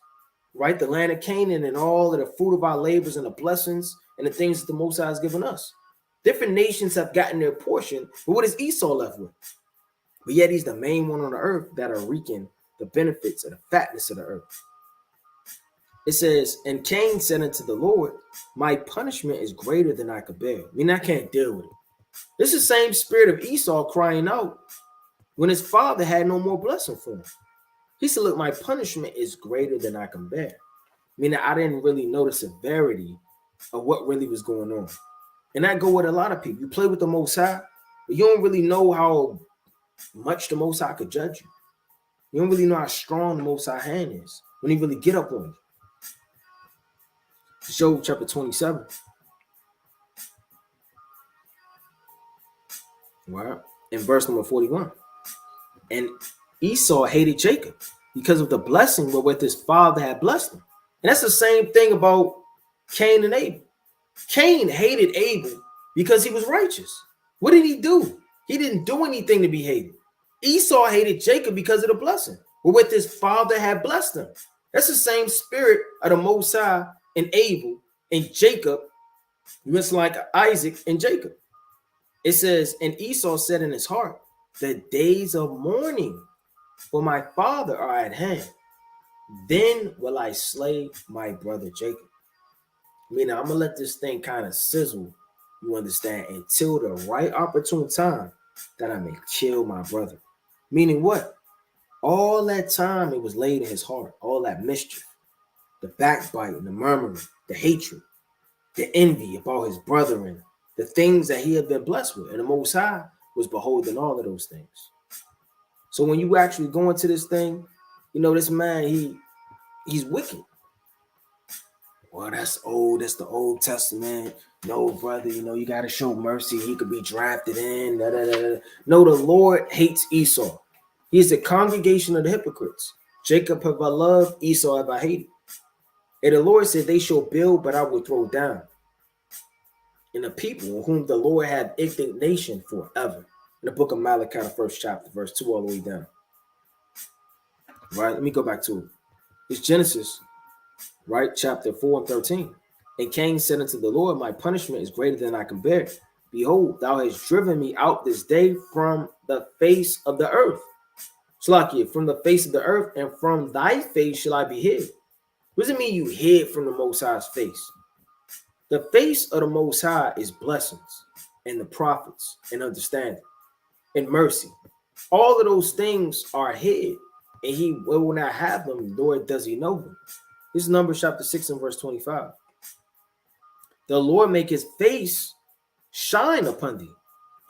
right? The land of Canaan and all of the fruit of our labors and the blessings and the things that the Most High has given us. Different nations have gotten their portion, but what is Esau left with? But yet he's the main one on the earth that are reaping the benefits of the fatness of the earth. It says, and Cain said unto the Lord, my punishment is greater than I could bear. I mean, I can't deal with it. This is the same spirit of Esau crying out when his father had no more blessing for him. He said, look, my punishment is greater than I can bear. Meaning I didn't really know the severity of what really was going on. And I go with a lot of people. You play with the Most High, but you don't really know how much the Most High could judge you. You don't really know how strong the Most High hand is when he really get up on you. Job chapter 27. Right? In verse number 41. And Esau hated Jacob because of the blessing wherewith his father had blessed him. And that's the same thing about Cain and Abel. Cain hated Abel because he was righteous. What did he do? He didn't do anything to be hated. Esau hated Jacob because of the blessing wherewith his father had blessed him. That's the same spirit of the Most High in Abel and Jacob, just like Isaac and Jacob. It says, and Esau said in his heart, the days of mourning for my father are at hand. Then will I slay my brother Jacob. I mean, I'm going to let this thing kind of sizzle, you understand, until the right opportune time that I may kill my brother. Meaning what? All that time it was laid in his heart, all that mischief, the backbiting, the murmuring, the hatred, the envy about his brethren, the things that he had been blessed with. And the Most High was beholding all of those things. So when you actually go into this thing, you know, this man, he's wicked. Well, that's old. That's the Old Testament. No, brother, you know, you got to show mercy. He could be drafted in. Da, da, da, da. No, the Lord hates Esau. He is the congregation of the hypocrites. Jacob have I loved, Esau have I hated. And the Lord said, they shall build, but I will throw down. And the people whom the Lord had indignation forever. In the book of Malachi, the first chapter, verse 2 all the way down. Right? Let me go back to it. It's Genesis, right? Chapter 4 and 13. And Cain said unto the Lord, my punishment is greater than I can bear. Behold, thou hast driven me out this day from the face of the earth. Slakia, from the face of the earth, and from thy face shall I be hid. What does it mean you hid from the Most High's face? The face of the Most High is blessings and the prophets and understanding and mercy. All of those things are hid, and he will not have them, nor does he know them. This is Numbers chapter 6 and verse 25. The Lord make his face shine upon thee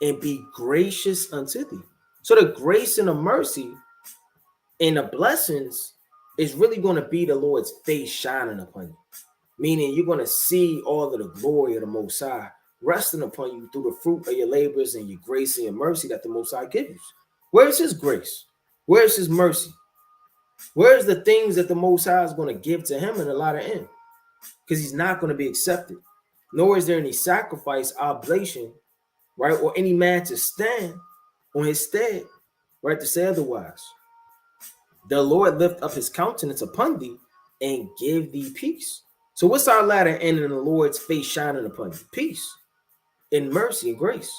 and be gracious unto thee. So the grace and the mercy and the blessings is really going to be the Lord's face shining upon you. Meaning you're going to see all of the glory of the Most High resting upon you through the fruit of your labors and your grace and your mercy that the Most High gives you. Where is his grace? Where is his mercy? Where is the things that the Most High is going to give to him in the latter end? Because he's not going to be accepted. Nor is there any sacrifice, oblation, right? Or any man to stand on his stead, right? To say otherwise. The Lord lift up his countenance upon thee and give thee peace. So what's our latter end in the Lord's face shining upon you? Peace and mercy and grace.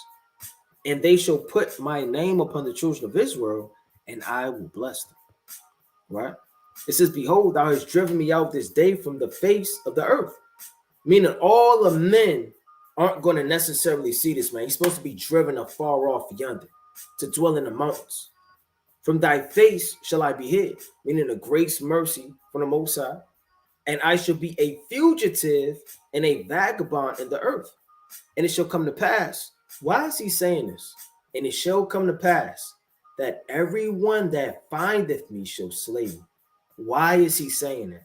and they shall put my name upon the children of Israel, and I will bless them. Right? It says, behold, thou hast driven me out this day from the face of the earth. Meaning all the men aren't going to necessarily see this man. He's supposed to be driven afar off yonder to dwell in the mountains. From thy face shall I be hid, meaning a grace, mercy from the Most High. And I shall be a fugitive and a vagabond in the earth. And it shall come to pass. Why is he saying this? And it shall come to pass that everyone that findeth me shall slay me. Why is he saying that?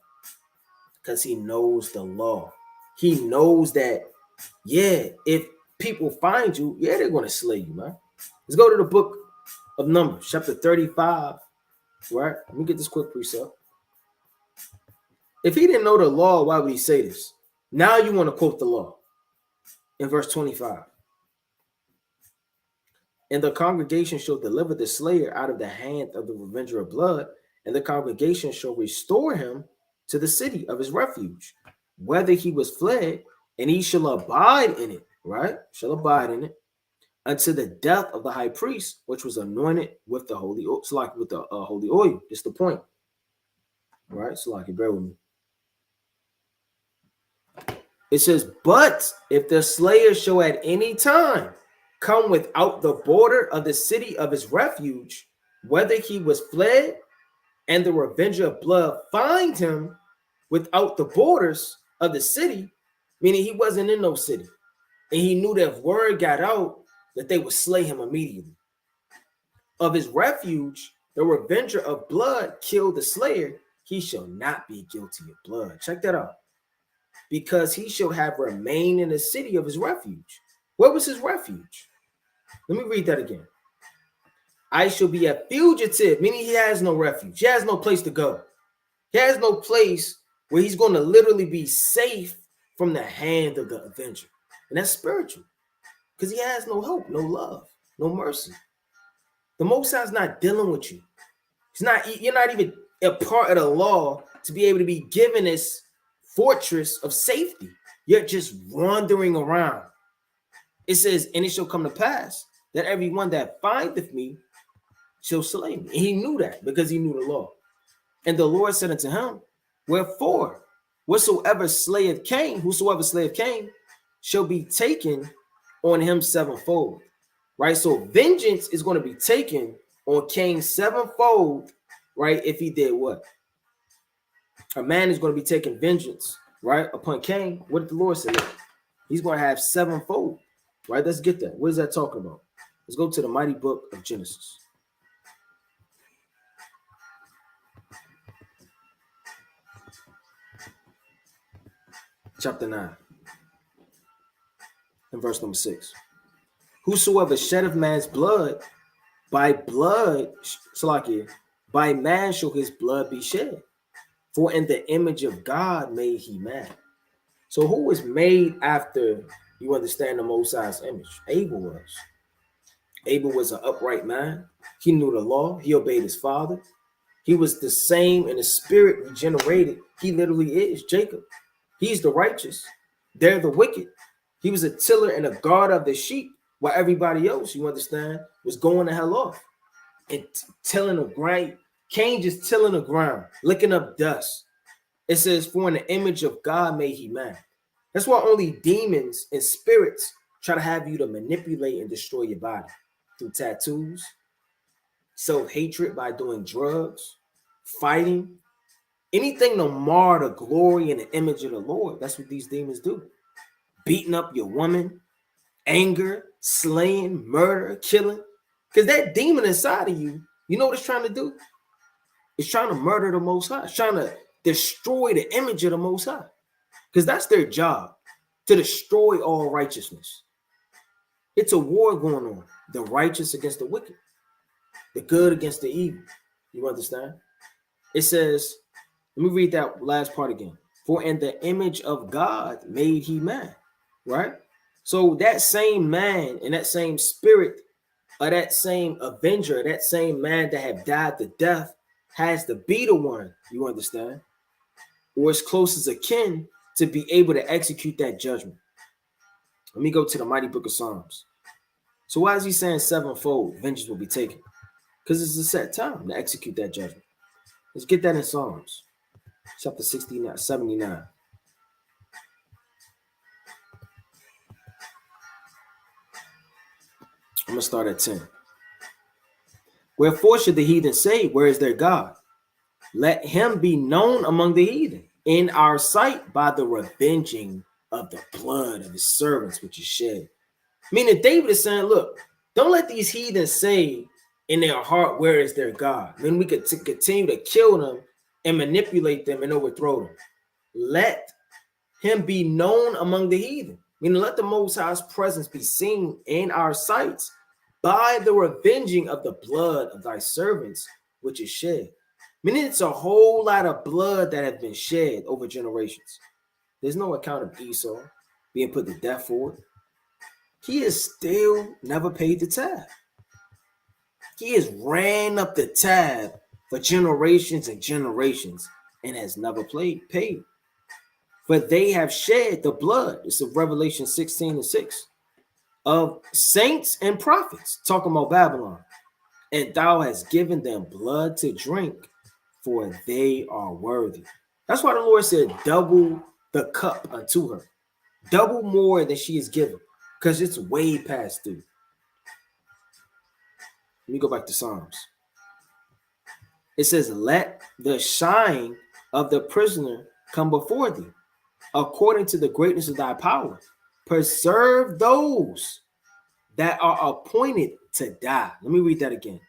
Because he knows the law. He knows that, yeah, if people find you, yeah, they're going to slay you, man. Let's go to the book of Numbers, chapter 35, right? Let me get this quick precept. If he didn't know the law, why would he say this? Now you want to quote the law in verse 25. And the congregation shall deliver the slayer out of the hand of the revenger of blood, and the congregation shall restore him to the city of his refuge, whether he was fled, and he shall abide in it, right? Shall abide in it until the death of the high priest, which was anointed with the holy oil. So like with the holy oil. That's the point, right? So like, bear with me. It says, but if the slayer shall at any time come without the border of the city of his refuge, whether he was fled, and the revenger of blood find him without the borders of the city, meaning he wasn't in no city, and he knew that if word got out that they would slay him immediately. Of his refuge, the revenger of blood killed the slayer, he shall not be guilty of blood. Check that out. Because he shall have remained in the city of his refuge. Where was his refuge? Let me read that again. I shall be a fugitive, meaning he has no refuge. He has no place to go. He has no place where he's going to literally be safe from the hand of the avenger. And that's spiritual, because he has no hope, no love, no mercy. The Most High is not dealing with you. You're not even a part of the law to be able to be given this fortress of safety. You're just wandering around. It says, and it shall come to pass that everyone that findeth me shall slay me. And he knew that because he knew the law. And the Lord said unto him, wherefore, whosoever slayeth Cain shall be taken on him sevenfold. Right? So vengeance is going to be taken on Cain sevenfold, right? If he did what? A man is going to be taking vengeance, right, upon Cain. What did the Lord say? He's going to have sevenfold, right? Let's get that. What is that talking about? Let's go to the mighty book of Genesis. Chapter 9 and verse number 6. Whosoever sheddeth man's blood, by man shall his blood be shed. For in the image of God made he man. So who was made after, you understand, the Most High's image? Abel was. Abel was an upright man. He knew the law. He obeyed his father. He was the same in the spirit regenerated. He literally is Jacob. He's the righteous. They're the wicked. He was a tiller and a guard of the sheep, while everybody else, you understand, was going the hell off and tilling the ground. Cain just tilling the ground, licking up dust. It says, for in the image of God made he man. That's why only demons and spirits try to have you to manipulate and destroy your body through tattoos, self-hatred by doing drugs, fighting, anything to mar the glory and the image of the Lord. That's what these demons do. Beating up your woman, anger, slaying, murder, killing. Because that demon inside of you, you know what it's trying to do? It's trying to murder the Most High. It's trying to destroy the image of the Most High. Because that's their job, to destroy all righteousness. It's a war going on. The righteous against the wicked. The good against the evil. You understand? It says, let me read that last part again. For in the image of God made he man. Right? So that same man and that same spirit, or that same avenger, that same man that had died to death, has to be the one, you understand, or as close as akin to be able to execute that judgment. Let me go to the mighty book of Psalms. So why is he saying sevenfold vengeance will be taken? Because it's a set time to execute that judgment. Let's get that in Psalms chapter 69, 79. I'm going to start at 10. Wherefore should the heathen say, where is their God? Let him be known among the heathen in our sight by the revenging of the blood of his servants, which is shed. Meaning David is saying, look, don't let these heathens say in their heart, where is their God? Then we could continue to kill them and manipulate them and overthrow them. Let him be known among the heathen. Meaning let the Most High's presence be seen in our sights by the revenging of the blood of thy servants, which is shed. Meaning it's a whole lot of blood that have been shed over generations. There's no account of Esau being put to death for it. He has still never paid the tab. He has ran up the tab for generations and generations and has never paid. For they have shed the blood, it's of Revelation 16:6, of saints and prophets, talking about Babylon. And thou hast given them blood to drink, for they are worthy. That's why the Lord said, double the cup unto her. Double more than she is given, because it's way past due. Let me go back to Psalms. It says, let the shine of the prisoner come before thee, according to the greatness of thy power. Preserve those that are appointed to die. Let me read that again.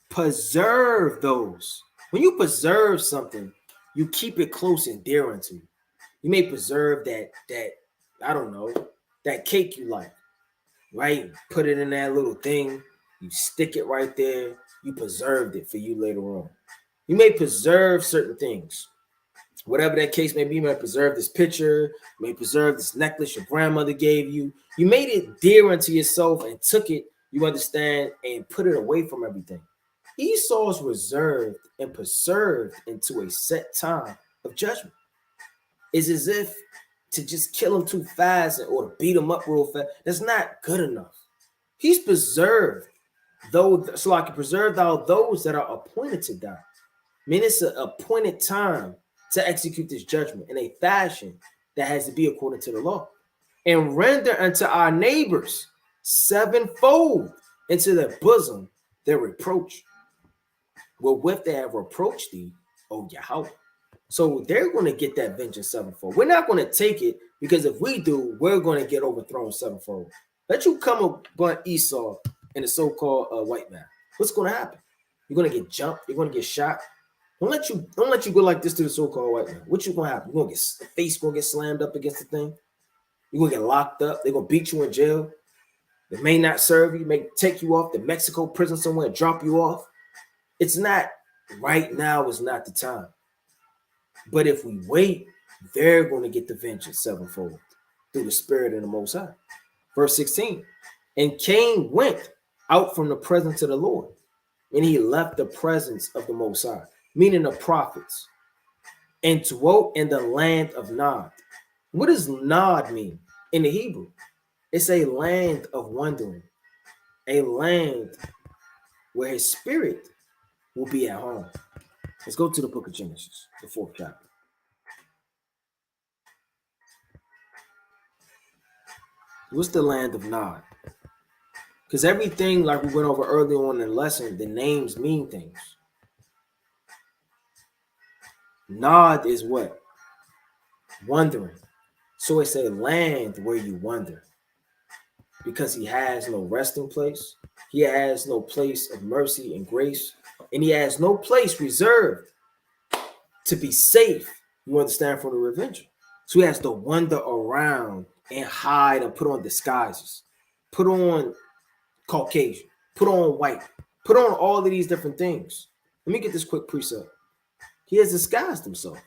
Preserve those. When you preserve something, you keep it close and dear unto you. You may preserve that I don't know, that cake you like, right? Put it in that little thing. You stick it right there. You preserved it for you later on. You may preserve certain things. Whatever that case may be, you may preserve this picture, you may preserve this necklace your grandmother gave you. You made it dear unto yourself and took it, you understand, and put it away from everything. Esau's reserved and preserved into a set time of judgment. It's as if to just kill him too fast or to beat him up real fast, that's not good enough. He's preserved, though, so I can preserve those that are appointed to die. I mean, it's an appointed time to execute this judgment in a fashion that has to be according to the law. And render unto our neighbors sevenfold into their bosom their reproach, wherewith they have reproached thee, O Yahweh. So they're going to get that vengeance sevenfold. We're not going to take it, because if we do, we're going to get overthrown sevenfold. Let you come upon Esau and the so-called white man. What's going to happen? You're going to get jumped. You're going to get shot. Don't let you go like this to the so-called white man. What you gonna happen? You're gonna get the face gonna get slammed up against the thing. You're gonna get locked up. They're gonna beat you in jail. They may not serve you, may take you off to Mexico prison somewhere, drop you off. It's not right now, is not the time. But if we wait, they're gonna get the vengeance sevenfold through the spirit of the Most High. Verse 16. And Cain went out from the presence of the Lord, and he left the presence of the Most High, meaning the prophets, and dwelt in the land of Nod. What does Nod mean in the Hebrew? It's a land of wandering, a land where his spirit will be at home. Let's go to the book of Genesis, the 4th chapter. What's the land of Nod? Because everything, like we went over earlier on in the lesson, the names mean things. Nod is what? Wandering. So it's a land where you wander, because he has no resting place. He has no place of mercy and grace, and he has no place reserved to be safe, you understand, from the revenger. So he has to wander around and hide and put on disguises, put on Caucasian, put on white, put on all of these different things. Let me get this quick precept. He has disguised himself.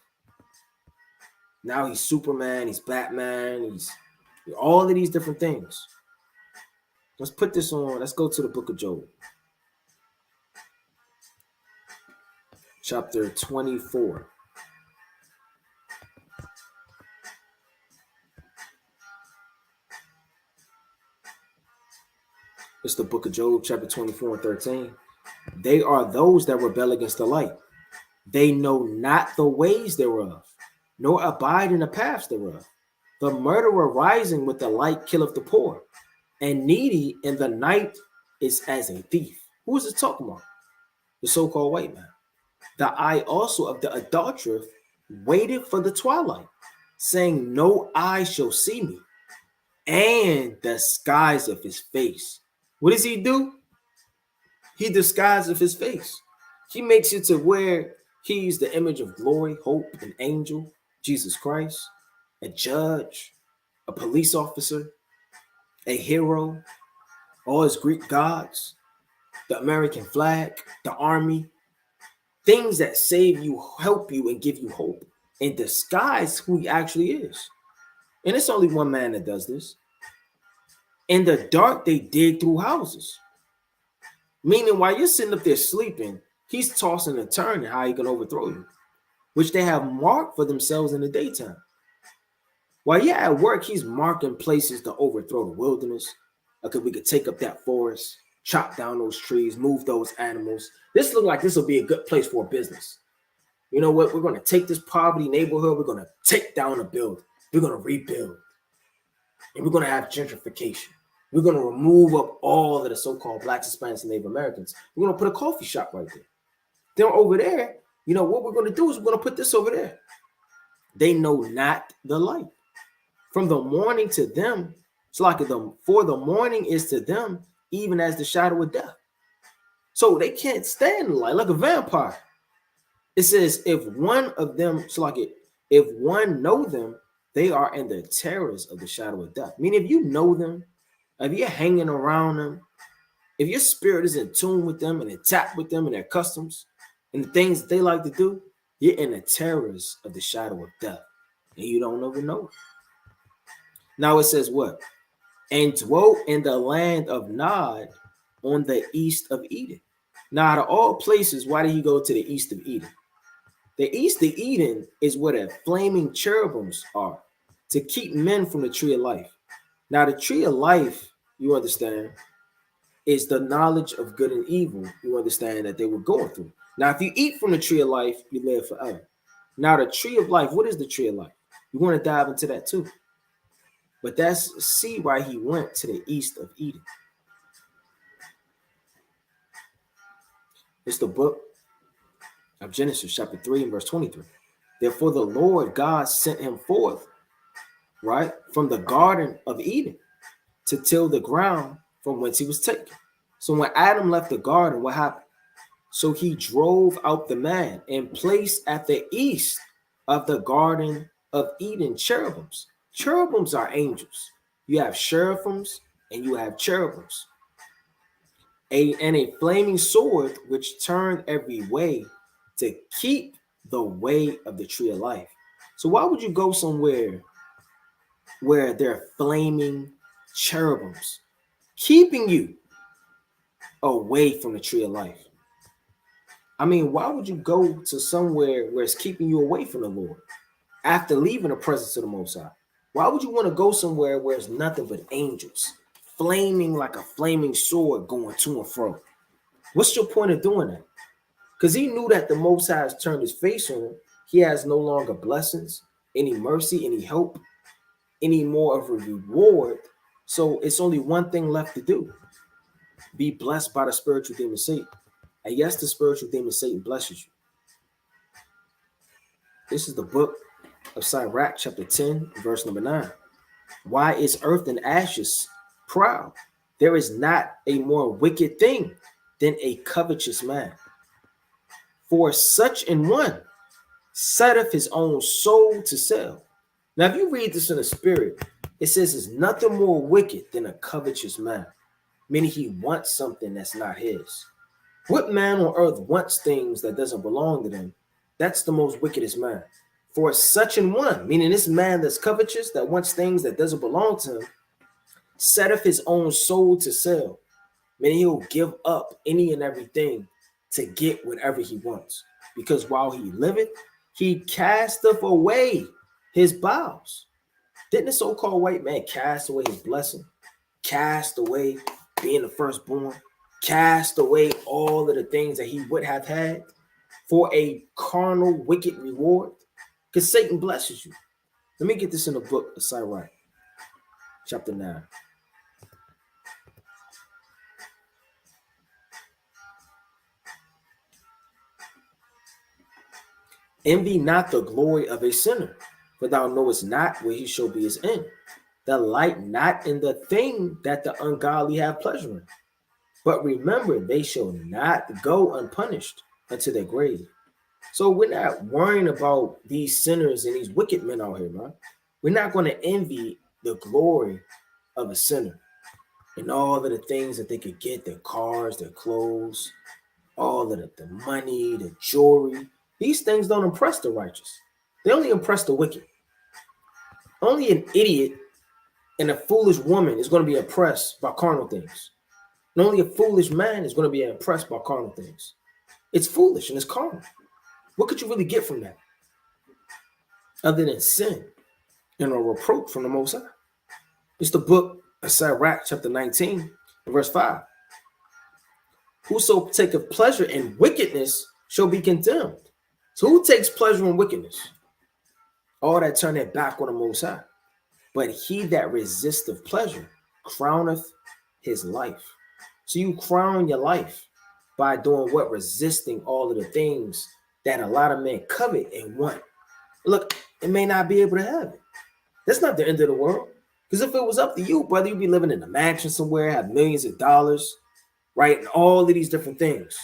Now he's Superman, he's Batman, he's all of these different things. Let's put this on. Let's go to the book of Job. Chapter 24. It's the book of Job, chapter 24 and 13. They are those that rebel against the light. They know not the ways thereof, nor abide in the paths thereof. The murderer rising with the light killeth the poor, and needy in the night is as a thief. Who is it talking about? The so-called white man. The eye also of the adulteress waited for the twilight, saying, no eye shall see me, and disguise of his face. What does he do? He disguises his face. He makes it to where he's the image of glory, hope, an angel, Jesus Christ, a judge, a police officer, a hero, all his Greek gods, the American flag, the army, things that save you, help you, and give you hope, and disguise who he actually is. And it's only one man that does this. In the dark, they dig through houses. Meaning, while you're sitting up there sleeping, he's tossing and turning how he can overthrow you, which they have marked for themselves in the daytime. While you're at work, he's marking places to overthrow the wilderness. Okay, we could take up that forest, chop down those trees, move those animals. This looks like this will be a good place for a business. You know what? We're going to take this poverty neighborhood. We're going to take down a building. We're going to rebuild. And we're going to have gentrification. We're going to remove up all of the so-called Blacks, Hispanics, and Native Americans. We're going to put a coffee shop right there. Then over there, you know, what we're going to do is we're going to put this over there. They know not the light. From the morning to them, it's like for the morning is to them, even as the shadow of death. So they can't stand the light, like a vampire. It says, if one of them, it's like it, if one know them, they are in the terrors of the shadow of death. Meaning, if you know them, if you're hanging around them, if your spirit is in tune with them and intact with them and their customs and the things that they like to do, you're in the terrors of the shadow of death. And you don't even know it. Now it says what? And dwelt in the land of Nod on the east of Eden. Now, out of all places, why did he go to the east of Eden? The east of Eden is where the flaming cherubims are, to keep men from the tree of life. Now, the tree of life, you understand, is the knowledge of good and evil. You understand that they were going through. Now, if you eat from the tree of life, you live forever. Now, the tree of life, what is the tree of life? You want to dive into that too. But that's see why he went to the east of Eden. It's the book of Genesis, chapter 3, and verse 23. Therefore, the Lord God sent him forth, right, from the Garden of Eden to till the ground from whence he was taken. So when Adam left the garden, what happened? So he drove out the man and placed at the east of the Garden of Eden cherubims. Cherubims are angels. You have cherubims and you have cherubims. And a flaming sword which turned every way to keep the way of the tree of life. So why would you go somewhere where there are flaming cherubims keeping you away from the tree of life? I mean, why would you go to somewhere where it's keeping you away from the Lord after leaving the presence of the Most High? Why would you want to go somewhere where it's nothing but angels, flaming like a flaming sword going to and fro? What's your point of doing that? Because he knew that the Most High has turned his face on him. He has no longer blessings, any mercy, any hope, any more of a reward. So it's only one thing left to do. Be blessed by the spiritual demon Satan. And yes, the spiritual demon Satan blesses you. This is the book of Sirach, chapter 10, verse number 9. Why is earth and ashes proud? There is not a more wicked thing than a covetous man. For such an one setteth his own soul to sell. Now, if you read this in the spirit, it says it's nothing more wicked than a covetous man, meaning he wants something that's not his. What man on earth wants things that doesn't belong to them? That's the most wickedest man. For such an one, meaning this man that's covetous, that wants things that doesn't belong to him, setteth his own soul to sell, meaning he'll give up any and everything to get whatever he wants. Because while he liveth, he casteth away his bowels. Didn't the so-called white man cast away his blessing? Cast away being the firstborn, cast away all of the things that he would have had for a carnal, wicked reward? Because Satan blesses you. Let me get this in the book of Sirach, chapter 9. Envy not the glory of a sinner, for thou knowest not where he shall be his end. Delight not in the thing that the ungodly have pleasure in, but remember they shall not go unpunished unto their grave. So we're not worrying about these sinners and these wicked men out here, man. We're not going to envy the glory of a sinner and all of the things that they could get, their cars, their clothes, all of the money, the jewelry. These things don't impress the righteous. They only impress the wicked. Only an idiot and a foolish woman is going to be impressed by carnal things. And only a foolish man is going to be impressed by carnal things. It's foolish and it's carnal. What could you really get from that? Other than sin and a reproach from the Most High. It's the book of Sirach, chapter 19, verse 5. Whoso taketh pleasure in wickedness shall be condemned. So who takes pleasure in wickedness? All that turn their back on the Most High. But he that resisteth pleasure crowneth his life. So you crown your life by doing what? Resisting all of the things that a lot of men covet and want. Look, it may not be able to have it. That's not the end of the world. Because if it was up to you, brother, you'd be living in a mansion somewhere, have millions of dollars, right? And all of these different things.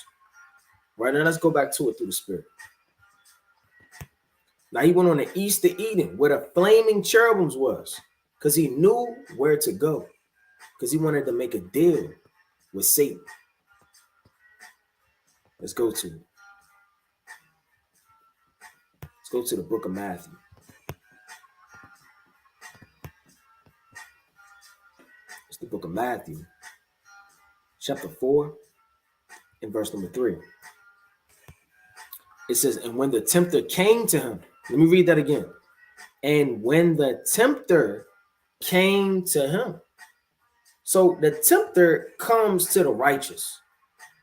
Right? Now let's go back to it through the Spirit. Now he went on the east to Eden, where the flaming cherubims was, because he knew where to go, because he wanted to make a deal with Satan. Let's go to it. Let's go to the book of Matthew. It's the book of Matthew, chapter 4, and verse number 3. It says, and when the tempter came to him, let me read that again. And when the tempter came to him. So the tempter comes to the righteous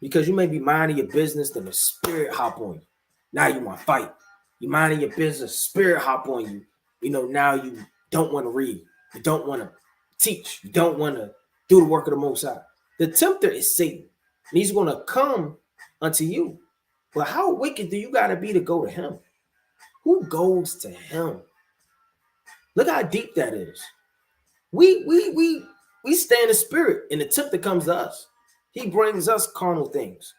because you may be minding your business, then the spirit hop on you. Now you want to fight. You minding your business, spirit hop on you. You know, now you don't want to read. You don't want to teach. You don't want to do the work of the Most High. The tempter is Satan. And he's going to come unto you. But how wicked do you got to be to go to him? Who goes to him? Look how deep that is. We stay in the spirit, and the tempter comes to us. He brings us carnal things.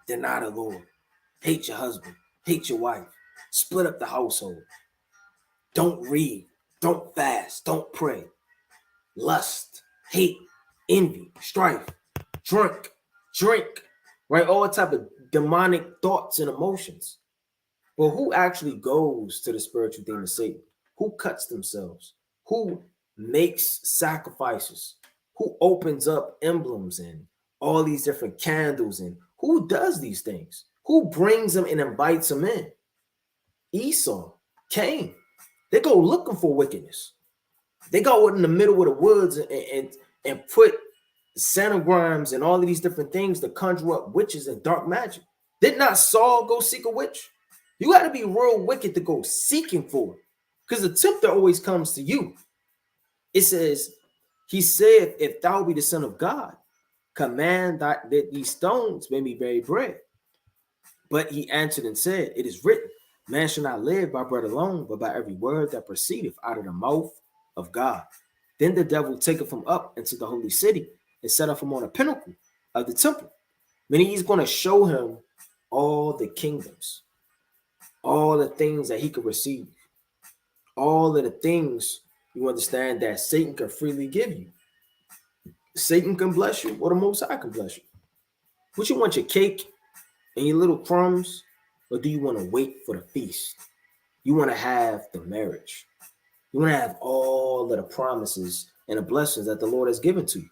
Deny the Lord. Hate your husband. Hate your wife. Split up the household. Don't read. Don't fast. Don't pray. Lust. Hate. Envy. Strife. Drink. Right? All type of demonic thoughts and emotions. But who actually goes to the spiritual thing of Satan? Who cuts themselves? Who makes sacrifices? Who opens up emblems and all these different candles? And who does these things? Who brings them and invites them in? Esau, Cain. They go looking for wickedness. They go in the middle of the woods and put centigrams and all of these different things to conjure up witches and dark magic. Did not Saul go seek a witch? You got to be real wicked to go seeking for it, because the tempter always comes to you. It says, he said, if thou be the Son of God, command that these stones may be very bread. But he answered and said, it is written, man shall not live by bread alone, but by every word that proceedeth out of the mouth of God. Then the devil taketh him up into the holy city and set up him on a pinnacle of the temple. Meaning he's going to show him all the kingdoms, all the things that he could receive, all of the things you understand that Satan can freely give you. Satan can bless you, or the Most High can bless you. Would you want your cake and your little crumbs, or do you want to wait for the feast? You want to have the marriage. You want to have all of the promises and the blessings that the Lord has given to you,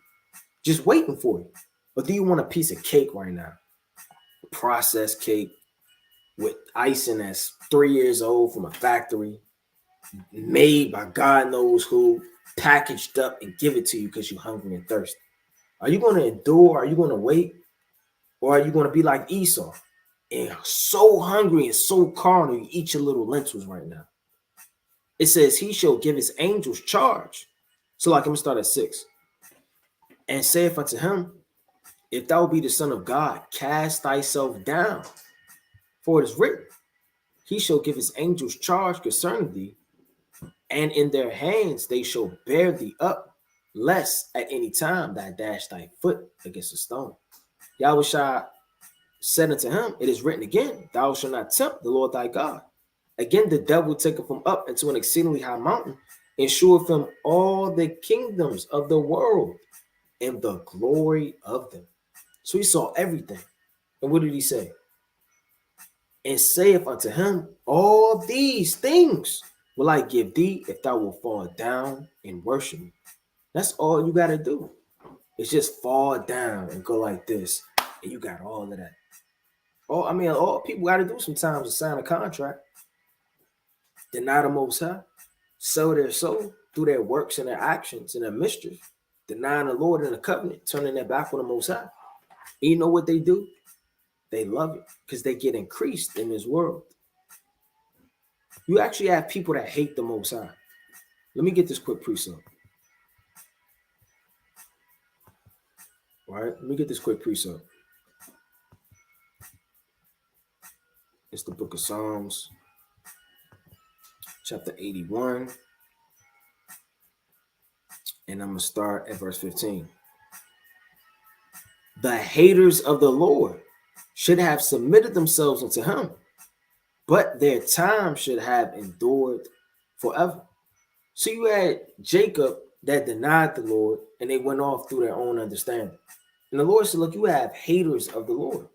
just waiting for you. Or do you want a piece of cake right now? A processed cake with icing that's 3 years old from a factory, made by God knows who, packaged up and give it to you because you're hungry and thirsty. Are you going to endure? Are you going to wait? Or are you going to be like Esau and so hungry and so carnal, you eat your little lentils right now? It says he shall give his angels charge. So like, I'm going to start at 6. And saith unto him, if thou be the Son of God, cast thyself down. For it is written, he shall give his angels charge concerning thee, and in their hands they shall bear thee up, lest at any time thou dash thy foot against a stone. Yahushua said unto him, it is written again, thou shalt not tempt the Lord thy God. Again, the devil taketh him up into an exceedingly high mountain, and sheweth him all the kingdoms of the world and the glory of them. So he saw everything. And what did he say? And saith unto him, all these things will I give thee if thou wilt fall down and worship me. That's all you got to do. It's just fall down and go like this, and you got all of that. All people got to do sometimes is sign a contract, deny the Most High, sell their soul through their works and their actions and their mischief, denying the Lord and the covenant, turning their back on the Most High. And you know what they do? They love it because they get increased in this world. You actually have people that hate the Most High. Let me get this quick precept. All right, let me get this quick precept. It's the book of Psalms, chapter 81. And I'm going to start at verse 15. The haters of the Lord should have submitted themselves unto him, but their time should have endured forever. So you had Jacob that denied the Lord, and they went off through their own understanding. And the Lord said, look, you have haters of the Lord,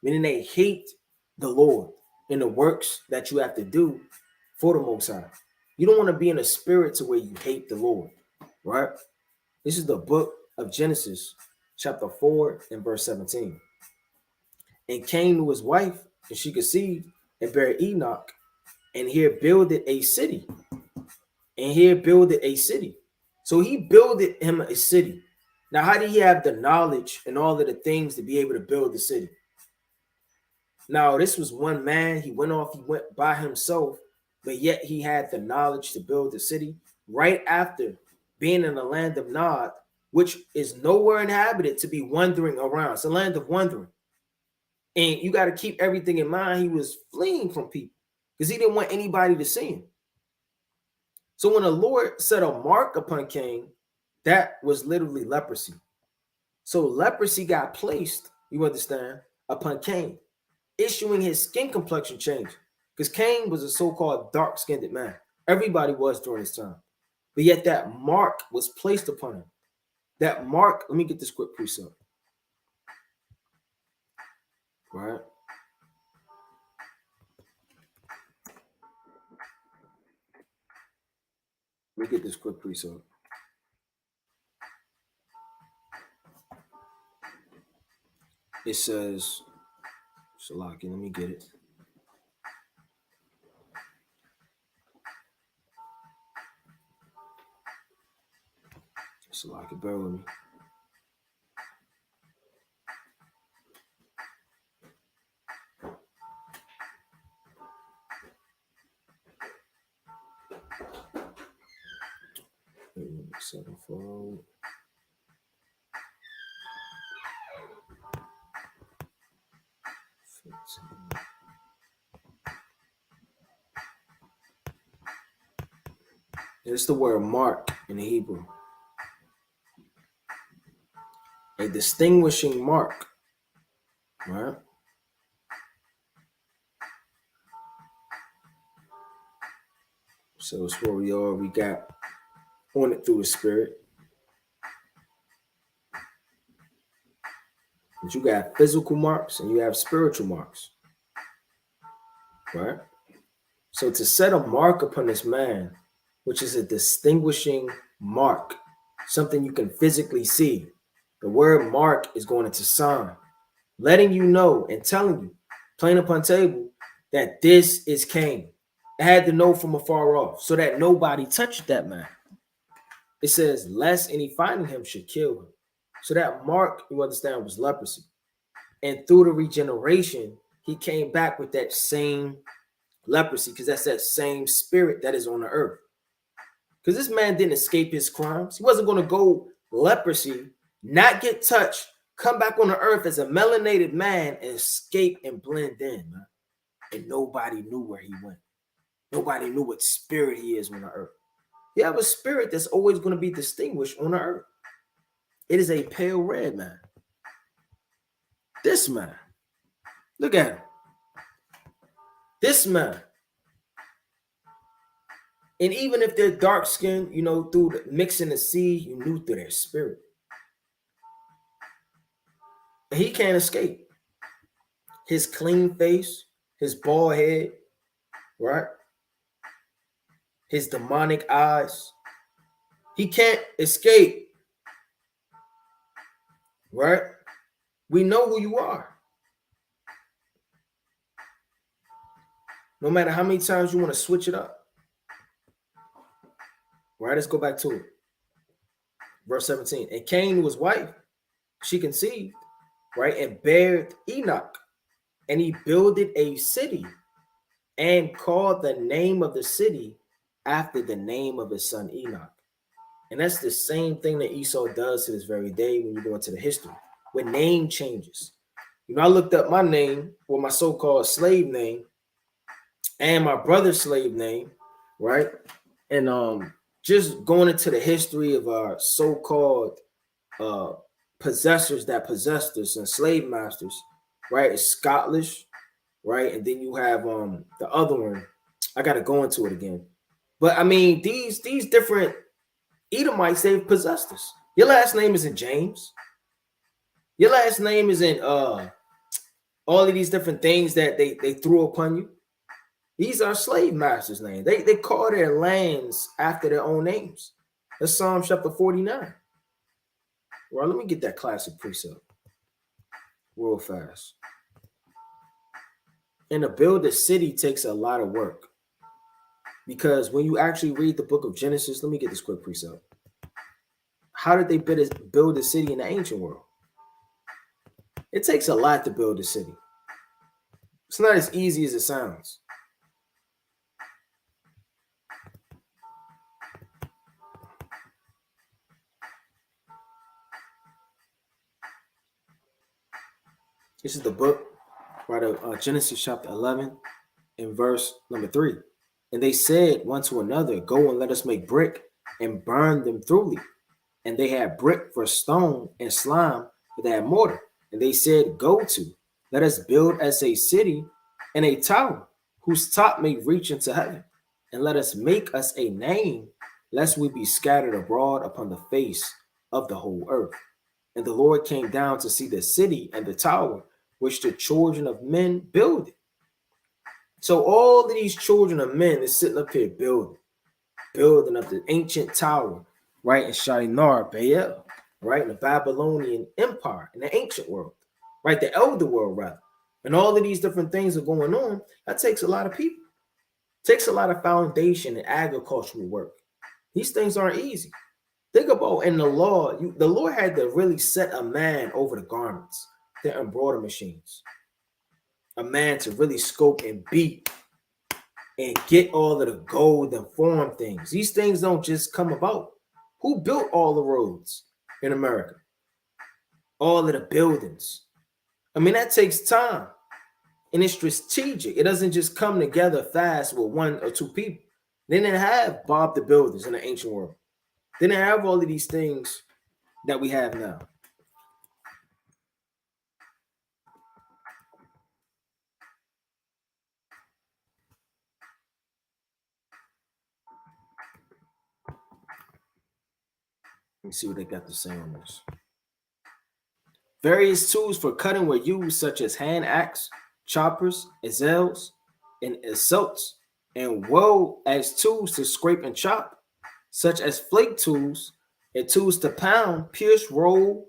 meaning they hate the Lord and the works that you have to do for the Most High. You don't want to be in a spirit to where you hate the Lord, right? This is the book of Genesis, chapter 4 and verse 17. And Cain knew his wife, and she conceived and bare Enoch, and here builded a city. And here builded a city. So he builded him a city. Now, how did he have the knowledge and all of the things to be able to build the city? Now, this was one man. He went by himself, but yet he had the knowledge to build the city right after being in the land of Nod, which is nowhere inhabited, to be wandering around. It's a land of wandering. And you got to keep everything in mind. He was fleeing from people because he didn't want anybody to see him. So when the Lord set a mark upon Cain, that was literally leprosy. So leprosy got placed, you understand, upon Cain, issuing his skin complexion change. Because Cain was a so-called dark-skinned man. Everybody was during his time. But yet that mark was placed upon him. That mark, let me get this quick precept. Right? Let me get this quick precept. It says, Shalaki, let me get it. Shalaki, bear with me. Sevenfold. It's the word mark in the Hebrew. A distinguishing mark. Right? So it's where we got on it through the spirit. But you got physical marks and you have spiritual marks. Right? So to set a mark upon this man, which is a distinguishing mark, something you can physically see. The word mark is going into sign, letting you know and telling you, plain upon table, that this is Cain. I had to know from afar off so that nobody touched that man. It says, lest any finding him should kill him. So that mark, you understand, was leprosy. And through the regeneration, he came back with that same leprosy, because that's that same spirit that is on the earth. Because this man didn't escape his crimes. He wasn't going to go leprosy, not get touched, come back on the earth as a melanated man and escape and blend in, man. And nobody knew where he went. Nobody knew what spirit he is on the earth. You have a spirit that's always going to be distinguished on the earth. It is a pale red, man. This man, look at him. This man. And even if they're dark skinned, you know, through the mixing the seed, you knew through their spirit. And he can't escape. His clean face, his bald head, right? His demonic eyes. He can't escape. Right? We know who you are. No matter how many times you want to switch it up. Right? Let's go back to it. Verse 17. And Cain knew his wife. She conceived, right? And bare Enoch. And he builded a city and called the name of the city after the name of his son Enoch. And that's the same thing that Esau does to this very day when you go into the history, with name changes. You know, I looked up my name, or my so-called slave name, and my brother's slave name, right? And just going into the history of our so-called possessors that possessed us and slave masters, right? It's Scottish, right? And then you have the other one. I got to go into it again. But I mean, these different Edomites, they've possessed us. Your last name isn't James. Your last name isn't all of these different things that they threw upon you. These are slave masters' names. They call their lands after their own names. That's Psalm chapter 49. Well, let me get that classic precept real fast. And to build a city takes a lot of work. Because when you actually read the book of Genesis, let me get this quick precept. How did they build a city in the ancient world? It takes a lot to build a city. It's not as easy as it sounds. This is the book, right, of Genesis chapter 11 and verse number 3. And they said one to another, go and let us make brick and burn them thoroughly. And they had brick for stone and slime, but they had mortar. And they said, go to, let us build us a city and a tower whose top may reach into heaven. And let us make us a name, lest we be scattered abroad upon the face of the whole earth. And the Lord came down to see the city and the tower, which the children of men builded. So all of these children of men is sitting up here building up the ancient tower, right, in Shinar, Baal, right, in the Babylonian Empire, in the ancient world, right, the elder world, rather. And all of these different things are going on. That takes a lot of people. It takes a lot of foundation and agricultural work. These things aren't easy. Think about in the law, the Lord had to really set a man over the garments, the embroidery machines. A man to really scope and beat and get all of the gold and form things. These things don't just come about. Who built all the roads in America? All of the buildings. I mean, that takes time. And it's strategic. It doesn't just come together fast with one or two people. They didn't have Bob the Builders in the ancient world. They didn't have all of these things that we have now. Let me see what they got to say on this. Various tools for cutting were used, such as hand axe, choppers, ezels, and assaults, and woe as tools to scrape and chop, such as flake tools and tools to pound, pierce, roll,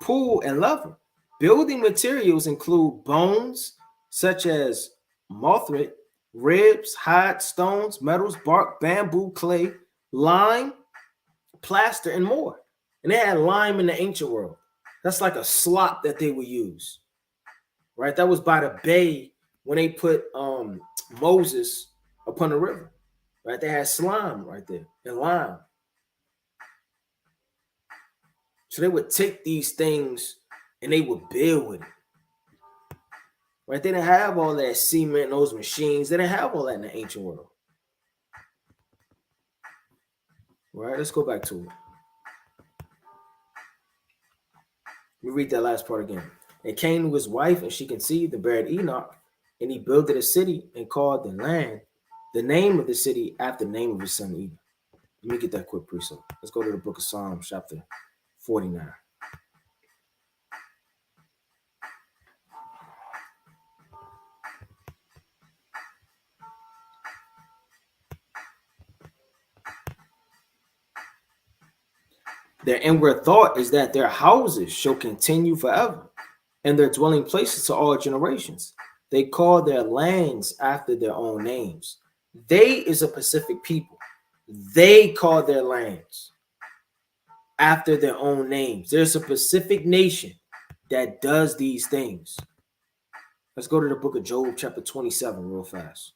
pull, and lever. Building materials include bones, such as mothrit, ribs, hide, stones, metals, bark, bamboo, clay, lime, plaster, and more. And they had lime in the ancient world. That's like a slop that they would use, right? That was by the bay when they put Moses upon the river, right? They had slime right there and lime. So they would take these things and they would build with it. Right? They didn't have all that cement, those machines. They didn't have all that in the ancient world. Right? Let's go back to it. Let me read that last part again. And Cain knew his wife, and she conceived and bare Enoch, and he builded a city and called the land the name of the city after the name of his son Enoch. Let me get that quick precept. Let's go to the book of Psalms, chapter 49. Their inward thought is that their houses shall continue forever, and their dwelling places to all generations. They call their lands after their own names. They is a Pacific people. They call their lands after their own names. There's a Pacific nation that does these things. Let's go to the book of Job, chapter 27, real fast.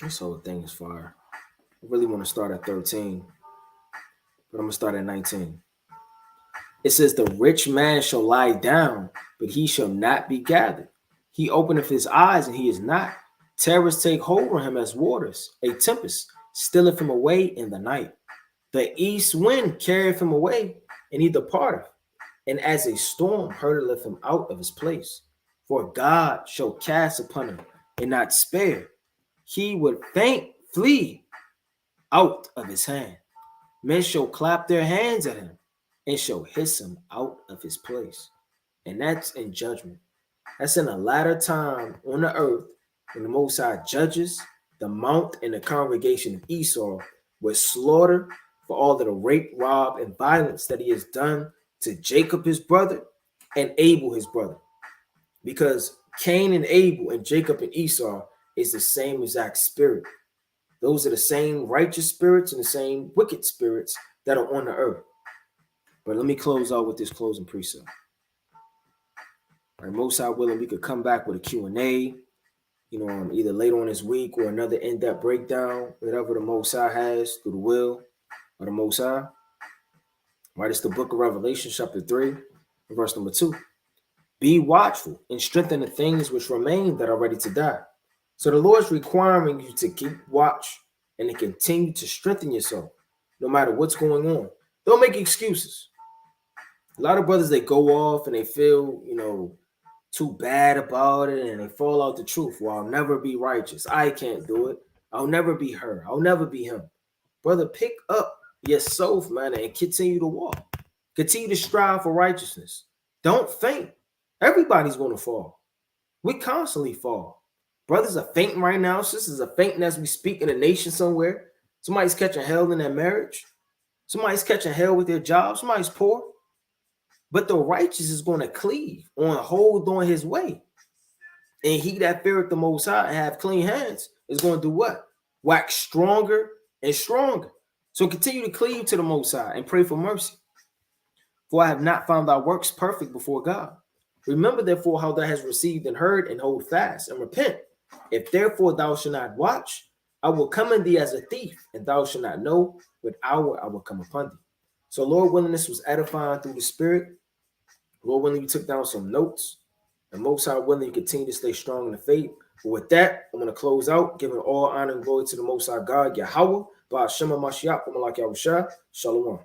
This whole thing is fire. I really want to start at 13, but I'm going to start at 19. It says, the rich man shall lie down, but he shall not be gathered. He openeth his eyes, and he is not. Terrors take hold on him as waters. A tempest stealeth him away in the night. The east wind carrieth him away, and he departeth. And as a storm hurtleth him out of his place. For God shall cast upon him, and not spare. He would faint flee out of his hand. Men shall clap their hands at him, and shall hiss him out of his place. And that's in judgment. That's in a latter time on the earth when the Most High judges the mount and the congregation of Esau with slaughter for all of the rape, rob, and violence that he has done to Jacob his brother and Abel his brother. Because Cain and Abel and Jacob and Esau is the same exact spirit. Those are the same righteous spirits and the same wicked spirits that are on the earth. But let me close out with this closing precept. All right, most high willing, we could come back with a Q&A, either later on this week or another in-depth breakdown, whatever the Most High has through the will of the Most High. Right, it's the book of Revelation, chapter 3, verse number 2. Be watchful and strengthen the things which remain that are ready to die. So the Lord's requiring you to keep watch and to continue to strengthen yourself, no matter what's going on. Don't make excuses. A lot of brothers, they go off and they feel, too bad about it, and they fall out the truth. Well, I'll never be righteous. I can't do it. I'll never be her. I'll never be him. Brother, pick up yourself, man, and continue to walk. Continue to strive for righteousness. Don't faint. Everybody's going to fall. We constantly fall. Brothers are fainting right now. Sisters are fainting as we speak in a nation somewhere. Somebody's catching hell in their marriage. Somebody's catching hell with their job. Somebody's poor. But the righteous is going to cleave on, hold on his way. And he that feareth the Most High and have clean hands is going to do what? Wax stronger and stronger. So continue to cleave to the Most High and pray for mercy. For I have not found thy works perfect before God. Remember therefore how thou hast received and heard, and hold fast and repent. If therefore thou shalt not watch, I will come in thee as a thief, and thou shalt not know what hour I will come upon thee. So Lord willing, this was edifying through the Spirit. Lord willing, you took down some notes. And Most High willing, you continue to stay strong in the faith. But with that, I'm going to close out, giving all honor and glory to the Most High God, Yahweh, by Hashem HaMashiach, Malak Yahushua. Shalom.